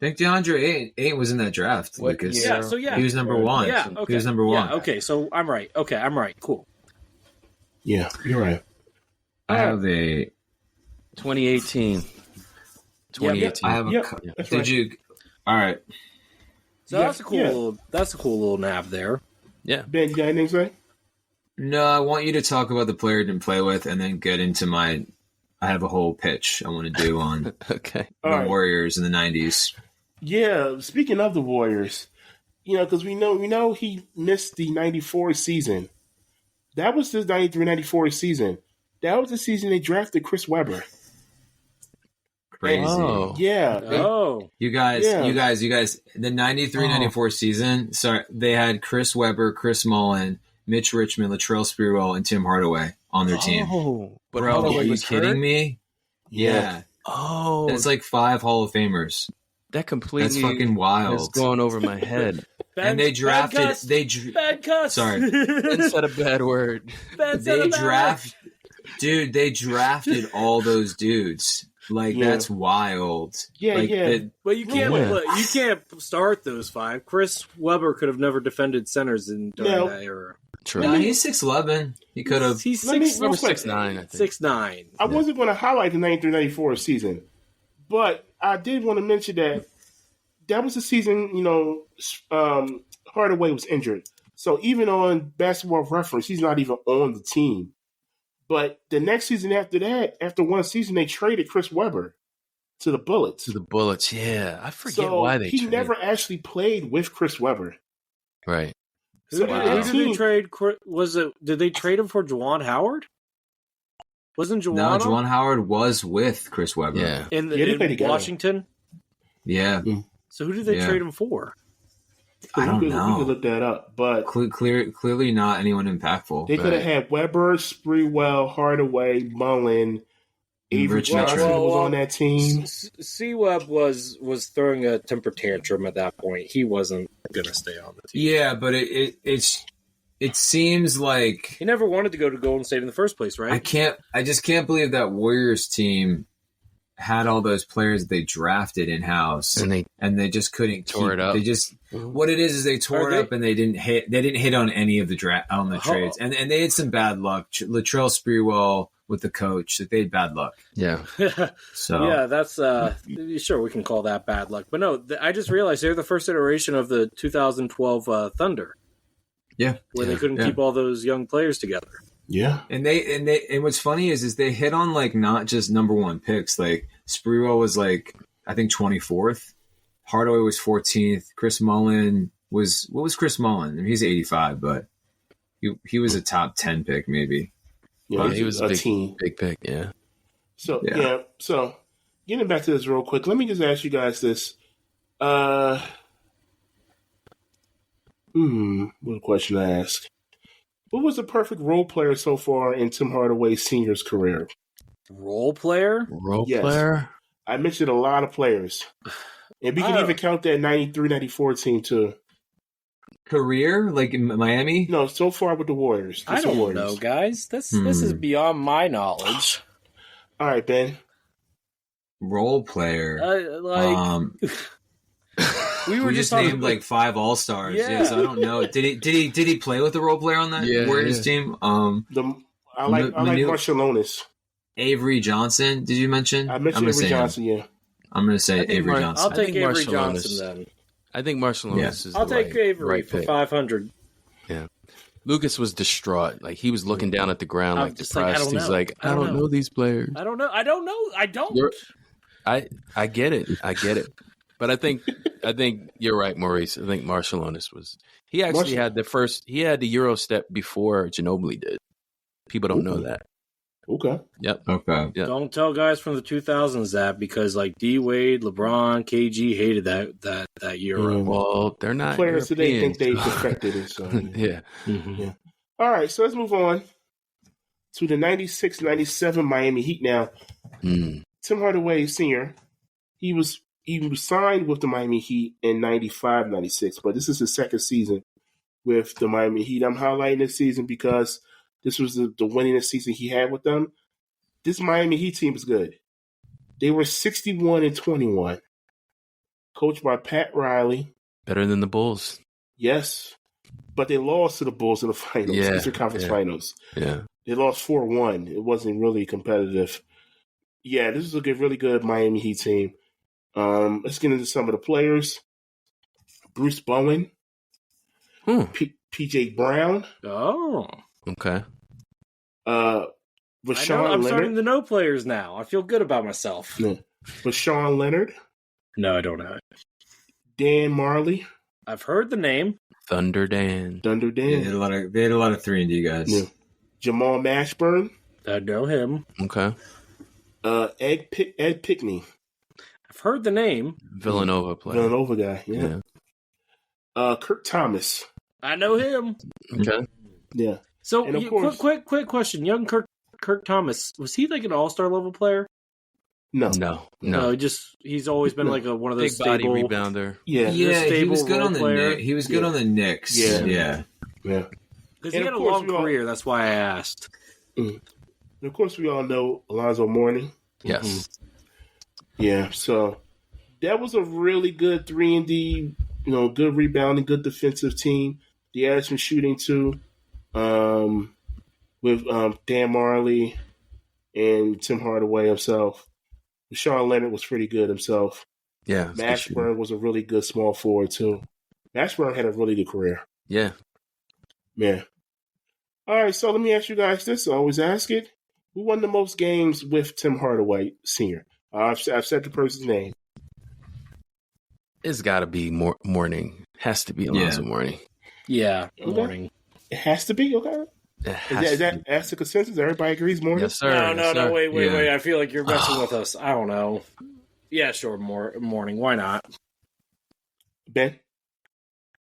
I think DeAndre Ayton was in that draft, Lucas. Yeah, so yeah. He was number one. Yeah, okay. He was number one. Yeah, okay, so I'm right. Okay, I'm right. Cool. Yeah, you're right. I have a 2018. 2018. I have a. Did you? All right. So that's a cool. That's a cool little nab there. Yeah. Ben, you got anything to say? No, I want you to talk about the player I didn't play with, and then get into my. I have a whole pitch I want to do on okay the Warriors in the 90s. Yeah, speaking of the Warriors, because we know he missed the 94 season. That was the 93-94 season. That was the season they drafted Chris Webber. Crazy. Oh. Yeah. You guys, the 93-94 season, so they had Chris Webber, Chris Mullen, Mitch Richmond, Latrell Sprewell, and Tim Hardaway on their team. But bro, Hardaway are you was kidding hurt? me? Yeah. Oh. That's like 5 Hall of Famers. That completely That's fucking wild. is going over my head. And they drafted bad cuss. Sorry. Ben said a bad word. They drafted all those dudes. Like that's wild. Yeah, like, But you can't start those 5. Chris Webber could have never defended centers during that era. True. No, he's 6'11". He could have. He's 6'9", I think. 6'9". I wasn't going to highlight the 93-94 season, but I did want to mention that was the season, Hardaway was injured. So even on Basketball Reference, he's not even on the team. But the next season after that, after one season, they traded Chris Webber to the Bullets. Yeah. I forget why they he traded. never actually played with Chris Webber. Right. Who did they trade? Did they trade him for Juwan Howard? Wasn't Juwan? No, Juwan Howard was with Chris Webber. Yeah. In Washington? Yeah. So who did they trade him for? I don't know. We could look that up, but clearly not anyone impactful. They could have had Webber, Sprewell, Hardaway, Mullen, Avery Johnson was on that team. C-Web was throwing a temper tantrum at that point. He wasn't going to stay on the team. Yeah, but it seems like he never wanted to go to Golden State in the first place, right? I just can't believe that Warriors team had all those players they drafted in house, and they just couldn't tore it up. They just what it is they tore it up, and they didn't hit on any of the trades, and they had some bad luck. Latrell Sprewell with the coach, that they had bad luck. Yeah. So yeah, that's sure we can call that bad luck, but no, I just realized they're the first iteration of the 2012 Thunder. Yeah, where they couldn't keep all those young players together. Yeah, and what's funny is they hit on like not just number 1 picks. Like Sprewell was like I think 24th, Hardaway was 14th, Chris Mullen was what was Chris Mullen? I mean, he's 85, but he was a top 10 pick maybe. Yeah, he was a big pick. Yeah. So so getting back to this real quick, let me just ask you guys this. What a question to ask. What was the perfect role player so far in Tim Hardaway Sr.'s career? Role player? Player? I mentioned a lot of players. And we can even count that 93-94 team too. Career? Like in Miami? No, so far with the Warriors. I don't know, guys. This is beyond my knowledge. All right, Ben. Role player. We were just talking named like 5 All-Stars. Yeah, so I don't know. Did he play with the role player on that Warriors team? I like Marshallonis. Avery Johnson, did you mention? I mentioned Avery Johnson, yeah. I'm going to say Avery Johnson. I'll take Avery Johnson then. I think Marshallonis is I'll take Avery for 500. Yeah. Lucas was distraught. Like he was looking down at the ground like depressed. He's like, I don't know these players. I don't know. I don't. I get it. But I think you're right, Maurice. I think Marshallonis was. He actually had the Euro step before Ginobili did. People don't know that. Okay. Yep. Okay. Yep. Don't tell guys from the 2000s that because like D Wade, LeBron, KG hated that Euro. Well, they're not players today Europeans. think they perfected it. So yeah. Mm-hmm. Yeah. All right, so let's move on to the 96-97 Miami Heat now. Tim Hardaway Sr. He was signed with the Miami Heat in 95-96, but this is his second season with the Miami Heat. I'm highlighting this season because this was the winningest season he had with them. This Miami Heat team is good. They were 61-21, coached by Pat Riley. Better than the Bulls. Yes, but they lost to the Bulls in the finals, Eastern Conference Finals. Yeah. They lost 4-1. It wasn't really competitive. Yeah, this is a really good Miami Heat team. Let's get into some of the players. Bruce Bowen. P.J. Brown. Oh. Okay. Rashawn I'm Leonard. starting to know players now. I feel good about myself. Yeah. Rashawn Leonard. No, I don't know. Dan Marley. I've heard the name. Thunder Dan. Yeah, they had a lot of 3-and-D guys. Yeah. Jamal Mashburn. I know him. Okay. Ed Pickney. I've heard the name. Villanova player. Villanova guy, yeah. Kurt Thomas. I know him. Okay. Yeah. So, and of course, quick question. Young Kirk Thomas, was he like an all-star level player? No. He's always been like one of those big body rebounder. Yeah, he was good on the Knicks. He was good on the Knicks. Yeah. Because he had a long career. That's why I asked. And of course, we all know Alonzo Mourning. Yes. Mm-hmm. Yeah. So that was a really good 3-and-D. Good rebounding, good defensive team. They added some shooting too, with Dan Marley and Tim Hardaway himself. Rashawn Leonard was pretty good himself. Yeah. Mashburn was a really good small forward too. Mashburn had a really good career. Yeah. Yeah. All right, so let me ask you guys this. I always ask it. Who won the most games with Tim Hardaway Sr.? I've said the person's name. It's got to be Mourning. Has to be Alonzo Mourning. Yeah, Okay. Mourning. It has to be, okay? Is that's the consensus? Everybody agrees Mourning? Yes, sir. No, wait. I feel like you're messing with us. I don't know. Yeah, sure, Mourning. Why not? Ben?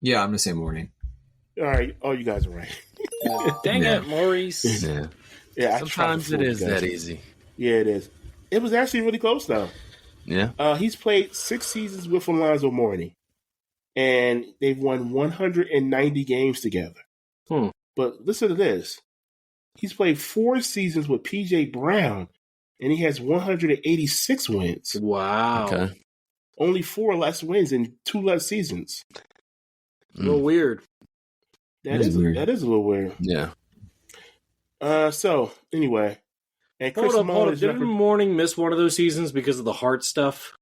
Yeah, I'm going to say Mourning. All right. Oh, you guys are right. Dang it, Maurice. Yeah. Sometimes it is that easy. Yeah, it is. It was actually really close, though. Yeah. He's played 6 seasons with Alonzo Mourning, and they've won 190 games together. But listen to this. He's played 4 seasons with P.J. Brown, and he has 186 wins. Wow. Okay. Only 4 less wins in 2 less seasons. A little weird. That is weird. That is a little weird. Yeah. So, anyway. And Chris Hold up. Didn't Mourning miss one of those seasons because of the heart stuff?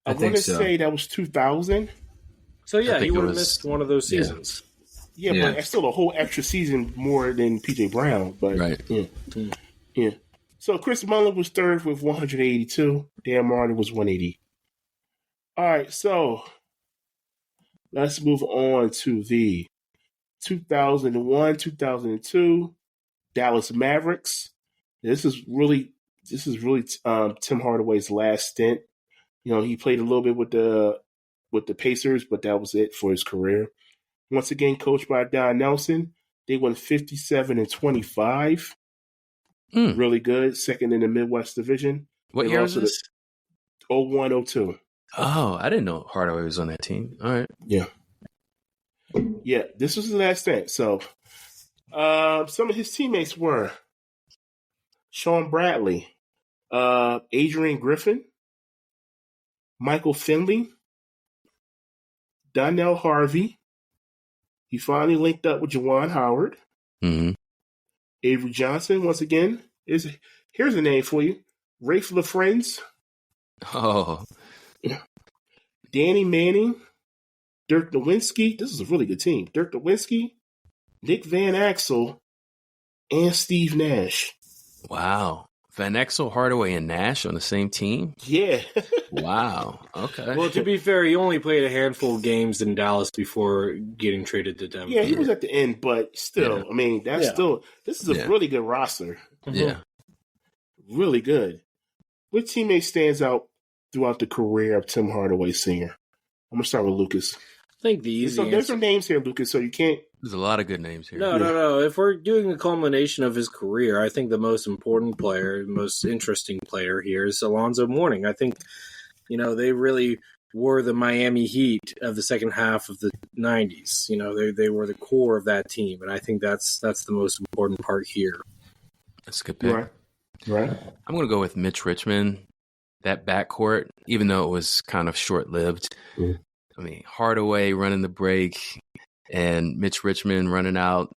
I want to say that was 2000. So, yeah, he would have missed one of those seasons. Yeah, but it's still a whole extra season more than P.J. Brown. But right. Yeah. So Chris Mullin was third with 182. Dan Marley was 180. All right, so let's move on to the 2001-2002 Dallas Mavericks. This is really Tim Hardaway's last stint. He played a little bit with the Pacers, but that was it for his career. Once again, coached by Don Nelson, they won 57-25. Really good. Second in the Midwest Division. What year was this? 01-02. Oh, I didn't know Hardaway was on that team. All right. Yeah. Yeah, this was his last stint. So some of his teammates were Sean Bradley, Adrian Griffin, Michael Finley, Donnell Harvey. He finally linked up with Juwan Howard. Mm-hmm. Avery Johnson, once again. Here's a name for you. Rafe LaFrentz. Oh. Danny Manning. Dirk Nowitzki. This is a really good team. Dirk Nowitzki, Nick Van Exel, and Steve Nash. Wow. Van Exel, Hardaway, and Nash on the same team? Yeah. Wow. Okay. Well, to be fair, he only played a handful of games in Dallas before getting traded to Denver. Yeah, he was at the end, but still, I mean, this is a really good roster. Yeah. Really good. What teammate stands out throughout the career of Tim Hardaway Sr.? I'm going to start with Lucas. I think the easy There's some names here, Lucas, so you can't. There's a lot of good names here. No. If we're doing a culmination of his career, I think the most important player, the most interesting player here is Alonzo Mourning. I think, they really were the Miami Heat of the second half of the 90s. You know, they were the core of that team, and I think that's the most important part here. That's a good pick. Right. I'm going to go with Mitch Richmond. That backcourt, even though it was kind of short-lived. I mean, Hardaway running the break and Mitch Richmond running out,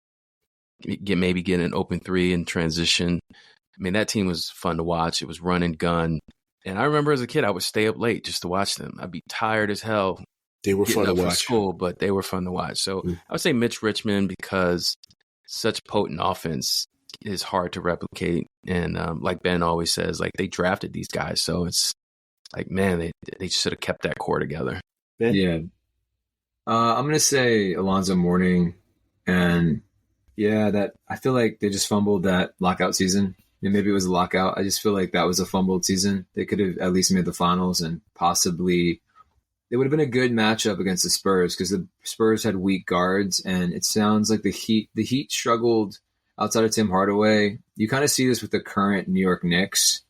maybe getting an open three in transition. I mean, that team was fun to watch. It was run and gun. And I remember as a kid, I would stay up late just to watch them. I'd be tired as hell. They were fun to watch. School, but they were fun to watch. So I would say Mitch Richmond because such potent offense is hard to replicate. And like Ben always says, like they drafted these guys. So it's like, man, they should have kept that core together. Ben? Yeah. I'm going to say Alonzo Mourning. And that I feel like they just fumbled that lockout season. And maybe it was a lockout. I just feel like that was a fumbled season. They could have at least made the finals and possibly it would have been a good matchup against the Spurs because the Spurs had weak guards and it sounds like the Heat struggled outside of Tim Hardaway. You kind of see this with the current New York Knicks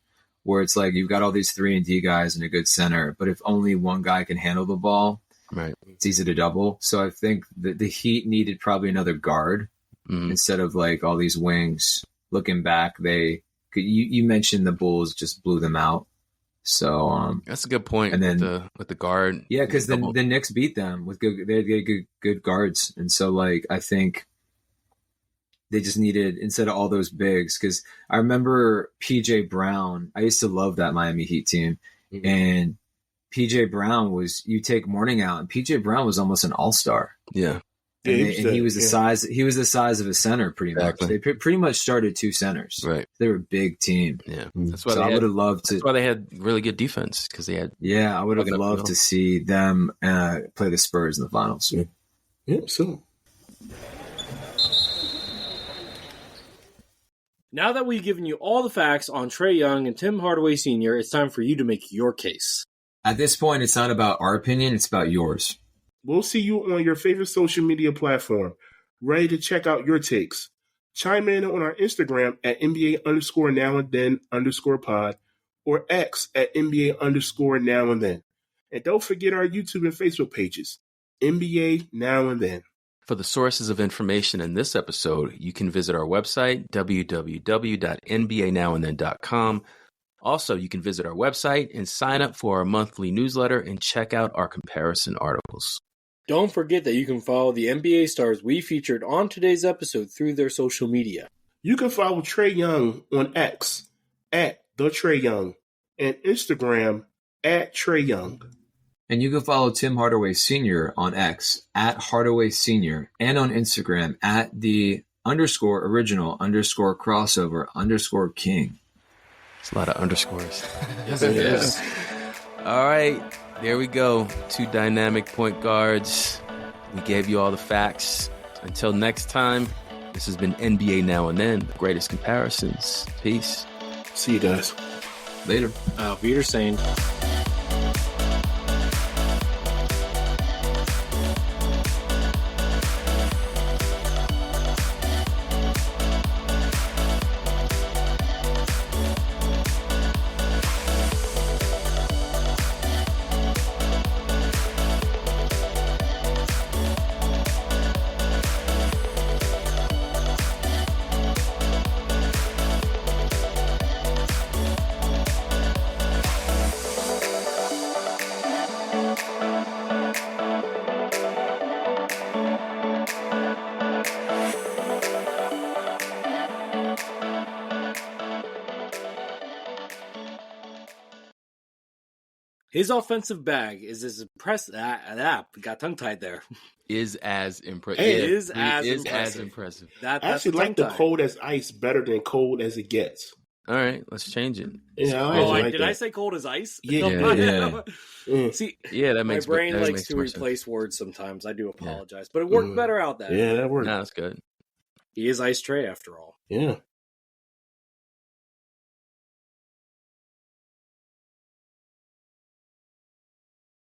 where it's like you've got all these 3-and-D guys and a good center, but if only one guy can handle the ball, right, it's easy to double. So I think the Heat needed probably another guard instead of like all these wings. Looking back, you mentioned the Bulls just blew them out. So that's a good point. And then with the guard, yeah, because the Knicks beat them with good guards, and so like I think they just needed instead of all those bigs. Because I remember PJ Brown. I used to love that Miami Heat team, and PJ Brown was you take Mourning out, and PJ Brown was almost an all-star. Yeah. And he was the size. He was the size of a center, pretty much. They pretty much started two centers. Right, they were a big team. Yeah, that's why I would have loved to. That's why they had really good defense because they had. Yeah, I would have loved to see them play the Spurs in the finals. Yeah, so. Now that we've given you all the facts on Trae Young and Tim Hardaway Sr., it's time for you to make your case. At this point, it's not about our opinion; it's about yours. We'll see you on your favorite social media platform, ready to check out your takes. Chime in on our Instagram at NBA_now_and_then_pod or X at NBA_now_and_then. And don't forget our YouTube and Facebook pages, NBA Now and Then. For the sources of information in this episode, you can visit our website, www.nbanowandthen.com. Also, you can visit our website and sign up for our monthly newsletter and check out our comparison articles. Don't forget that you can follow the NBA stars we featured on today's episode through their social media. You can follow Trae Young on X at The Trae Young and Instagram at Trae Young. And you can follow Tim Hardaway Sr. on X at Hardaway Sr. and on Instagram at _original_crossover_king. It's a lot of underscores. Yes, it is. All right. There we go. 2 dynamic point guards. We gave you all the facts. Until next time, this has been NBA Now and Then, the greatest comparisons. Peace. See you guys. Later. Auf Wiedersehen. His offensive bag is as impressive. Got tongue tied there. Is as impressive. Is as impressive. I actually like the cold as ice better than cold as it gets. All right, let's change it. Yeah, did I say cold as ice? Yeah. See, yeah, that makes my brain that likes makes to more replace sense. words sometimes. I do apologize, but it worked better out that. Yeah, that worked. No, that's good. He is Ice Trae after all. Yeah.